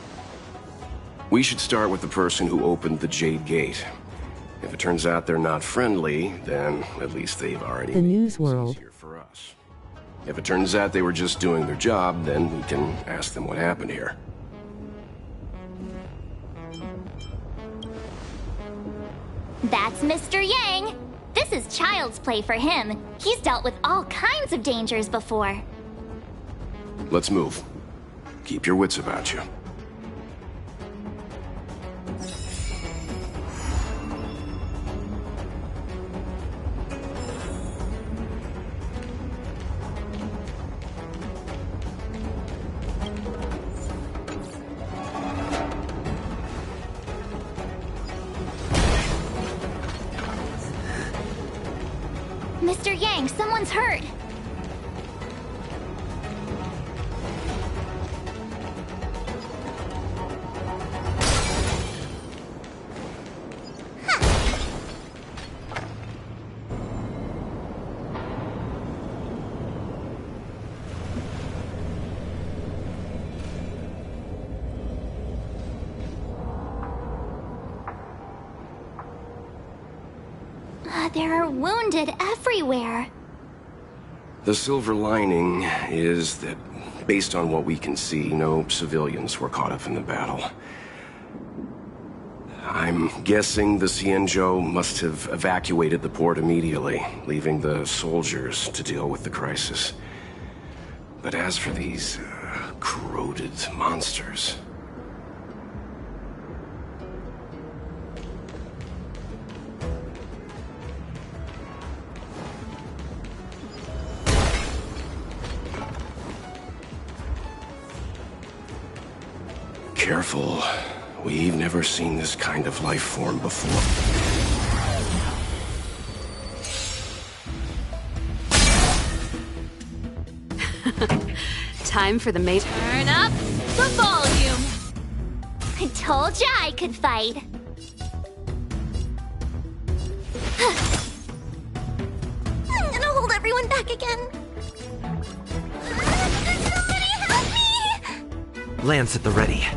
S22: We should start with the person who opened the Jade Gate. If it turns out they're not friendly, then at least they've already
S1: The
S22: made
S1: news
S22: things
S1: world.
S22: easier for us. If it turns out they were just doing their job, then we can ask them what happened here.
S14: That's Mr. Yang. This is child's play for him. He's dealt with all kinds of dangers before.
S22: Let's move. Keep your wits about you.
S14: Mr. Yang, someone's hurt. There are wounded everywhere.
S22: The silver lining is that, based on what we can see, no civilians were caught up in the battle. I'm guessing the Xianzhou must have evacuated the port immediately, leaving the soldiers to deal with the crisis. But as for these corroded monsters... Careful. We've never seen this kind of life form before.
S23: Time for the mate.
S14: Turn up the volume. I told ya I could fight. I'm gonna hold everyone back again. Somebody help me!
S13: Lance at the ready.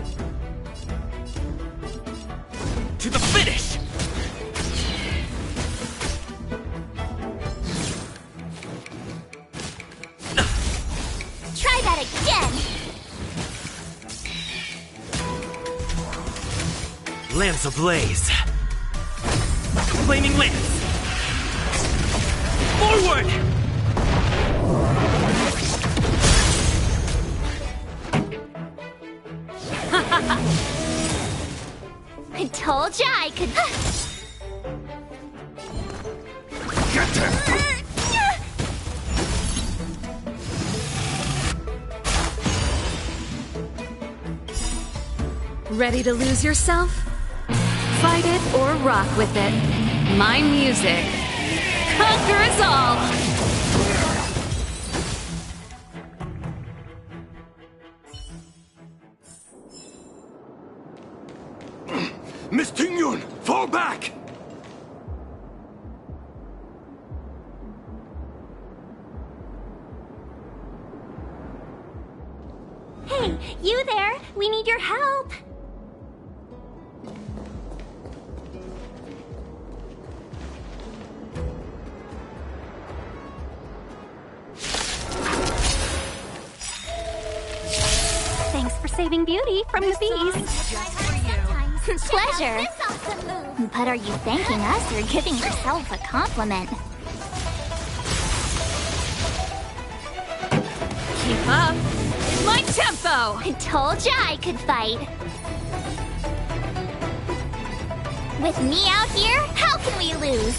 S15: To the finish!
S14: Try that again!
S13: Lance ablaze. Flaming lance. Forward!
S14: I told ya I could.
S22: Get them!
S23: Ready to lose yourself? Fight it or rock with it. My music. Conquer us all!
S12: Miss Tingyun, fall back!
S14: Hey, you there? We need your help. Thanks for saving Beauty from the beast. Pleasure. But are you thanking us or giving yourself a compliment?
S23: Keep up. My tempo!
S14: I told ya I could fight. With me out here, how can we lose?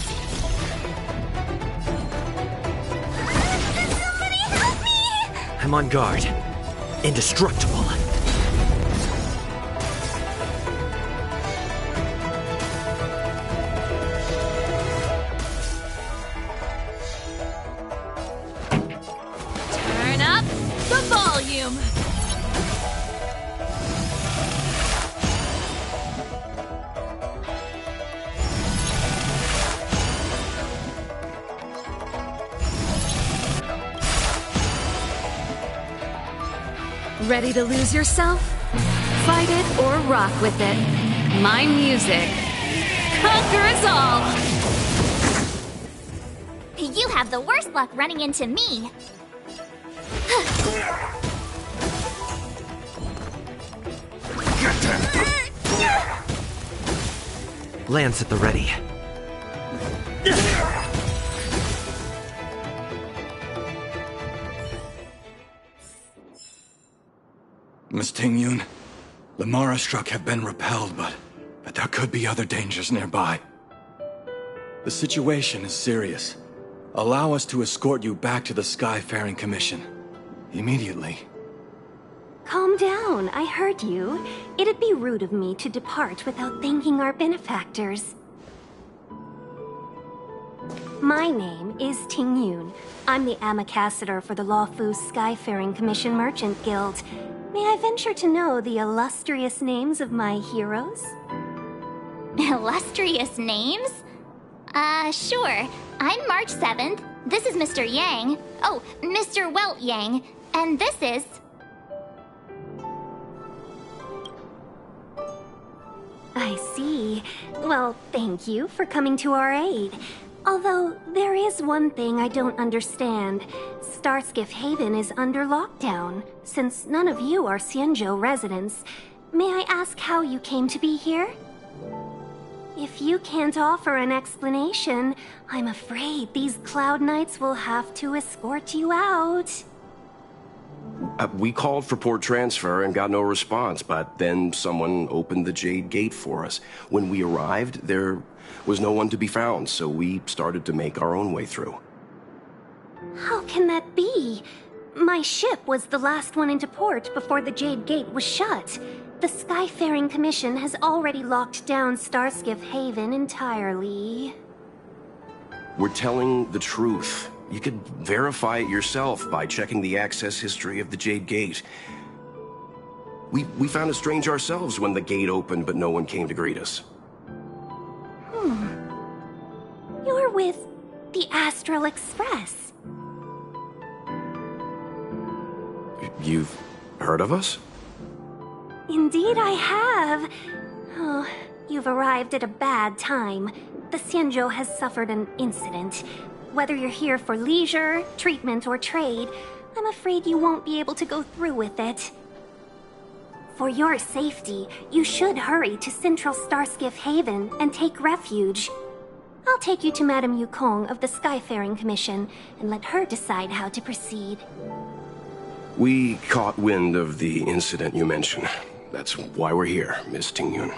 S14: Somebody help me!
S13: I'm on guard. Indestructible.
S23: Turn up the volume! Ready to lose yourself? Fight it or rock with it. My music conquers all!
S14: You have the worst luck running into me.
S9: Lance at the ready.
S7: Miss Ting-Yun, the Mara struck have been repelled, but there could be other dangers nearby. The situation is serious. Allow us to escort you back to the Skyfaring Commission. Immediately.
S5: Calm down, I heard you. It'd be rude of me to depart without thanking our benefactors. My name is Ting-Yun. I'm the ambassador for the Lawfu Skyfaring Commission Merchant Guild. May I venture to know the illustrious names of my heroes?
S14: Illustrious names? Sure. I'm March 7th. This is Mr. Yang. Oh, Mr. Welt Yang. And this is...
S5: I see. Well, thank you for coming to our aid. Although, there is one thing I don't understand. Starskiff Haven is under lockdown. Since none of you are Xianzhou residents, may I ask how you came to be here? If you can't offer an explanation, I'm afraid these Cloud Knights will have to escort you out.
S22: We called for port transfer and got no response, but then someone opened the Jade Gate for us. When we arrived, there was no one to be found, so we started to make our own way through.
S5: How can that be? My ship was the last one into port before the Jade Gate was shut. The Skyfaring Commission has already locked down Starskiff Haven entirely.
S22: We're telling the truth. You could verify it yourself by checking the access history of the Jade Gate. We found it strange ourselves when the gate opened, but no one came to greet us.
S5: You're with the Astral Express.
S22: You've heard of us?
S5: Indeed I have. Oh, you've arrived at a bad time. The Xianzhou has suffered an incident. Whether you're here for leisure, treatment, or trade, I'm afraid you won't be able to go through with it. For your safety, you should hurry to Central Starskiff Haven and take refuge. I'll take you to Madame Yukong of the Skyfaring Commission and let her decide how to proceed.
S22: We caught wind of the incident you mentioned. That's why we're here, Miss Ting-Yun.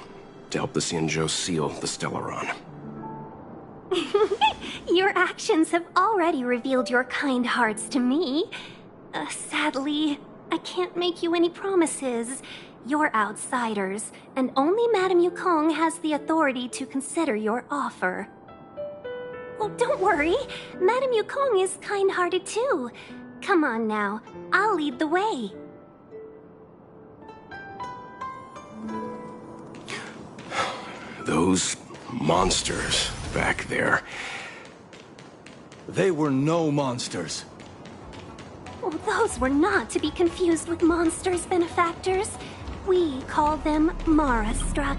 S22: To help the Xianzhou seal the Stellaron.
S5: Your actions have already revealed your kind hearts to me. Sadly, I can't make you any promises. You're outsiders, and only Madame Yukong has the authority to consider your offer. Oh, don't worry. Madame Yukong is kind-hearted too. Come on now, I'll lead the way.
S22: Those monsters back there.
S7: They were no monsters.
S5: Oh, those were not to be confused with monsters, benefactors. We call them Mara-struck.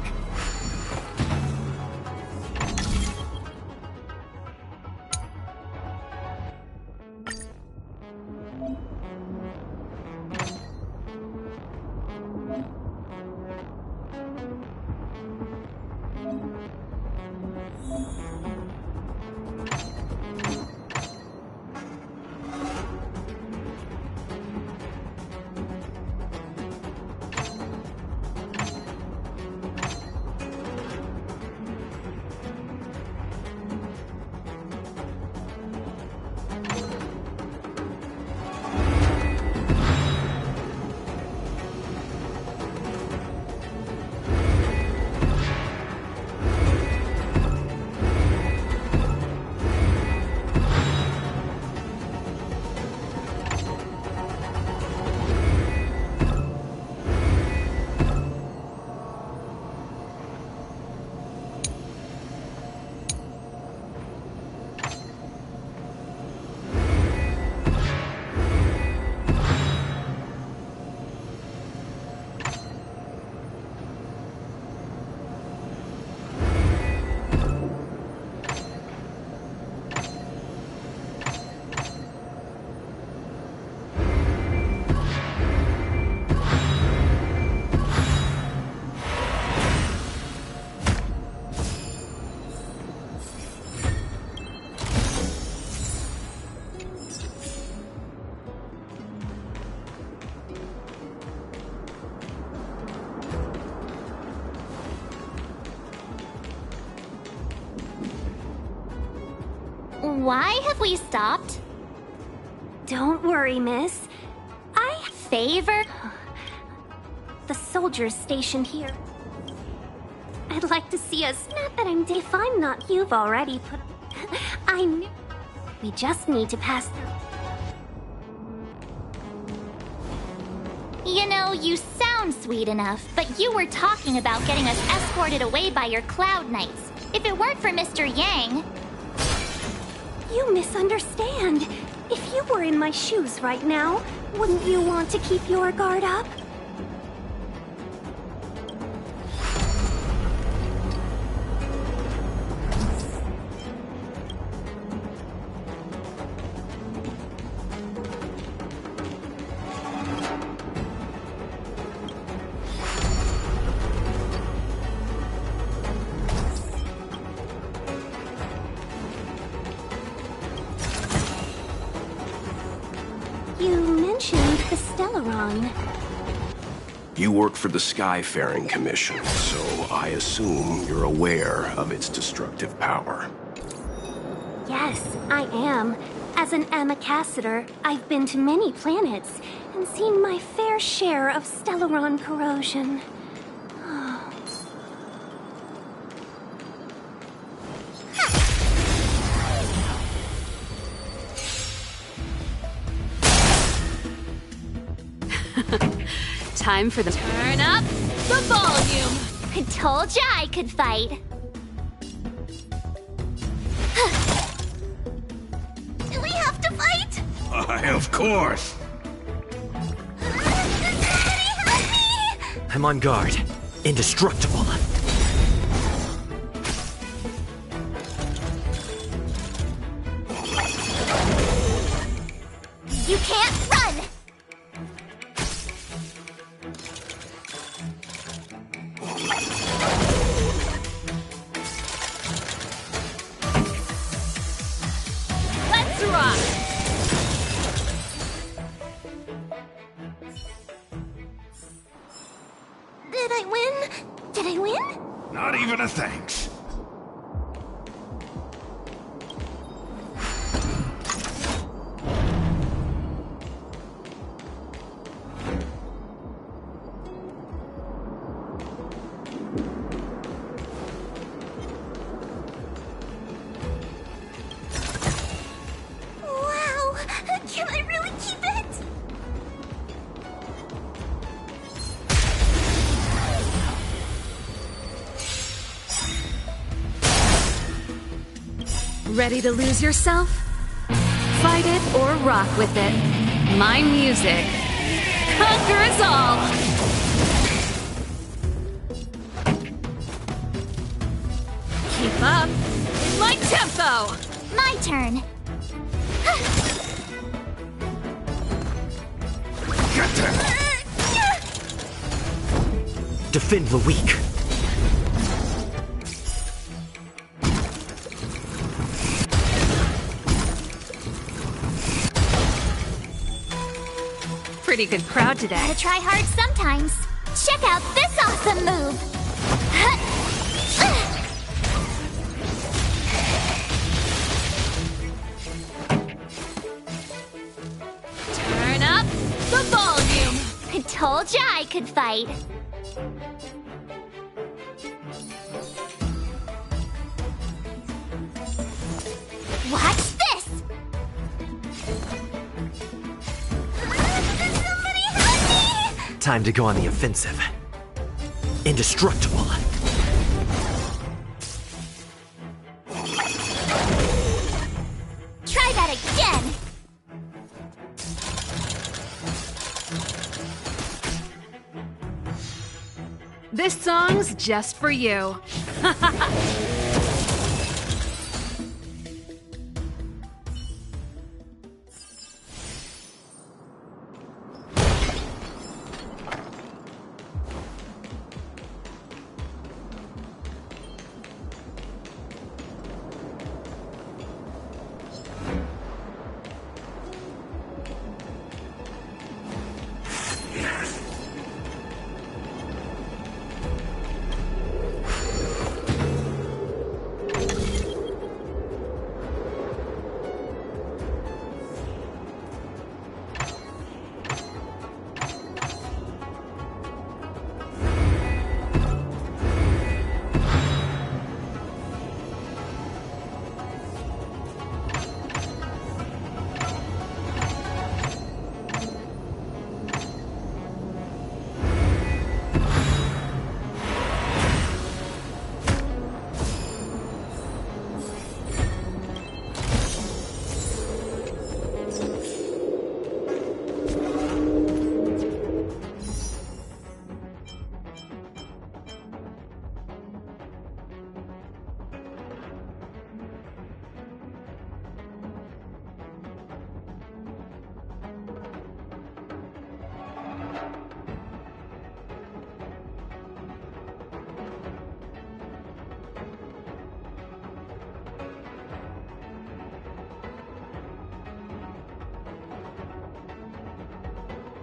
S14: Why have we stopped?
S6: Don't worry, miss.
S14: Favor?
S6: The soldiers stationed here. I'd like to see us. Not that if I'm not, you've already put. I knew. We just need to pass through.
S14: You know, you sound sweet enough, but you were talking about getting us escorted away by your Cloud Knights. If it weren't for Mr. Yang...
S6: You misunderstand. If you were in my shoes right now, wouldn't you want to keep your guard up? You mentioned the Stellaron.
S22: You work for the Skyfaring Commission, so I assume you're aware of its destructive power.
S6: Yes, I am. As an Amicassator, I've been to many planets and seen my fair share of Stellaron corrosion.
S11: Time for the turn up the volume.
S14: I told ya I could fight.
S6: Do we have to fight?
S21: Of course.
S15: I'm on guard. Indestructible.
S14: You can't run!
S11: Let's rock!
S6: Did I win? Did I win?
S21: Not even a thanks.
S6: Wow! Can I really keep it?
S11: Ready to lose yourself? Fight it or rock with it. My music conquers all! Keep up with my tempo!
S14: My turn.
S21: Get them!
S15: Defend the weak.
S11: Pretty good crowd today.
S14: Gotta try hard sometimes. Check out this awesome move!
S11: Turn up the volume!
S14: I told ya I could fight. Watch this!
S6: Somebody help me!
S15: Time to go on the offensive. Indestructible.
S14: Try that again!
S11: This song's just for you.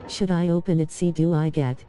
S1: Should I open it? See, do I get?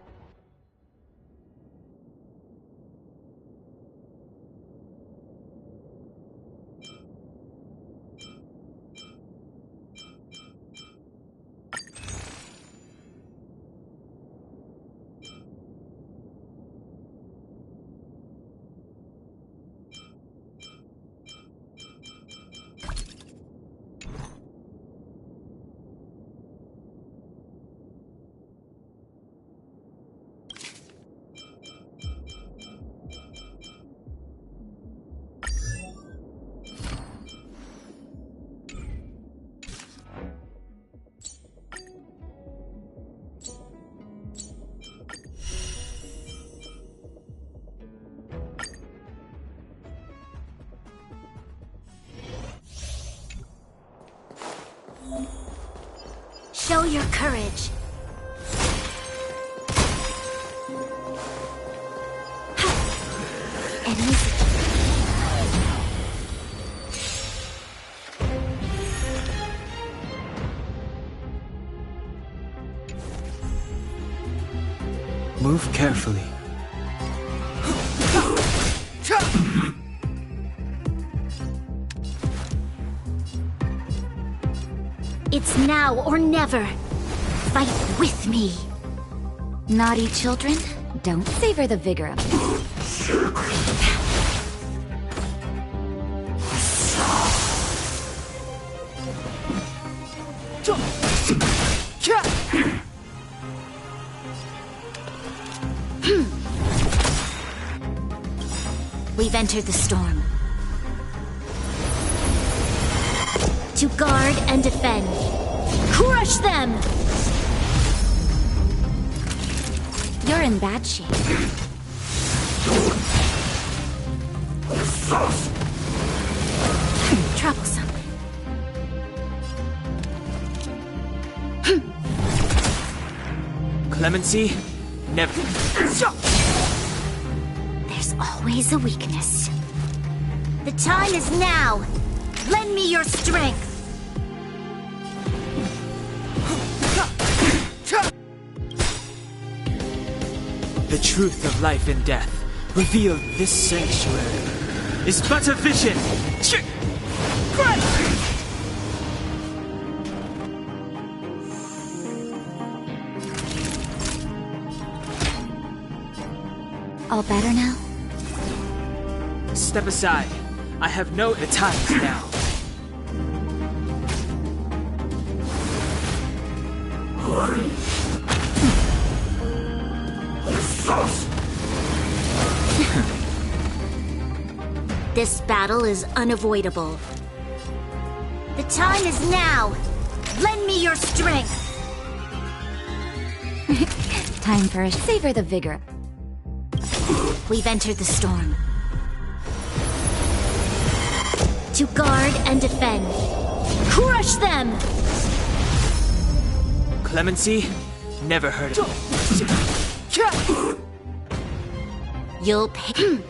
S2: Show your courage. Enemies.
S3: Move carefully.
S2: It's now or never. Fight with me.
S16: Naughty children, don't savor the vigor of it.
S2: We've entered the storm. To guard and defend. Crush them! You're in bad shape. Troublesome.
S3: Clemency? Never.
S2: There's always a weakness. The time is now! Lend me your strength!
S3: The truth of life and death, revealed this sanctuary, is but a vision!
S2: All better now?
S3: Step aside. I have no time now.
S2: This battle is unavoidable. The time is now! Lend me your strength!
S16: Time for a savor the vigor.
S2: We've entered the storm. To guard and defend. Crush them!
S3: Clemency? Never heard of it.
S2: You'll pay.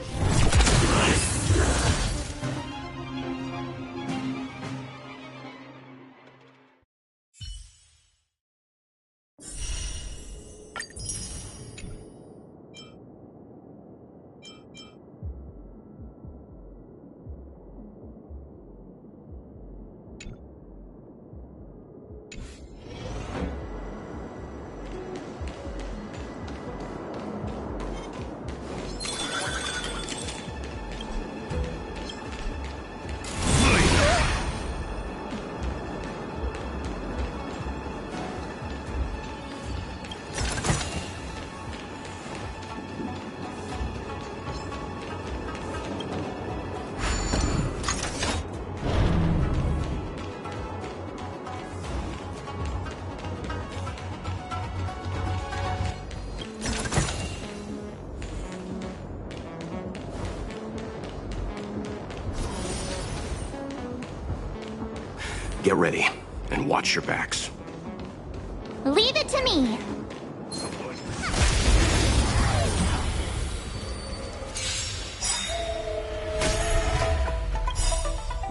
S22: Get ready, and watch your backs.
S2: Leave it to me!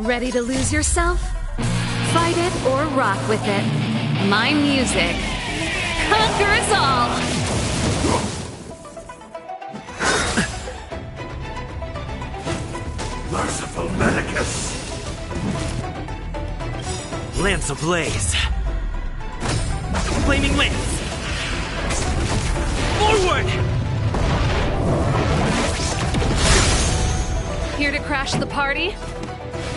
S18: Ready to lose yourself? Fight it or rock with it. My music
S23: conquer us all!
S15: Merciful Medicus! Lance ablaze! Flaming lance! Forward!
S23: Here to crash the party?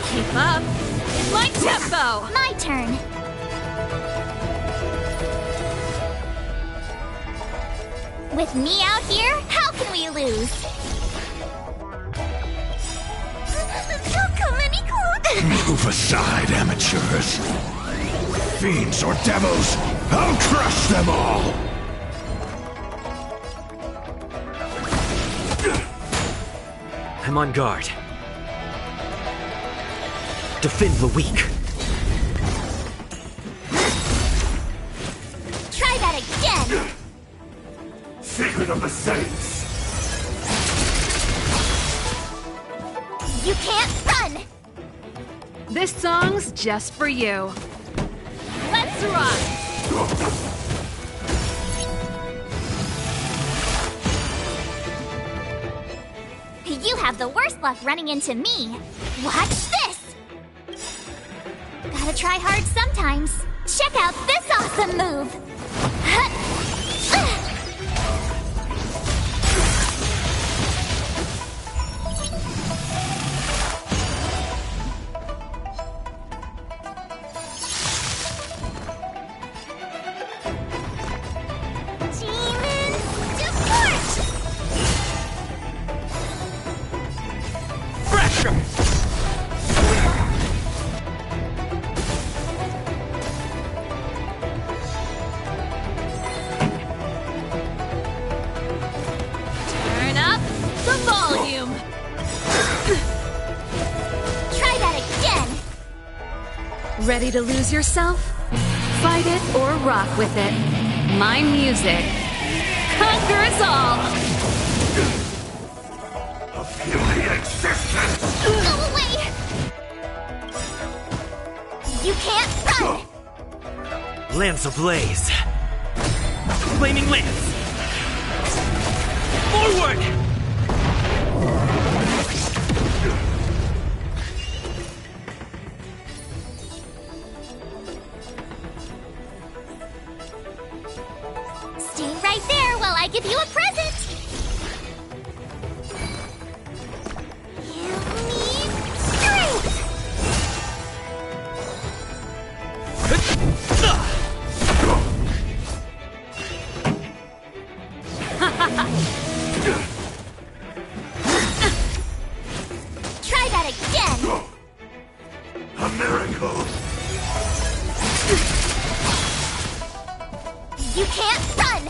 S23: Keep up! In my tempo!
S14: My turn. With me out here, how can we lose? Don't come any closer.
S21: Move aside, amateurs. Fiends or devils, I'll crush them all!
S15: I'm on guard. Defend the weak.
S14: Try that again.
S21: Secret of the Saints!
S14: You can't run.
S23: This song's just for you. Let's rock!
S14: You have the worst luck running into me. Watch this! Gotta try hard sometimes. Check out this awesome move!
S23: Turn up the volume!
S14: Try that again!
S23: Ready to lose yourself? Fight it or rock with it. My music. Conquer us all!
S21: A puny existence!
S14: Go away! You can't run!
S15: Lance ablaze! Flaming lance! Forward!
S14: Stay right there while I give you a present! Give me strength! Try that again!
S21: A miracle!
S14: You can't run!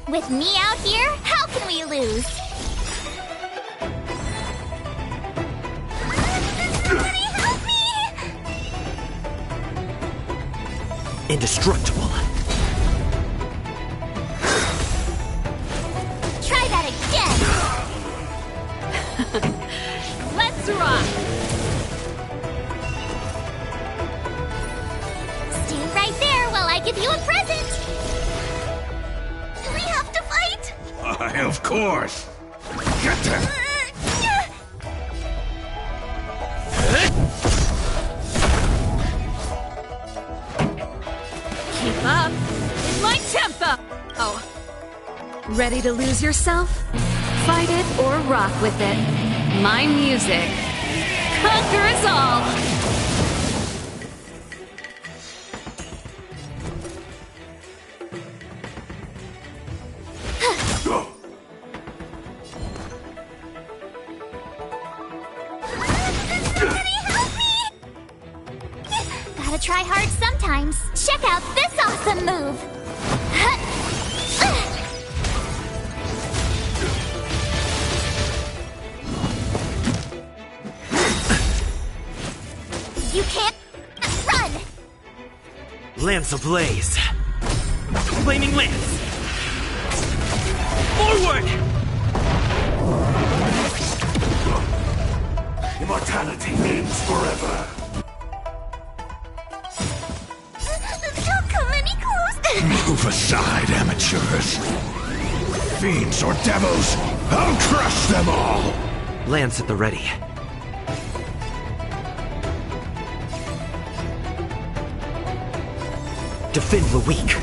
S14: With me out here, how can we lose? Somebody help me!
S15: Indestructible!
S14: Try that again!
S23: Let's rock!
S14: Stay right there while I give you a present! Do we have to fight?
S21: Why, of course! Get them!
S23: Keep up! In my tempo! Oh. Ready to lose yourself? Fight it or rock with it. My music. Conquer us all!
S14: Gotta try hard sometimes. Check out this awesome move! You can't run!
S15: Lance ablaze! Flaming lance! Forward!
S21: Immortality means forever. Fiends or devils, I'll crush them all!
S15: Lance at the ready. Defend the weak.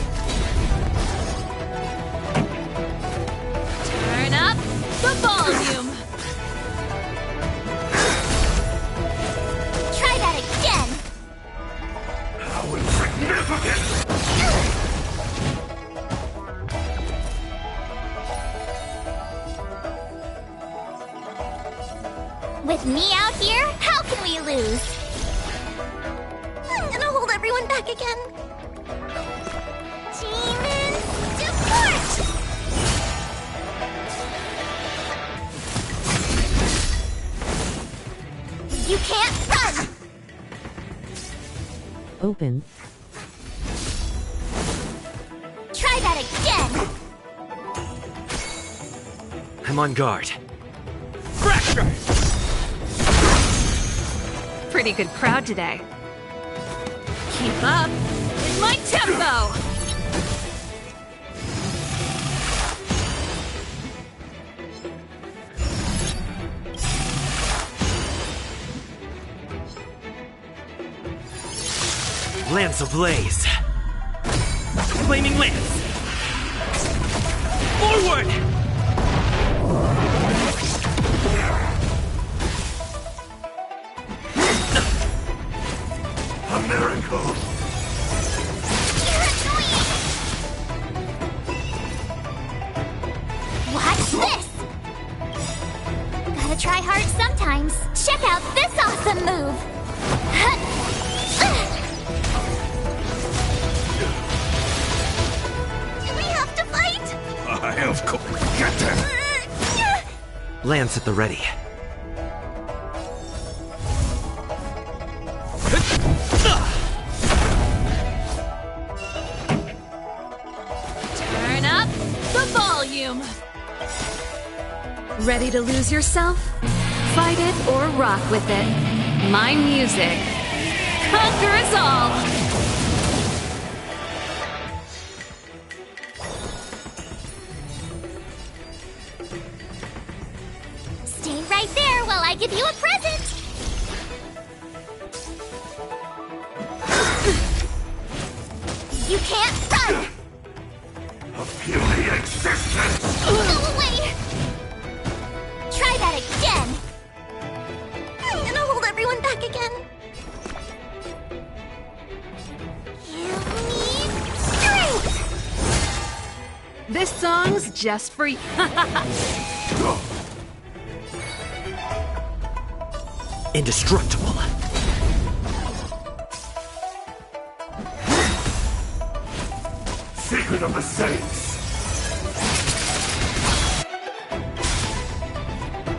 S23: Turn up the volume.
S14: Try that again.
S21: How insignificant!
S14: With me out here, how can we lose? I'm gonna hold everyone back again. Demon support! You can't run!
S1: Open.
S14: Try that again!
S15: I'm on guard.
S23: Pretty good crowd today. Keep up with my tempo!
S15: Lance ablaze. Flaming lance. Forward!
S21: A miracle!
S14: Watch this! Gotta try hard sometimes. Check out this awesome move! Do we have to fight?
S21: Of course. Get them!
S15: Lance at the ready.
S23: Turn up the volume. Ready to lose yourself? Fight it or rock with it. My music conquers all.
S14: Stay right there while I give you a present! You can't run!
S21: A puny existence!
S14: Go away! Try that again! I'm gonna hold everyone back again. Give me strength!
S23: This song's just for you.
S15: Indestructible.
S21: Secret of the Saints!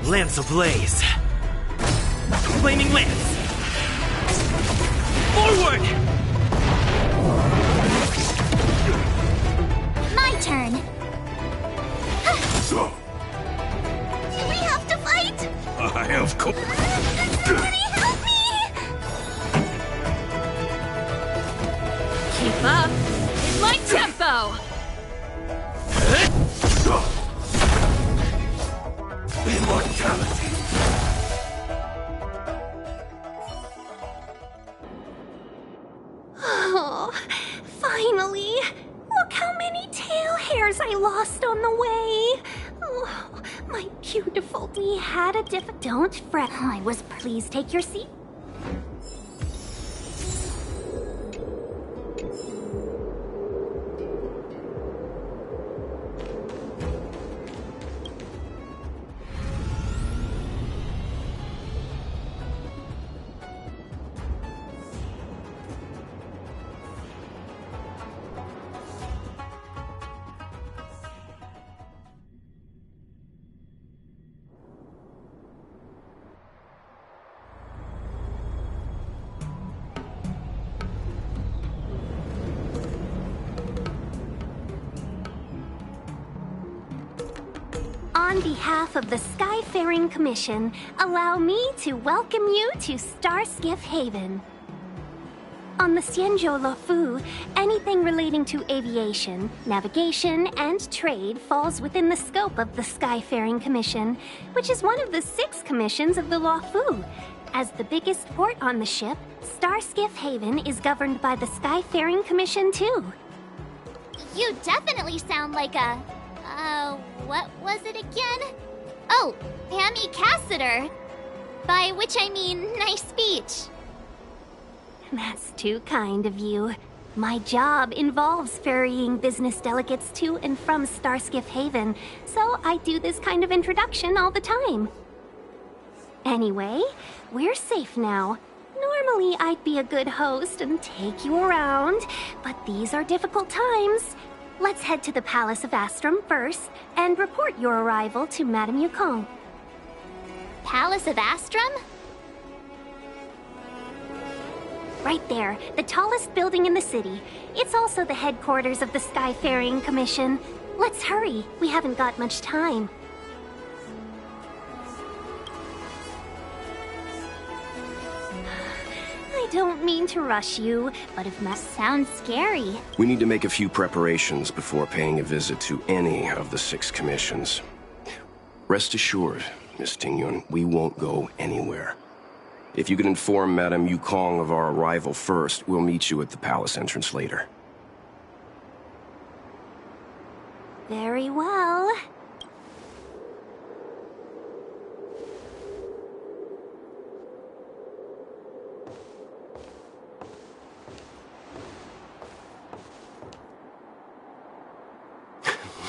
S15: Lance ablaze. Flaming lance. Forward!
S14: My turn. Do we have to fight?
S21: Of course.
S14: Somebody help me!
S23: Keep up with my tempo.
S21: Immortality.
S6: Oh, finally! Look how many tail hairs I lost on the way! Oh, my beautiful. We had a Don't fret. I was. Please take your seat. On behalf of the Skyfaring Commission, allow me to welcome you to Starskiff Haven. On the Xianzhou Luofu, anything relating to aviation, navigation, and trade falls within the scope of the Skyfaring Commission, which is one of the 6 commissions of the Luofu. As the biggest port on the ship, Starskiff Haven is governed by the Skyfaring Commission too.
S14: You definitely sound like a... what was it again? Oh, Hammy Cassiter. By which I mean, nice speech.
S6: That's too kind of you. My job involves ferrying business delegates to and from Starskiff Haven, so I do this kind of introduction all the time. Anyway, we're safe now. Normally, I'd be a good host and take you around, but these are difficult times. Let's head to the Palace of Astrum first and report your arrival to Madame Yukong.
S14: Palace of Astrum?
S6: Right there, the tallest building in the city. It's also the headquarters of the Skyfaring Commission. Let's hurry, we haven't got much time. I don't mean to rush you, but if that
S14: sounds scary.
S22: We need to make a few preparations before paying a visit to any of the 6 commissions. Rest assured, Miss Tingyun, we won't go anywhere. If you could inform Madame Yukong of our arrival first, we'll meet you at the palace entrance later.
S6: Very well.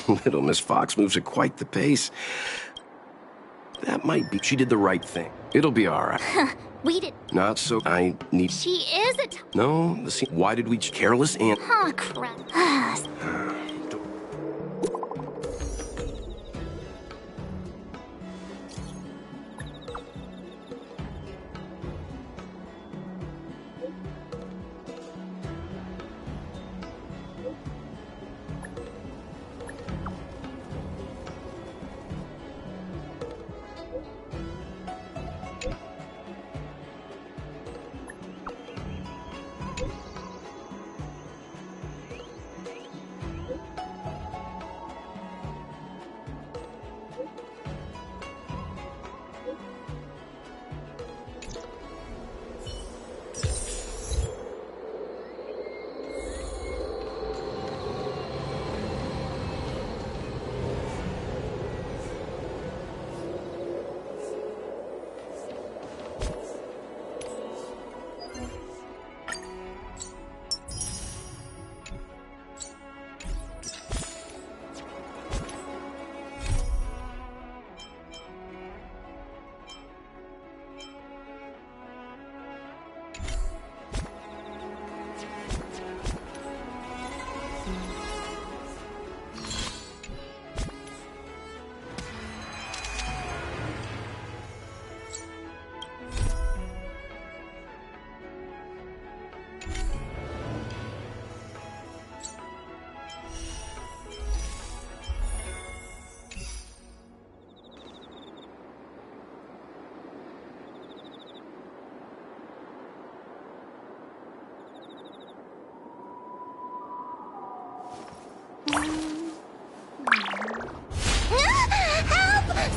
S22: Little Miss Fox moves at quite the pace. That might be... She did the right thing. It'll be all right.
S14: We did...
S22: Not so... I need...
S14: She is a...
S22: No, the scene... Why did we... Careless and...
S14: Oh, crap. Help!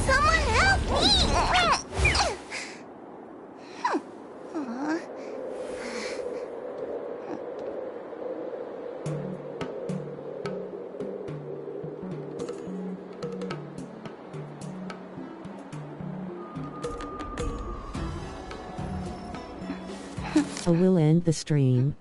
S14: Someone help me!
S1: I will end the stream.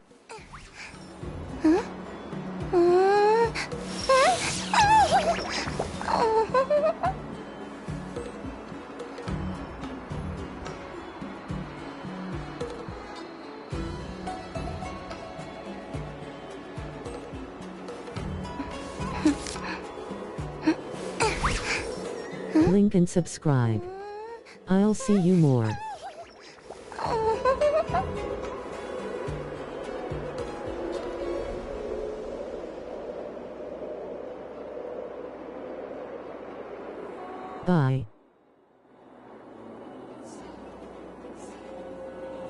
S1: Link and subscribe. I'll see you more. Bye.